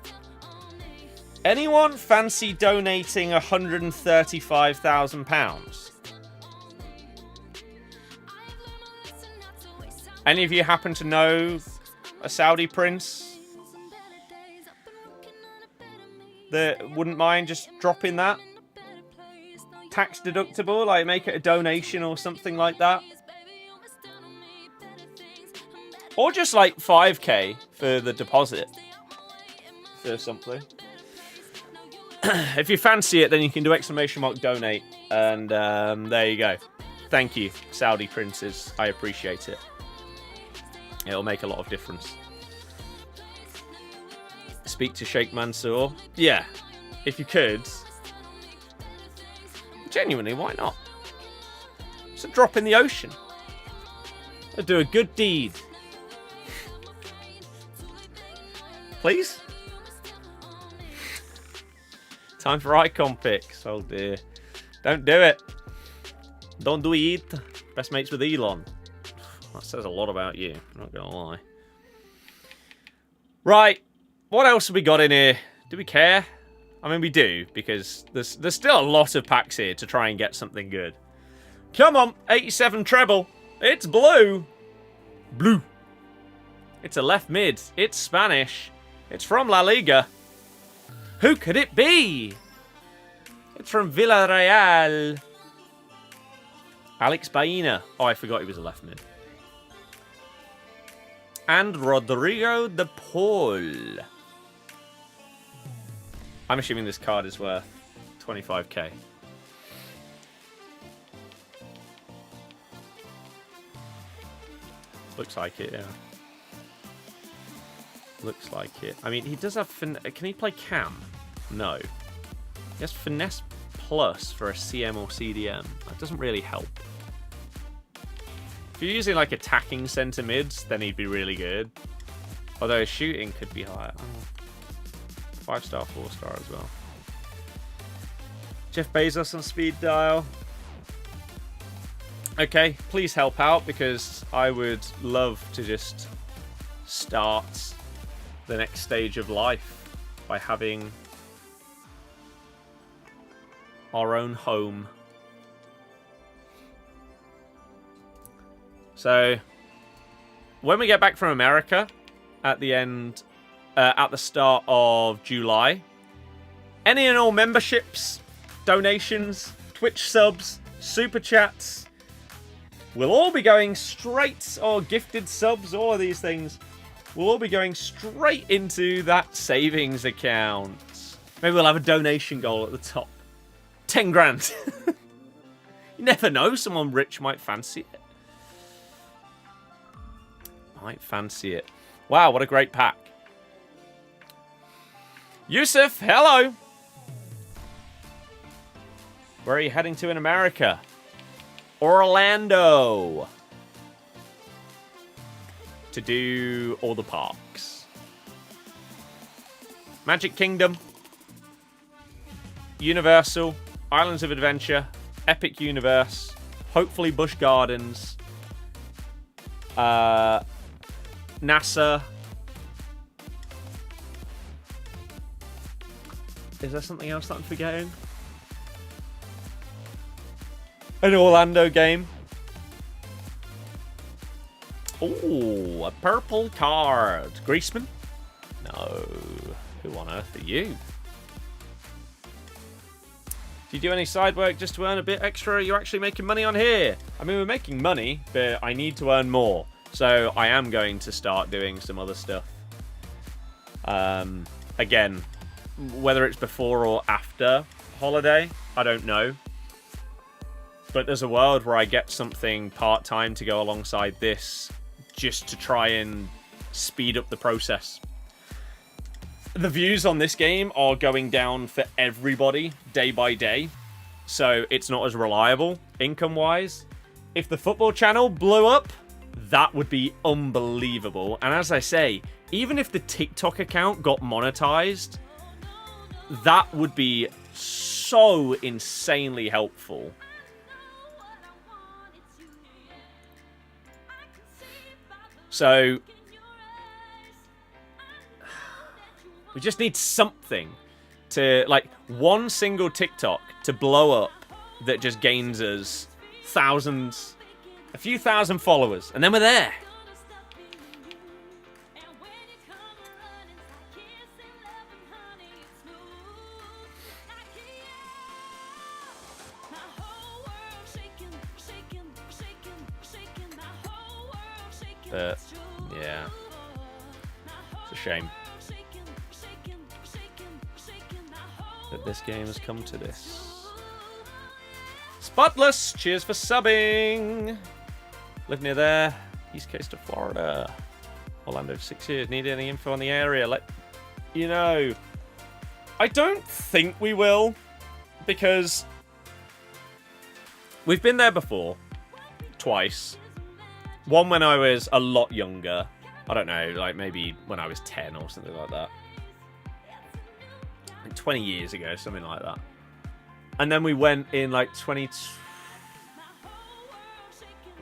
Anyone fancy donating £135,000? Any of you happen to know a Saudi prince that wouldn't mind just dropping that? Tax deductible, like make it a donation or something like that. Or just like 5k for the deposit for something. If you fancy it, then you can do !donate. And there you go. Thank you, Saudi princes. I appreciate it. It'll make a lot of difference. Speak to Sheikh Mansour. Yeah, if you could. Genuinely, why not? It's a drop in the ocean. I'll do a good deed. Please? Time for icon picks. Oh dear. Don't do it. Don't do it. Best mates with Elon. That says a lot about you. I'm not going to lie. Right. What else have we got in here? Do we care? I mean, we do, because there's still a lot of packs here to try and get something good. Come on. 87 treble. It's blue. Blue. It's a left mid. It's Spanish. It's from La Liga. Who could it be? It's from Villarreal. Alex Baena. Oh, I forgot he was a left mid. And Rodrygo de Paul. I'm assuming this card is worth 25k. Looks like it, yeah. Looks like it. I mean, he does have... Can he play cam? No. He has finesse plus for a CM or CDM. That doesn't really help. If you're using like attacking centre mids, then he'd be really good. Although his shooting could be higher. Oh. 5-star, 4-star as well. Jeff Bezos on speed dial. Okay, please help out, because I would love to just start the next stage of life by having our own home. So, when we get back from America at the end, at the start of July, any and all memberships, donations, Twitch subs, super chats will all be going straight, or gifted subs, all of these things will all be going straight into that savings account. Maybe we'll have a donation goal at the top. 10 grand. You never know, someone rich might fancy it. Might fancy it. Wow, what a great pack. Yusuf, hello. Where are you heading to in America? Orlando. To do all the parks. Magic Kingdom. Universal. Islands of Adventure. Epic Universe. Hopefully Busch Gardens. NASA. Is there something else that I'm forgetting? An Orlando game. Oh, a purple card. Griezmann? No. Who on earth are you? Do you do any side work just to earn a bit extra? Are you actually making money on here? I mean, we're making money, but I need to earn more. So I am going to start doing some other stuff. Again, whether it's before or after holiday, I don't know. But there's a world where I get something part-time to go alongside this, just to try and speed up the process. The views on this game are going down for everybody day by day, so it's not as reliable income-wise. If the football channel blew up, that would be unbelievable. And as I say, even if the TikTok account got monetized, that would be so insanely helpful. So, we just need something to, like, one single TikTok to blow up that just gains us thousands, a few thousand followers, and then we're there. but yeah, it's a shame that this game has come to this. Spotless, cheers for subbing. Live near there, east coast of Florida. Orlando for 6 years. Need any info on the area? Let you know. I don't think we will, because we've been there before, twice. One when I was a lot younger. I don't know, like maybe when I was 10 or something like that. Like 20 years ago, something like that. And then we went in like 20...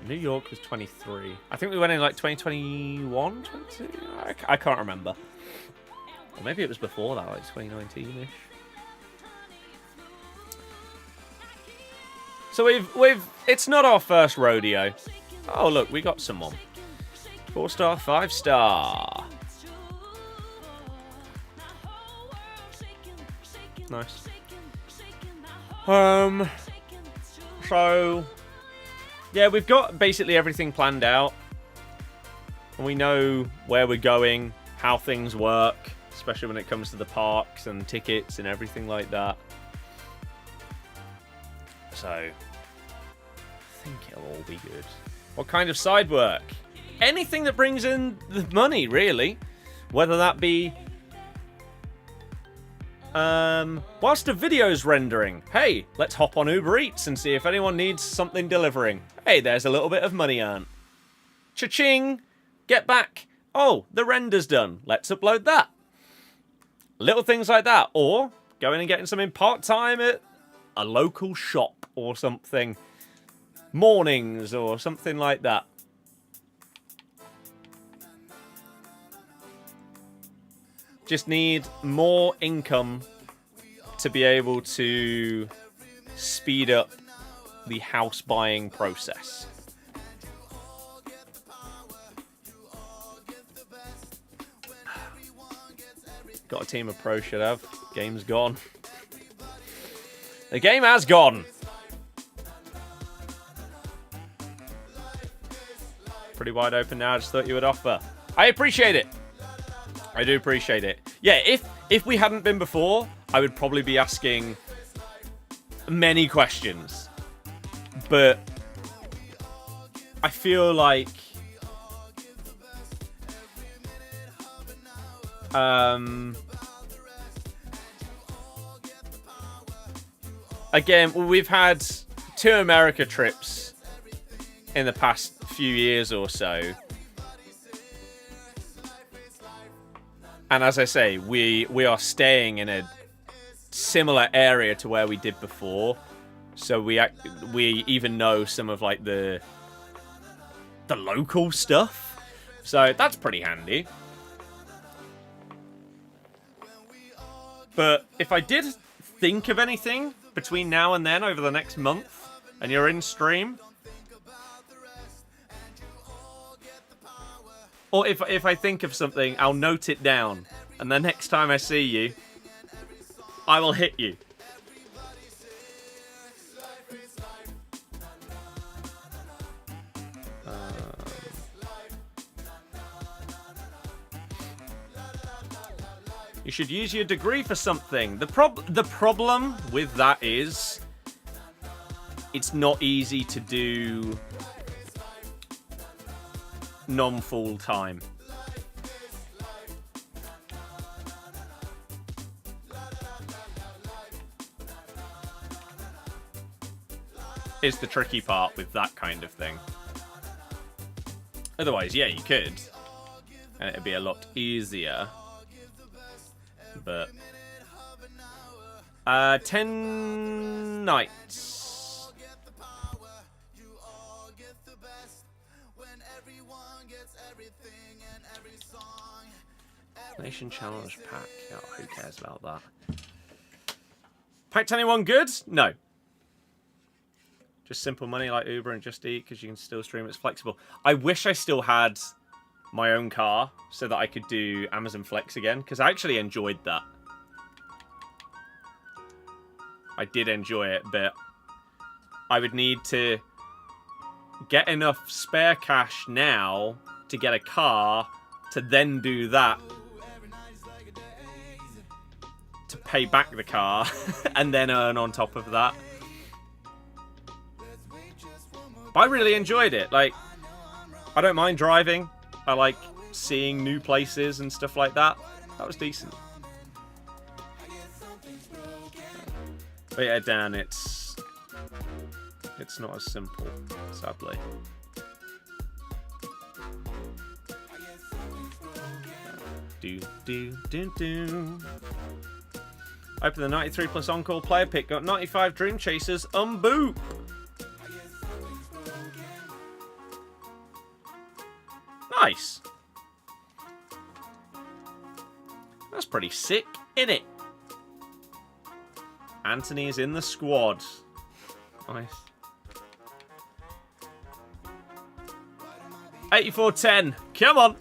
New York was 23. I think we went in like 2021, 22? I can't remember. Or maybe it was before that, like 2019-ish. So we've it's not our first rodeo. Oh look, we got someone. 4-star, 5-star. Nice. So yeah, we've got basically everything planned out. And we know where we're going, how things work, especially when it comes to the parks and tickets and everything like that. So, I think it'll all be good. What kind of side work? Anything that brings in the money, really. Whether that be... whilst a video's rendering, hey, let's hop on Uber Eats and see if anyone needs something delivering. Hey, there's a little bit of money earned. Cha-ching! Get back. Oh, the render's done. Let's upload that. Little things like that. Or going and getting something part-time at a local shop or something. Mornings or something like that. Just need more income to be able to speed up the house buying process. Got a team of pros, should have. Game's gone. The game has gone. Pretty wide open now. I just thought you would offer. I appreciate it. I do appreciate it. Yeah, if we hadn't been before, I would probably be asking many questions. But I feel like again, we've had 2 America trips in the past few years or so. And as I say, we are staying in a similar area to where we did before. So we even know some of like the local stuff. So that's pretty handy. But if I did think of anything between now and then over the next month, and you're in stream, or if I think of something, I'll note it down, and the next time I see you, I will hit you. You should use your degree for something. The problem with that is it's not easy to do non-full time. Is the tricky part with that kind of thing. Otherwise, yeah, you could. And it'd be a lot easier. But 10 nights. Nation Challenge pack. Oh, who cares about that? Packed anyone good? No. Just simple money like Uber and Just Eat because you can still stream. It's flexible. I wish I still had my own car so that I could do Amazon Flex again, because I actually enjoyed that. I did enjoy it, but I would need to get enough spare cash now to get a car to then do that to pay back the car and then earn on top of that. But I really enjoyed it. Like, I don't mind driving. I like seeing new places and stuff like that. That was decent. But yeah, Dan, it's not as simple, sadly. Do. Open the 93 plus on-call player pick. Got 95 Dream Chasers. Boop. Nice. That's pretty sick, innit? Anthony is in the squad. Nice. 84-10. Come on.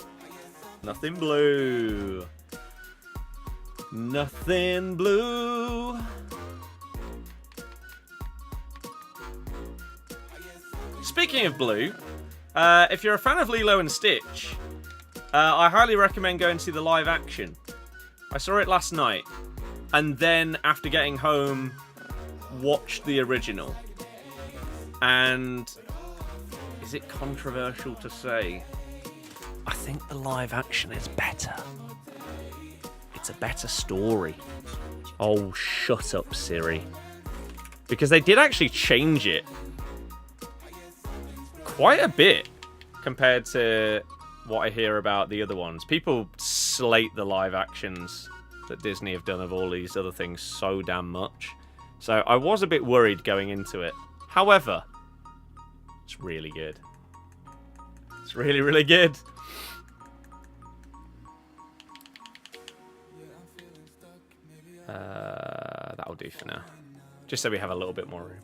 Nothing blue. Nothing blue. Speaking of blue, if you're a fan of Lilo and Stitch, I highly recommend going to see the live action. I saw it last night, and then after getting home, watched the original. And is it controversial to say? I think the live action is better. It's a better story. Oh, shut up, Siri. Because they did actually change it quite a bit compared to what I hear about the other ones. People slate the live actions that Disney have done of all these other things so damn much. So I was a bit worried going into it. However, it's really good. It's really, really good. That'll do for now. Just so we have a little bit more room.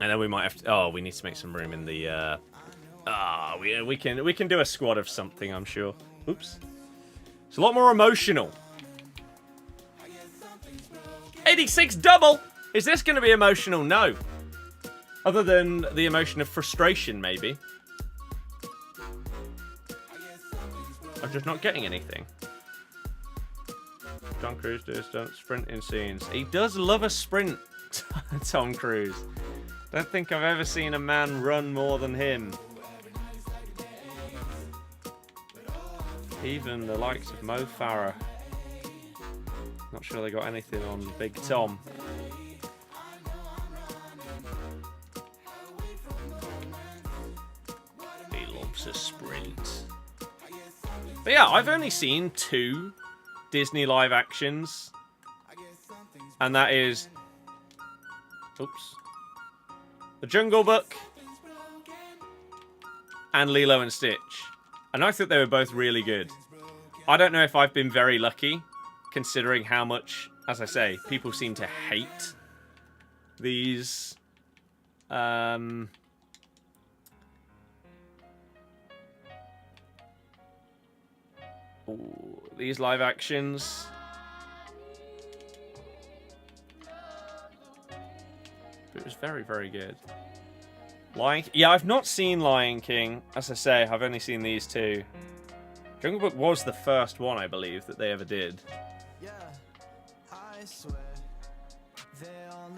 And then we might have to... Oh, we need to make some room in the... we can do a squad of something, I'm sure. Oops. It's a lot more emotional. 86 double! Is this going to be emotional? No. Other than the emotion of frustration, maybe. I'm just not getting anything. Tom Cruise does sprinting scenes. He does love a sprint, Tom Cruise. Don't think I've ever seen a man run more than him. Even the likes of Mo Farah. Not sure they got anything on Big Tom. He loves a sprint. But yeah, I've only seen 2 Disney live actions. And that is... Oops. The Jungle Book and Lilo and Stitch. And I thought they were both really good. I don't know if I've been very lucky, considering how much, as I say, people seem to hate these these live actions. It was very, very good. Yeah, I've not seen Lion King. As I say, I've only seen these 2. Jungle Book was the first one, I believe, that they ever did.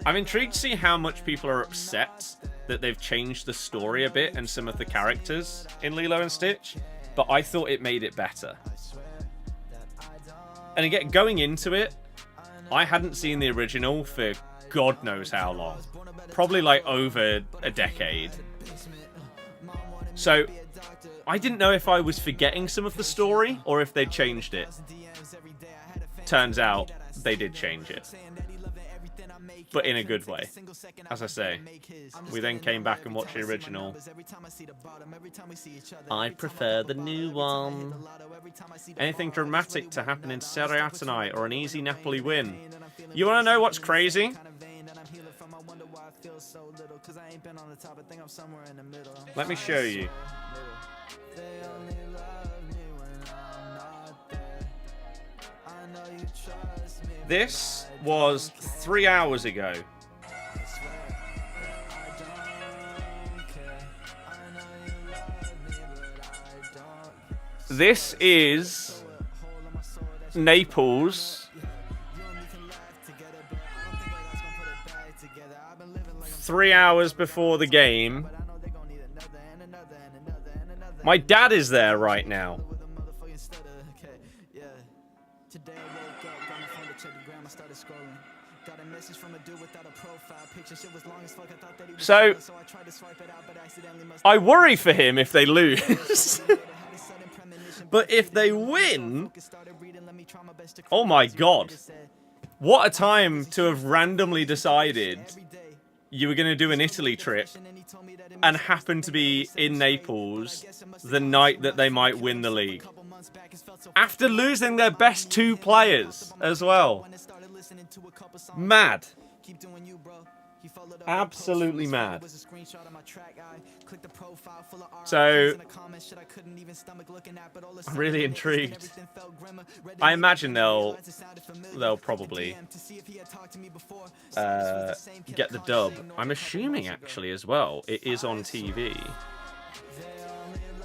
I'm intrigued to see how much people are upset that they've changed the story a bit and some of the characters in Lilo and Stitch, but I thought it made it better. And again, going into it, I hadn't seen the original for God knows how long. Probably like over a decade. So I didn't know if I was forgetting some of the story or if they changed it. Turns out they did change it. But in a good way. As I say, we then came back and watched the original. I prefer the new one. Anything dramatic to happen in Serie A tonight or an easy Napoli win? You want to know what's crazy? Let me show you. This was 3 hours ago. This is Naples. 3 hours before the game. My dad is there right now. So, I worry for him if they lose. But if they win, oh my god. What a time to have randomly decided you were going to do an Italy trip and happen to be in Naples the night that they might win the league. After losing their best 2 players as well. Mad. Absolutely mad. So, I'm really intrigued. I imagine they'll probably get the dub. I'm assuming actually as well it is on TV,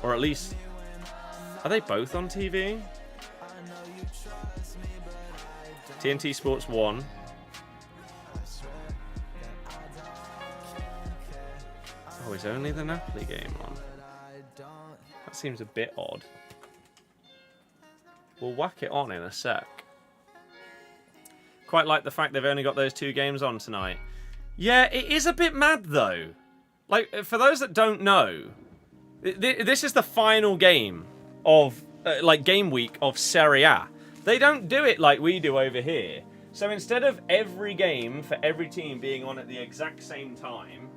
or at least are they both on TV? TNT Sports 1. Oh, is only the Napoli game on? That seems a bit odd. We'll whack it on in a sec. Quite like the fact they've only got those 2 games on tonight. Yeah, it is a bit mad though. Like, for those that don't know, this is the final game of, like, game week of Serie A. They don't do it like we do over here. So instead of every game for every team being on at the exact same time,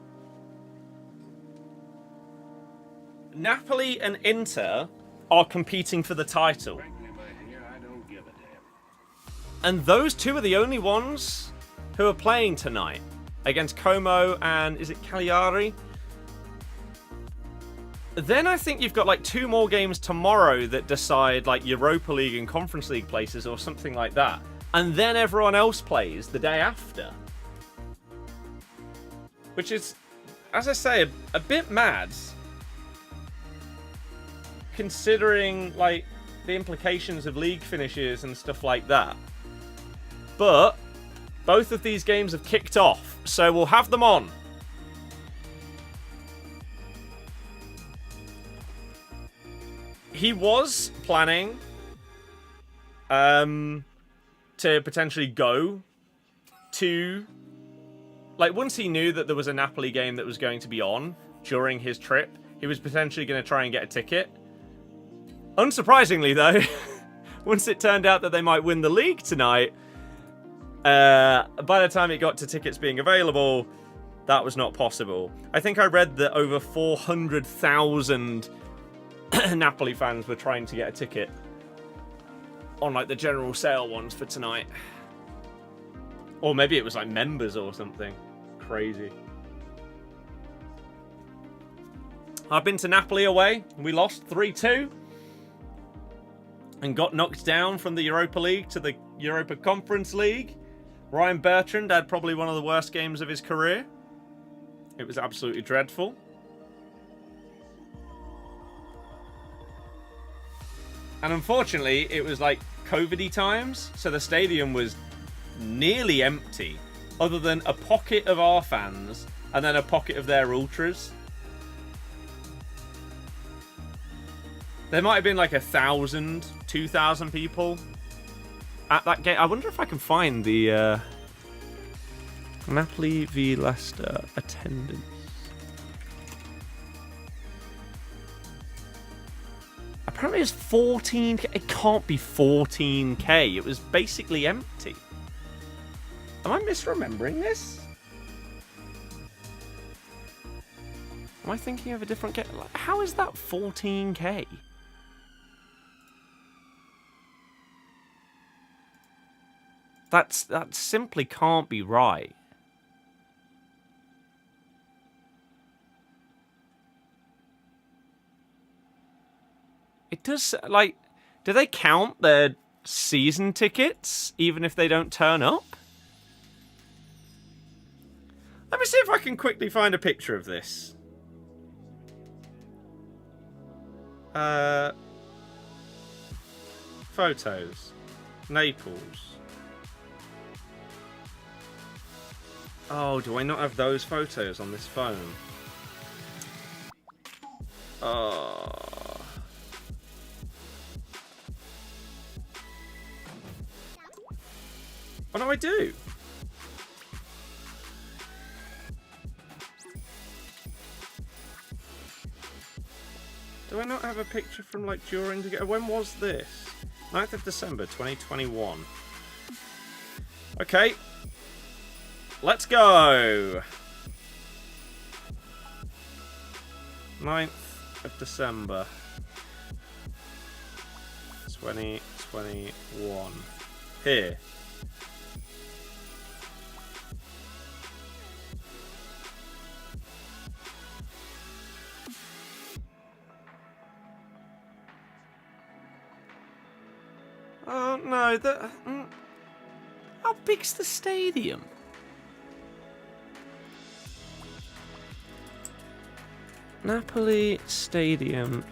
Napoli and Inter are competing for the title. And those 2 are the only ones who are playing tonight against Como and, is it Cagliari? Then I think you've got like 2 more games tomorrow that decide like Europa League and Conference League places or something like that. And then everyone else plays the day after. Which is, as I say, a bit mad. Considering like the implications of league finishes and stuff like that. But both of these games have kicked off, so we'll have them on. He was planning to potentially go to, like, once he knew that there was a Napoli game that was going to be on during his trip, he was potentially going to try and get a ticket. Unsurprisingly, though, once it turned out that they might win the league tonight, by the time it got to tickets being available, that was not possible. I think I read that over 400,000 Napoli fans were trying to get a ticket on, like, the general sale ones for tonight. Or maybe it was, like, members or something. Crazy. I've been to Napoli away. We lost 3-2. And got knocked down from the Europa League to the Europa Conference League. Ryan Bertrand had probably one of the worst games of his career. It was absolutely dreadful. And unfortunately, it was like COVID-y times, so the stadium was nearly empty, other than a pocket of our fans and then a pocket of their ultras. There might have been like 1,000, 2,000 people at that game. I wonder if I can find the Napoli v Leicester attendance. Apparently it's 14k. It can't be 14k. It was basically empty. Am I misremembering this? Am I thinking of a different game? How is that 14k? That simply can't be right. It does, like, do they count their season tickets even if they don't turn up? Let me see if I can quickly find a picture of this. photos. Naples. Oh, do I not have those photos on this phone? Oh. What do I do? Do I not have a picture from like during the game? When was this? 9th of December 2021. Okay. Let's go. 9th of December 2021. Here. Oh no, how big's the stadium? Napoli Stadium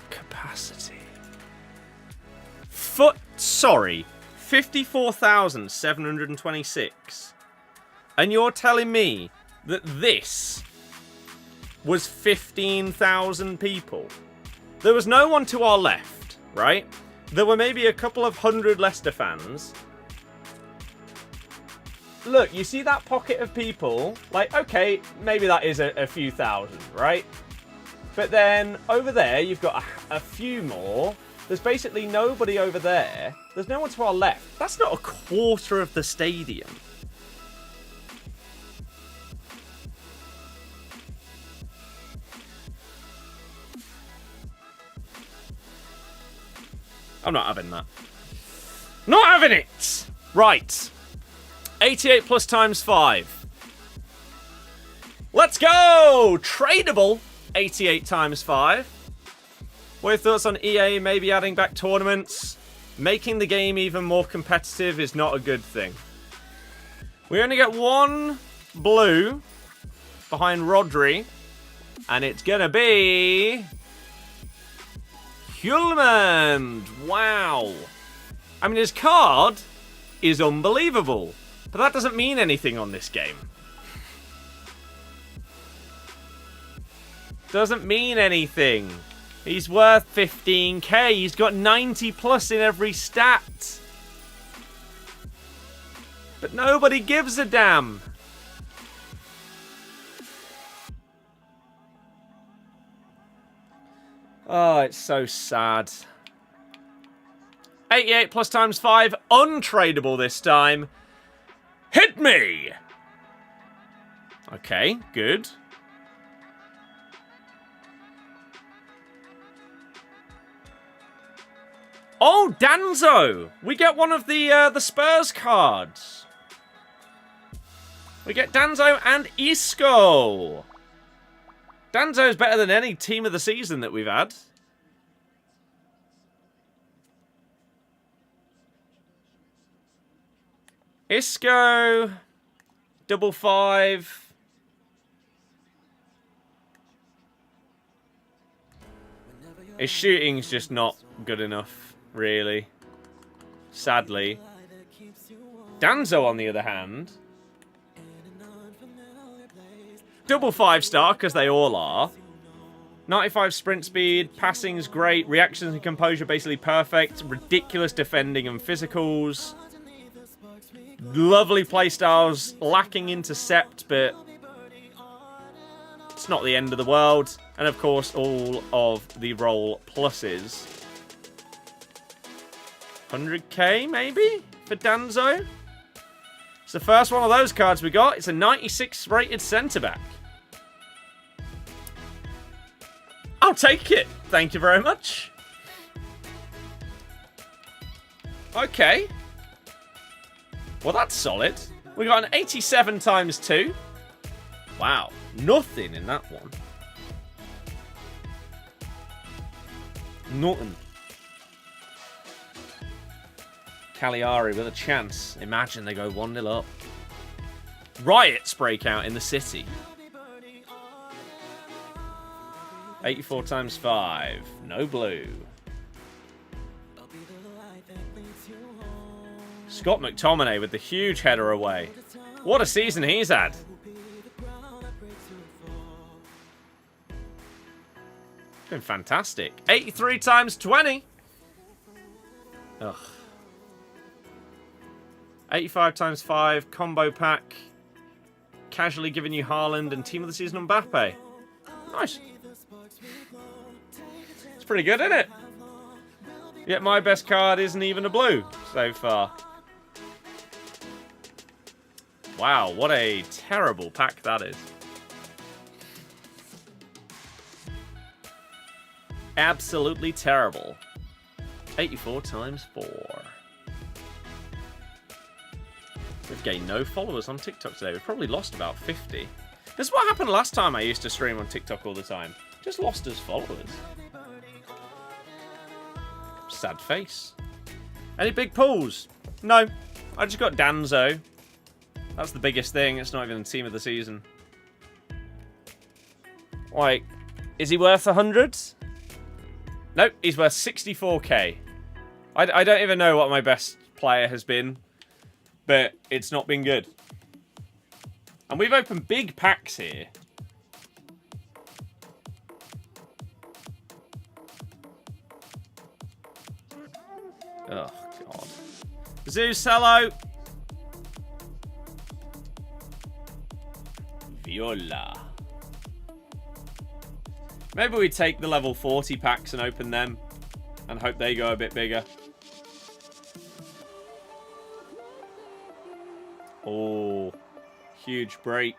capacity. Sorry, 54,726. And you're telling me that this was 15,000 people? There was no one to our left, right? There were maybe a couple of hundred Leicester fans. Look, you see that pocket of people? Like, okay, maybe that is a few thousand, right? But then over there, you've got a few more. There's basically nobody over there. There's no one to our left. That's not a quarter of the stadium. I'm not having that. Not having it! Right. 88 plus times 5. Let's go! Tradable 88 times 5. What are your thoughts on EA maybe adding back tournaments? Making the game even more competitive is not a good thing. We only get one blue behind Rodri. And it's going to be Haaland. Wow. I mean, his card is unbelievable. But that doesn't mean anything on this game. Doesn't mean anything. He's worth 15k. He's got 90 plus in every stat. But nobody gives a damn. Oh, it's so sad. 88 plus times 5. Untradeable this time. Hit me! Okay, good. Oh, Danzo! We get one of the Spurs cards. We get Danzo and Isco. Danzo's better than any team of the season that we've had. Isco, 555. His shooting's just not good enough, really. Sadly. Danzo, on the other hand, 555-star, because they all are. 95 sprint speed, passing's great, reactions and composure basically perfect, ridiculous defending and physicals. Lovely playstyles, lacking intercept, but it's not the end of the world. And of course, all of the roll pluses. 100k, maybe, for Danzo? It's the first one of those cards we got. It's a 96 rated centre-back. I'll take it. Thank you very much. Okay. Well, that's solid. We got an 87 times 2. Wow. Nothing in that one. Nothing. Cagliari with a chance. Imagine they go 1-0 up. Riots break out in the city. 84 times 5. No blue. Scott McTominay with the huge header away. What a season he's had. Been fantastic. 83 times 20. Ugh. 85 times 5. Combo pack. Casually giving you Haaland and Team of the Season Mbappe. Nice. It's pretty good, isn't it? Yet my best card isn't even a blue so far. Wow, what a terrible pack that is. Absolutely terrible. 84 times 4. We've gained no followers on TikTok today. We've probably lost about 50. This is what happened last time I used to stream on TikTok all the time. Just lost as followers. Sad face. Any big pulls? No. I just got Danzo. That's the biggest thing. It's not even the team of the season. Like, is he worth 100? Nope, he's worth 64k. I don't even know what my best player has been, but it's not been good. And we've opened big packs here. Oh, God. Zeus, hello. Viola. Maybe we take the level 40 packs and open them and hope they go a bit bigger. Oh, huge break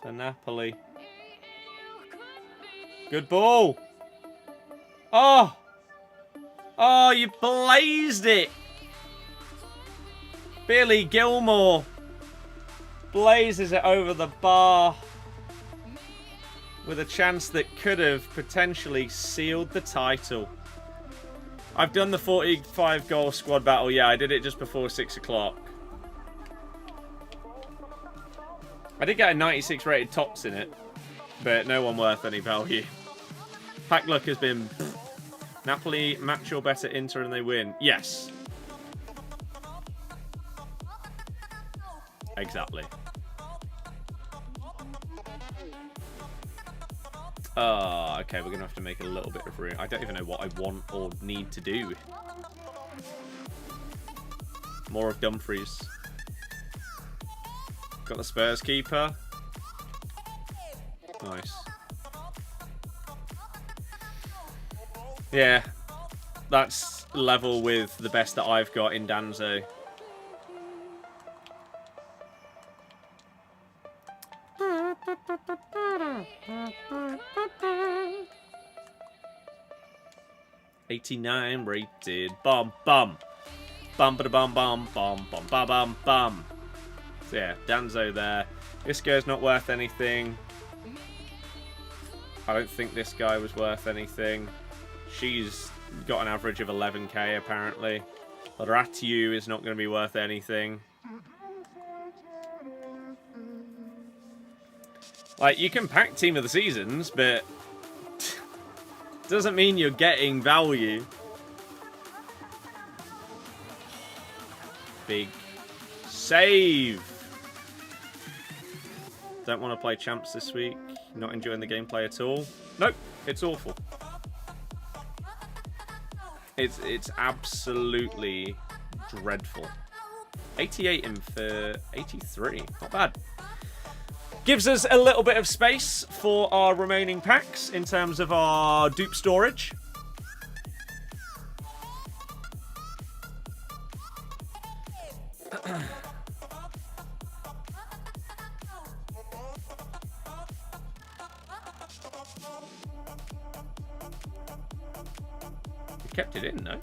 for Napoli. Good ball. Oh. Oh, you blazed it. Billy Gilmore blazes it over the bar with a chance that could have potentially sealed the title. I've done the 45 goal squad battle. Yeah, I did it just before 6 o'clock. I did get a 96 rated TOTS in it, but no one worth any value. Pack luck has been... Napoli match or better Inter and they win. Yes. Exactly. Oh, okay, we're going to have to make a little bit of room. I don't even know what I want or need to do. More of Dumfries. Got the Spurs keeper. Nice. Yeah, that's level with the best that I've got in Danzo. $89 rated. Bum bum. Bum ba bum bum bum bum bum bum bum. So yeah, Danzo there. Isco's not worth anything. I don't think this guy was worth anything. She's got an average of 11k apparently. Ratu is not going to be worth anything. Like, you can pack Team of the Seasons, but doesn't mean you're getting value. Big save. Don't want to play champs this week. Not enjoying the gameplay at all. Nope, it's awful. It's absolutely dreadful. 88 in for 83. Not bad. Gives us a little bit of space for our remaining packs in terms of our dupe storage. Kept it in, though.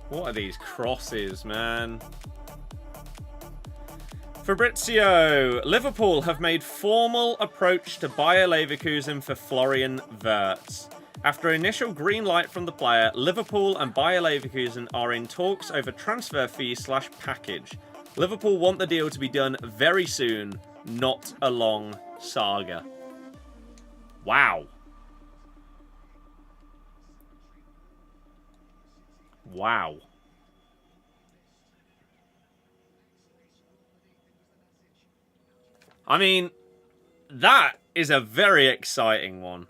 What are these crosses, man? Fabrizio. Liverpool have made formal approach to Bayer Leverkusen for Florian Wirtz. After initial green light from the player, Liverpool and Bayer Leverkusen are in talks over transfer fee / package. Liverpool want the deal to be done very soon, not a long saga. Wow. Wow. I mean, that is a very exciting one.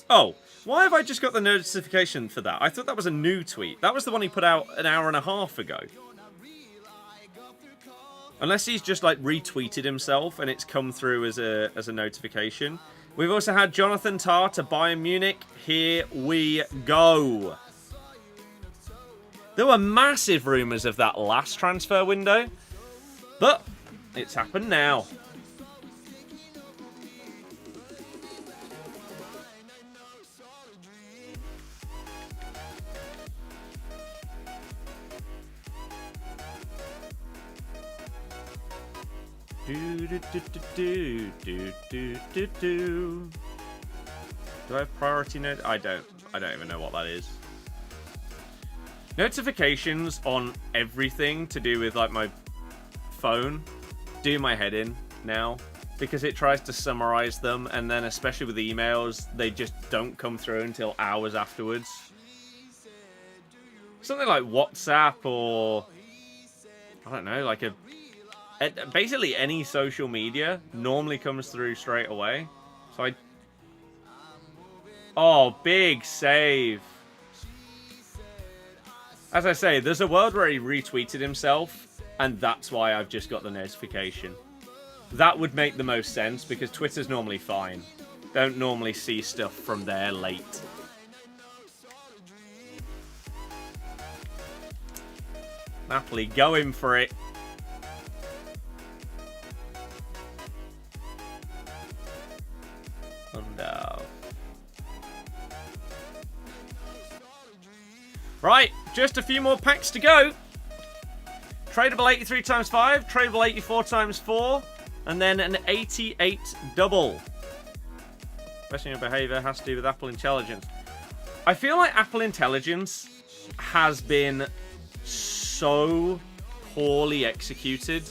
Oh, why have I just got the notification for that? I thought that was a new tweet. That was the one he put out an hour and a half ago. Unless he's just like retweeted himself and it's come through as a notification. We've also had Jonathan Tah to Bayern Munich. Here we go. There were massive rumours of that last transfer window, but it's happened now. Do I have priority note? I don't even know what that is. Notifications on everything to do with like my phone do my head in now, because it tries to summarize them, and then especially with emails, they just don't come through until hours afterwards. Something like WhatsApp or I don't know, like basically any social media normally comes through straight away. So oh, big save. As I say, there's a world where he retweeted himself, and that's why I've just got the notification. That would make the most sense, because Twitter's normally fine. Don't normally see stuff from there late. Napoli going for it. Right, just a few more packs to go. Tradable 83 times 5, tradable 84 times 4, and then an 88 double. Questioning your behaviour has to do with Apple Intelligence. I feel like Apple Intelligence has been so poorly executed.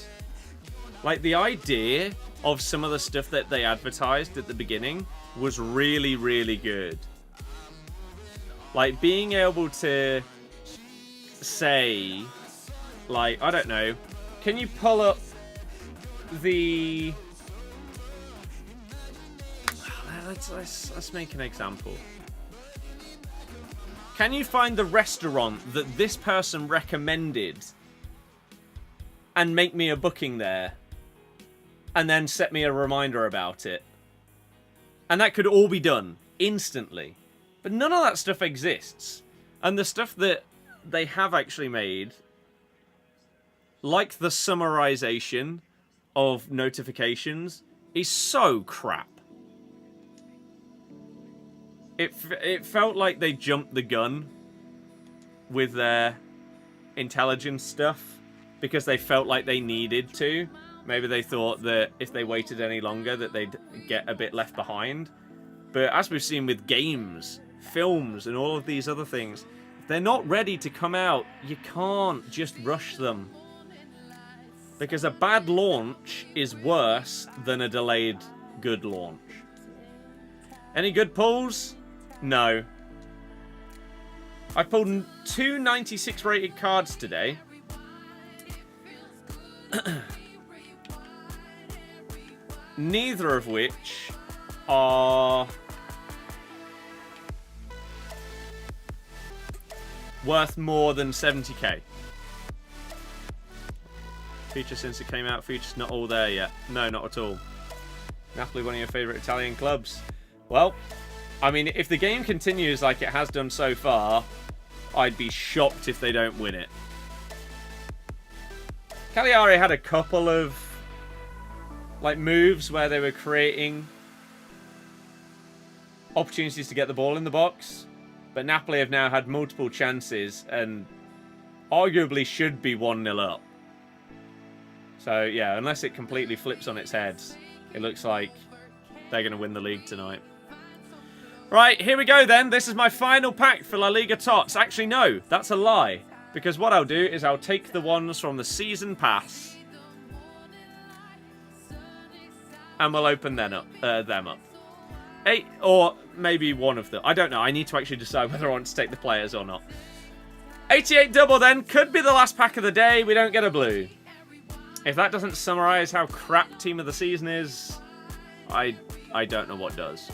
Like, the idea of some of the stuff that they advertised at the beginning was really, really good. Like, being able to say, like, I don't know, can you pull up the... Let's make an example. Can you find the restaurant that this person recommended and make me a booking there? And then set me a reminder about it? And that could all be done instantly. But none of that stuff exists. And the stuff that they have actually made, like the summarization of notifications, is so crap. It felt like they jumped the gun with their intelligence stuff because they felt like they needed to. Maybe they thought that if they waited any longer that they'd get a bit left behind. But as we've seen with games, films, and all of these other things, if they're not ready to come out, you can't just rush them. Because a bad launch is worse than a delayed good launch. Any good pulls? No. I pulled 2 96 rated cards today. Neither of which are worth more than 70k. Feature since it came out. Feature's not all there yet. No, not at all. Napoli, one of your favourite Italian clubs. Well, I mean, if the game continues like it has done so far, I'd be shocked if they don't win it. Cagliari had a couple of like moves where they were creating opportunities to get the ball in the box, but Napoli have now had multiple chances and arguably should be 1-0 up. So yeah, unless it completely flips on its head, it looks like they're going to win the league tonight. Right, here we go then. This is my final pack for La Liga TOTS. Actually, no, that's a lie. Because what I'll do is I'll take the ones from the season pass and we'll open them up. Or maybe one of them. I don't know. I need to actually decide whether I want to take the players or not. 88 double then. Could be the last pack of the day. We don't get a blue. If that doesn't summarize how crap team of the season is, I don't know what does.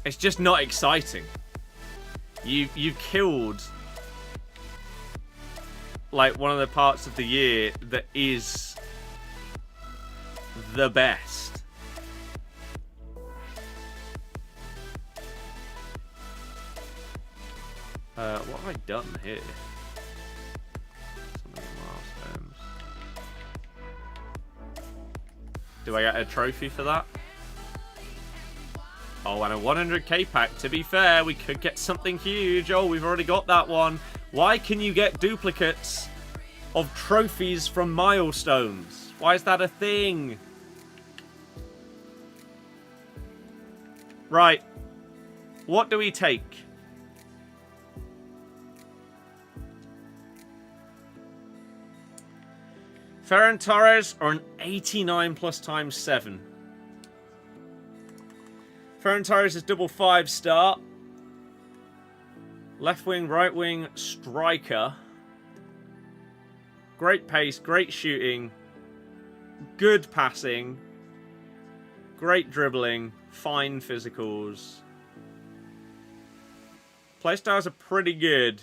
It's just not exciting. You've killed like one of the parts of the year that is the best. What have I done here? Something in milestones. Do I get a trophy for that? Oh, and a 100k pack. To be fair, we could get something huge. Oh, we've already got that one. Why can you get duplicates of trophies from milestones? Why is that a thing? Right. What do we take? Ferran Torres or an 89 plus times 7? Ferran Torres is double 5-star. Left wing, right wing, striker. Great pace, great shooting. Good passing. Great dribbling. Fine physicals. Playstyles are pretty good.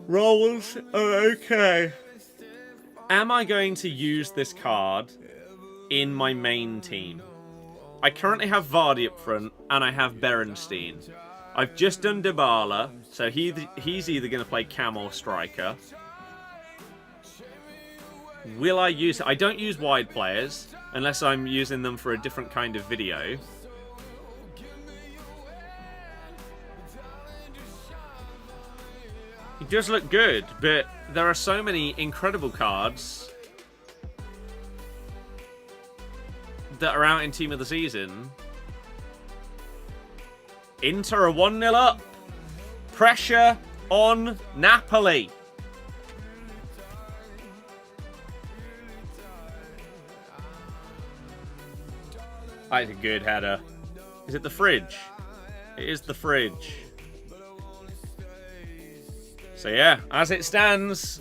Rolls are okay. Am I going to use this card in my main team? I currently have Vardy up front, and I have Berenstein. I've just done Dybala, so he's either going to play cam or striker. Will I use it? I don't use wide players, unless I'm using them for a different kind of video. It does look good, but there are so many incredible cards that are out in Team of the Season. Inter are 1-0 up. Pressure on Napoli. That's a good header. Is it the fridge? It is the fridge. So yeah, as it stands,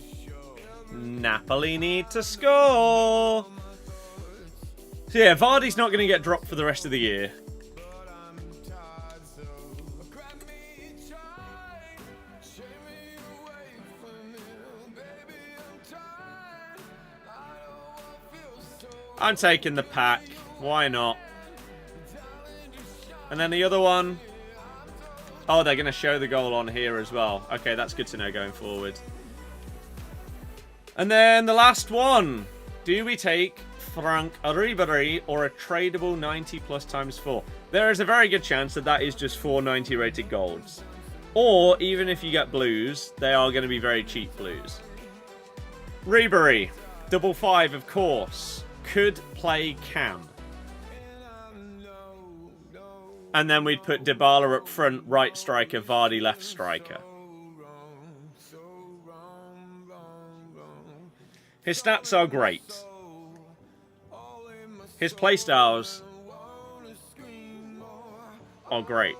Napoli need to score. So yeah, Vardy's not going to get dropped for the rest of the year. I'm taking the pack. Why not? And then the other one. Oh, they're going to show the goal on here as well. Okay, that's good to know going forward. And then the last one. Do we take Frank Ribery or a tradable 90 plus times 4? There is a very good chance that that is just 4 90 rated golds. Or, even if you get blues, they are going to be very cheap blues. Ribery, double 5, of course. Could play cam. And then we'd put Dybala up front, right striker, Vardy left striker. His stats are great. His playstyles are great.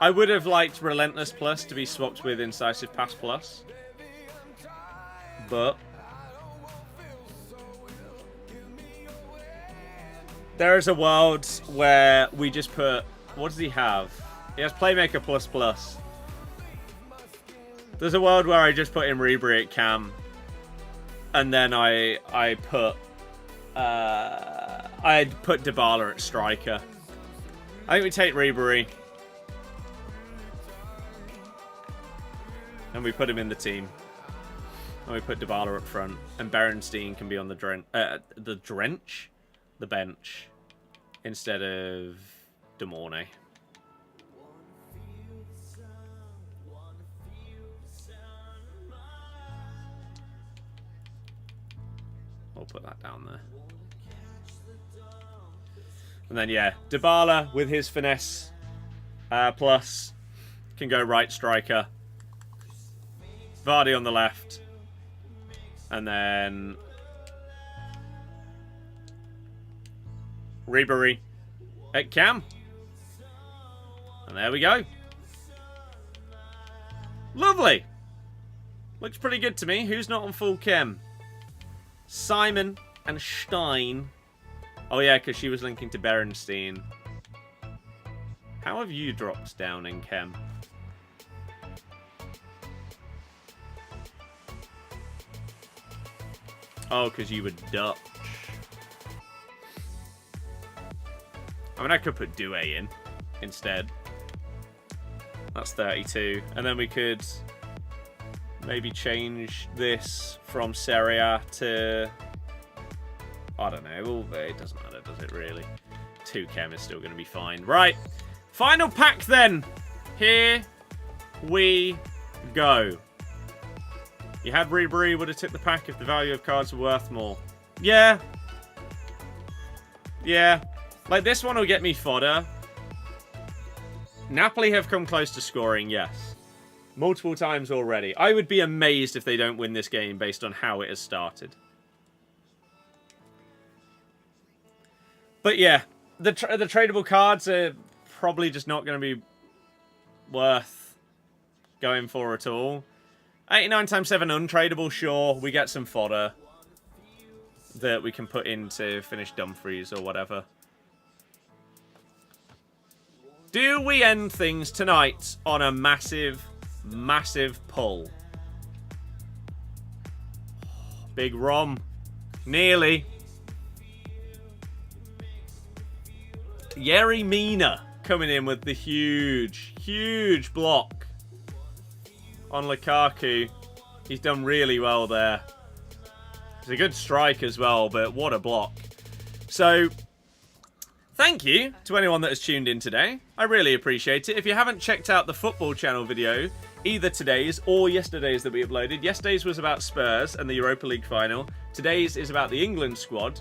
I would have liked Relentless Plus to be swapped with Incisive Pass Plus. But there is a world where we just put... What does he have? He has Playmaker Plus Plus. There's a world where I just put in Ribery at cam. And then I put Dybala at striker. I think we take Ribery. And we put him in the team. And we put Dybala up front. And Berenstein can be on the bench. Instead of De Mornay. We'll put that down there. And then, yeah, Dybala with his finesse plus can go right striker. Vardy on the left. And then Ribery at cam. And there we go. Lovely. Looks pretty good to me. Who's not on full chem? Simon and Stein. Oh yeah, because she was linking to Berenstein. How have you dropped down in chem? Oh, because you were Dutch. I mean, I could put Due in instead. That's 32. And then we could maybe change this from Serie A to... I don't know. It doesn't matter, does it really? 2 chem is still going to be fine. Right. Final pack then. Here we go. You had Ribery, would have took the pack if the value of cards were worth more. Yeah. Yeah. Like, this one will get me fodder. Napoli have come close to scoring, yes. Multiple times already. I would be amazed if they don't win this game based on how it has started. But yeah, the tradable cards are probably just not going to be worth going for at all. 89 times 7 untradeable, sure. We get some fodder that we can put in to finish Dumfries or whatever. Do we end things tonight on a massive, massive pull? Big Rom. Nearly. Yerry Mina coming in with the huge, huge block on Lukaku. He's done really well there. It's a good strike as well, but what a block. So, thank you to anyone that has tuned in today. I really appreciate it. If you haven't checked out the football channel video, either today's or yesterday's that we uploaded. Yesterday's was about Spurs and the Europa League final. Today's is about the England squad.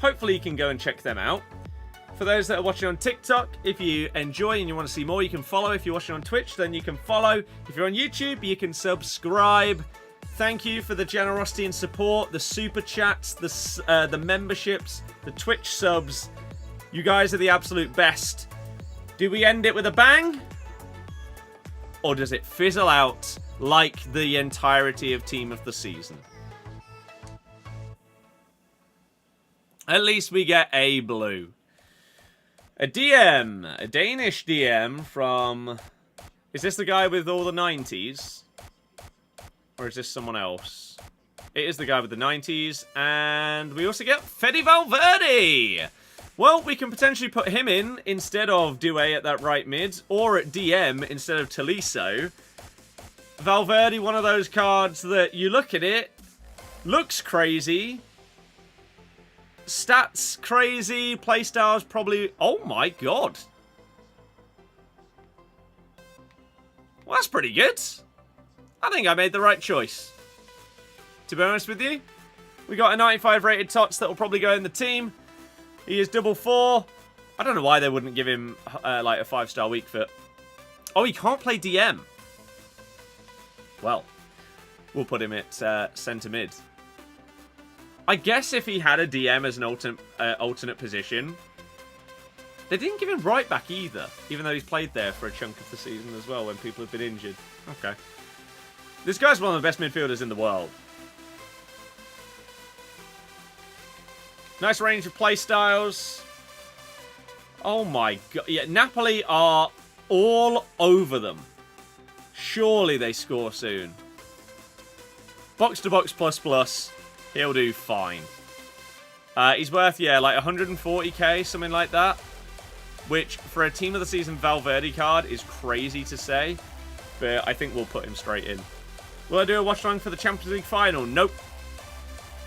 Hopefully you can go and check them out. For those that are watching on TikTok, if you enjoy and you want to see more, you can follow. If you're watching on Twitch, then you can follow. If you're on YouTube, you can subscribe. Thank you for the generosity and support, the super chats, the memberships, the Twitch subs. You guys are the absolute best. Do we end it with a bang? Or does it fizzle out like the entirety of Team of the Season? At least we get a blue. A DM, a Danish DM from... Is this the guy with all the 90s? Or is this someone else? It is the guy with the 90s. And we also get Fede Valverde. Well, we can potentially put him in instead of Due at that right mid. Or at DM instead of Tolisso. Valverde, one of those cards that you look at it. Looks crazy. Stats crazy, playstyles probably... Oh my god. Well, that's pretty good. I think I made the right choice. To be honest with you. We got a 95 rated TOTS that will probably go in the team. He is double 4. I don't know why they wouldn't give him like a 5-star weak foot. Oh, he can't play DM. Well, we'll put him at centre mid. I guess if he had a DM as an alternate position. They didn't give him right back either. Even though he's played there for a chunk of the season as well when people have been injured. Okay. This guy's one of the best midfielders in the world. Nice range of play styles. Oh my god. Yeah, Napoli are all over them. Surely they score soon. Box to box plus. He'll do fine. He's worth, yeah, like 140k, something like that. Which, for a Team of the Season Valverde card, is crazy to say. But I think we'll put him straight in. Will I do a watch along for the Champions League final? Nope.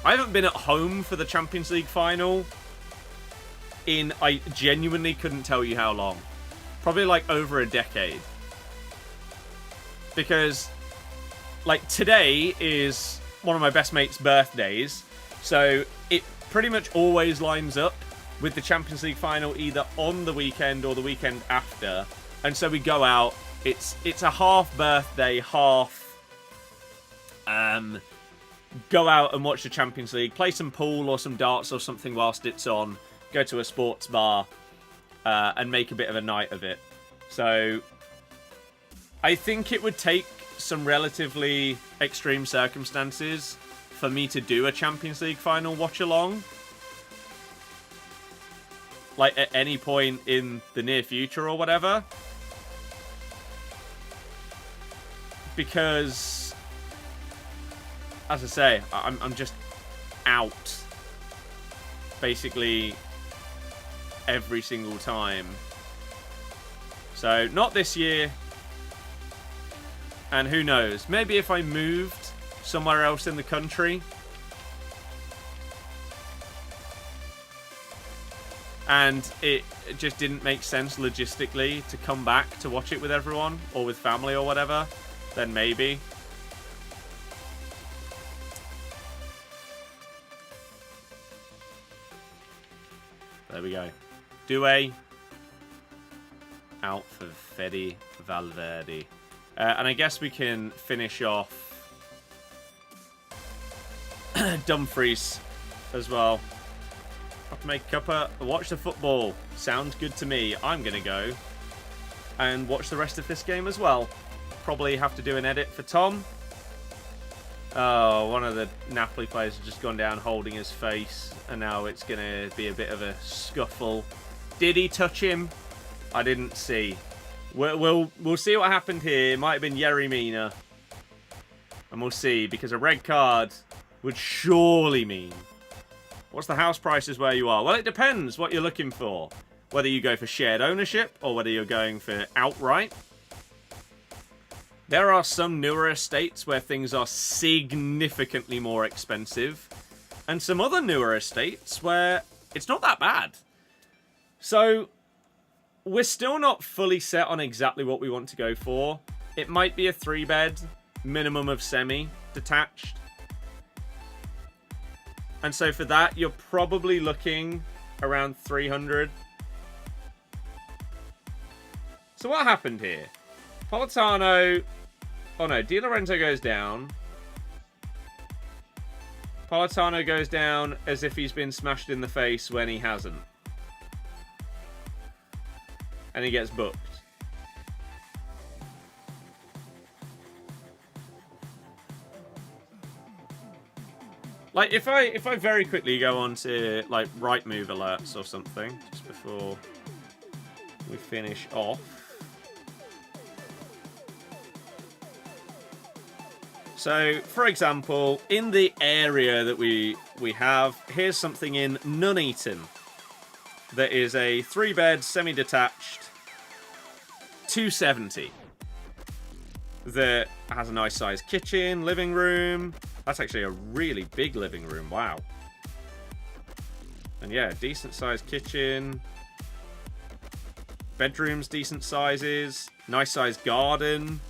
I haven't been at home for the Champions League final in, I genuinely couldn't tell you how long. Probably like over a decade. Because, like, today is one of my best mates' birthdays. So it pretty much always lines up with the Champions League final either on the weekend or the weekend after. And so we go out It's a half birthday, half go out and watch the Champions League, play some pool or some darts or something whilst it's on, go to a sports bar, and make a bit of a night of it. So I think it would take some relatively extreme circumstances for me to do a Champions League final watch-along. Like, at any point in the near future or whatever. Because, as I say, I'm just out basically every single time. So, not this year. And who knows, maybe if I moved somewhere else in the country and it just didn't make sense logistically to come back to watch it with everyone or with family or whatever, then maybe. There we go. Due out for Fede Valverde. And I guess we can finish off Dumfries as well. Have to make a cuppa. Watch the football. Sounds good to me. I'm going to go and watch the rest of this game as well. Probably have to do an edit for Tom. Oh, one of the Napoli players has just gone down holding his face. And now it's going to be a bit of a scuffle. Did he touch him? I didn't see. We'll see what happened here. It might have been Yerry Mina. And we'll see, because a red card would surely mean... What's the house prices where you are? Well, it depends what you're looking for. Whether you go for shared ownership or whether you're going for outright. There are some newer estates where things are significantly more expensive. And some other newer estates where it's not that bad. So... we're still not fully set on exactly what we want to go for. It might be a 3-bed, minimum of semi-detached. And so for that, you're probably looking around 300. So what happened here? Politano... oh no, Di Lorenzo goes down. Politano goes down as if he's been smashed in the face when he hasn't. And he gets booked. Like, if I very quickly go on to, like, right move alerts or something, just before we finish off. So, for example, in the area that we have, here's something in Nuneaton. That is a 3-bed, semi-detached, 270. That has a nice sized kitchen, living room. That's actually a really big living room, wow. And yeah, decent sized kitchen. Bedrooms, decent sizes. Nice sized garden.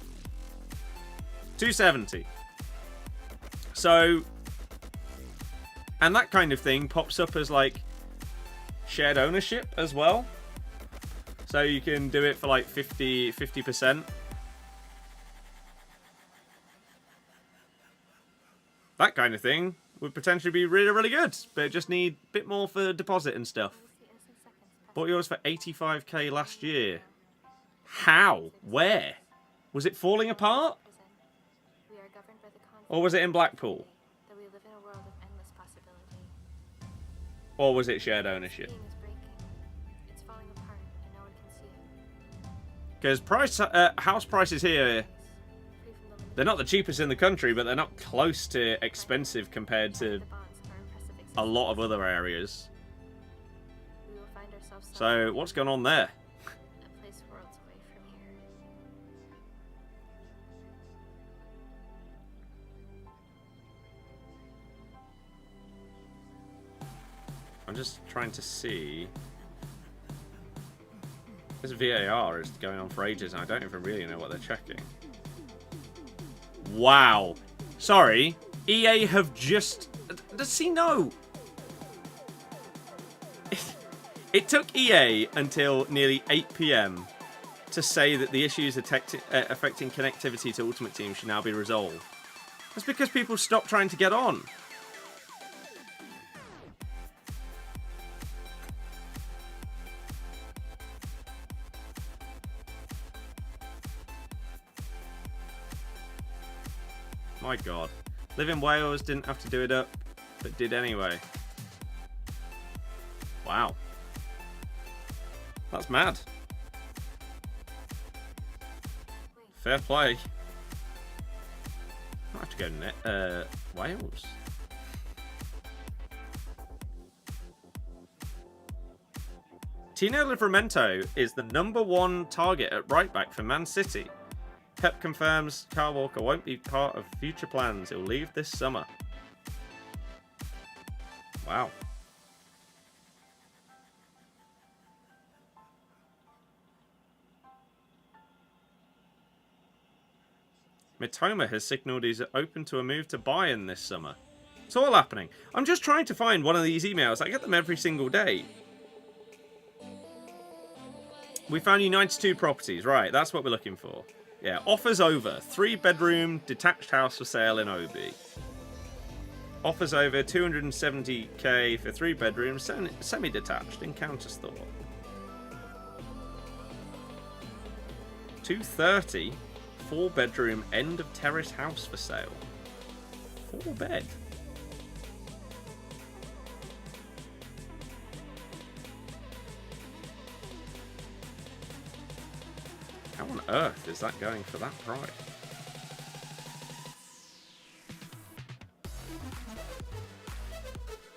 270. So, and that kind of thing pops up as like shared ownership as well. So you can do it for like 50%. That kind of thing would potentially be really, really good. But just need a bit more for deposit and stuff. Bought yours for 85k last year. How? Where? Was it falling apart? Or was it in Blackpool? Or was it shared ownership? Because house prices here, they're not the cheapest in the country, but they're not close to expensive compared to a lot of other areas. So, what's going on there? I'm just trying to see. This VAR is going on for ages and I don't even really know what they're checking. Wow. Sorry. EA have just... Does he know? It took EA until nearly 8 PM to say that the issues affecting connectivity to Ultimate Team should now be resolved. That's because people stopped trying to get on. My God. Live in Wales, didn't have to do it up, but did anyway. Wow. That's mad. Fair play. I have to go Wales. Tino Livramento is the #1 target at right back for Man City. Pep confirms Kyle Walker won't be part of future plans. He'll leave this summer. Wow. Mitoma has signalled he's open to a move to Bayern this summer. It's all happening. I'm just trying to find one of these emails. I get them every single day. We found you 92 properties. Right, that's what we're looking for. Yeah, offers over. 3-bedroom detached house for sale in OB. Offers over 270k for 3 bedrooms, semi-detached in Counterstore. 230, 4-bedroom end of terrace house for sale. 4 bed. How on earth is that going for that price?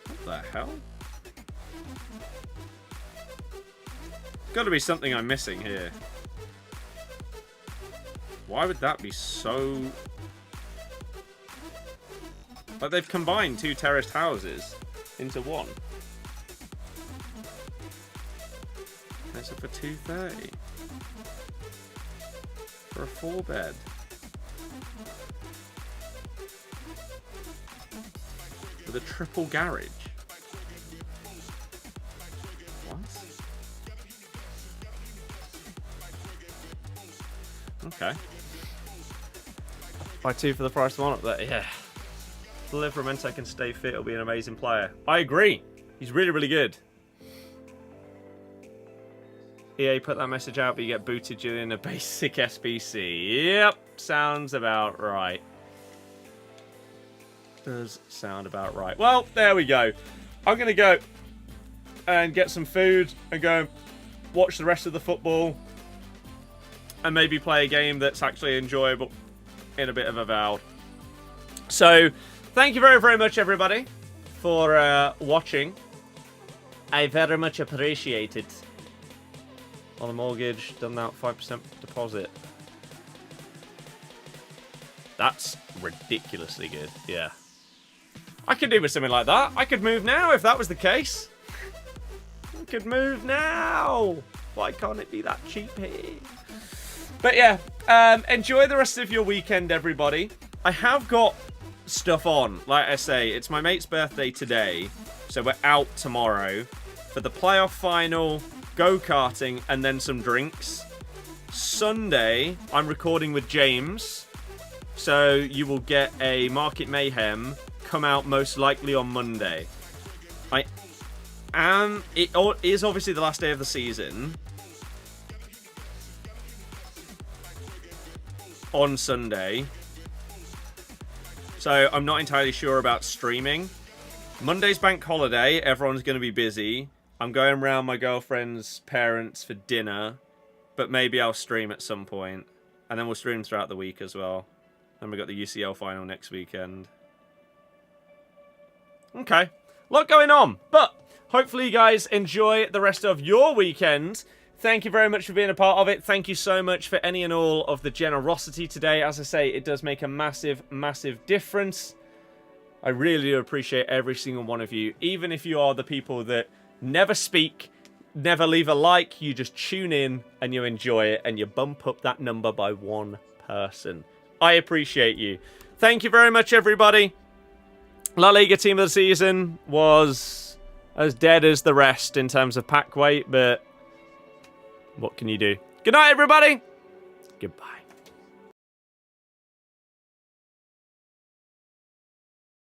What the hell? Got to be something I'm missing here. Why would that be so... Like they've combined 2 terraced houses into one. That's up for 230. For a 4 bed. With a triple garage. What? Okay. Buy 2 for the price of 1 up there. Yeah. If Livramento can stay fit, he'll be an amazing player. I agree. He's really, really good. EA put that message out, but you get booted during a basic SBC. Yep, sounds about right. Does sound about right. Well, there we go. I'm going to go and get some food and go watch the rest of the football and maybe play a game that's actually enjoyable in a bit of a vow. So, thank you very, very much, everybody, for watching. I very much appreciate it. On a mortgage, done that 5% deposit. That's ridiculously good, yeah. I could do with something like that. I could move now if that was the case. I could move now. Why can't it be that cheap here? But yeah, enjoy the rest of your weekend, everybody. I have got stuff on. Like I say, it's my mate's birthday today, so we're out tomorrow for the playoff final, go-karting, and then some drinks. Sunday, I'm recording with James, so you will get a Market Mayhem come out most likely on Monday. It is obviously the last day of the season on Sunday, so I'm not entirely sure about streaming. Monday's bank holiday, everyone's going to be busy. I'm going round my girlfriend's parents for dinner, but maybe I'll stream at some point. And then we'll stream throughout the week as well. Then we've got the UCL final next weekend. Okay, a lot going on. But hopefully you guys enjoy the rest of your weekend. Thank you very much for being a part of it. Thank you so much for any and all of the generosity today. As I say, it does make a massive, massive difference. I really do appreciate every single one of you. Even if you are the people that never speak, never leave a like, you just tune in and you enjoy it and you bump up that number by 1 person. I appreciate you. Thank you very much, everybody. La Liga team of the season was as dead as the rest in terms of pack weight, but what can you do? Good night, everybody. Goodbye.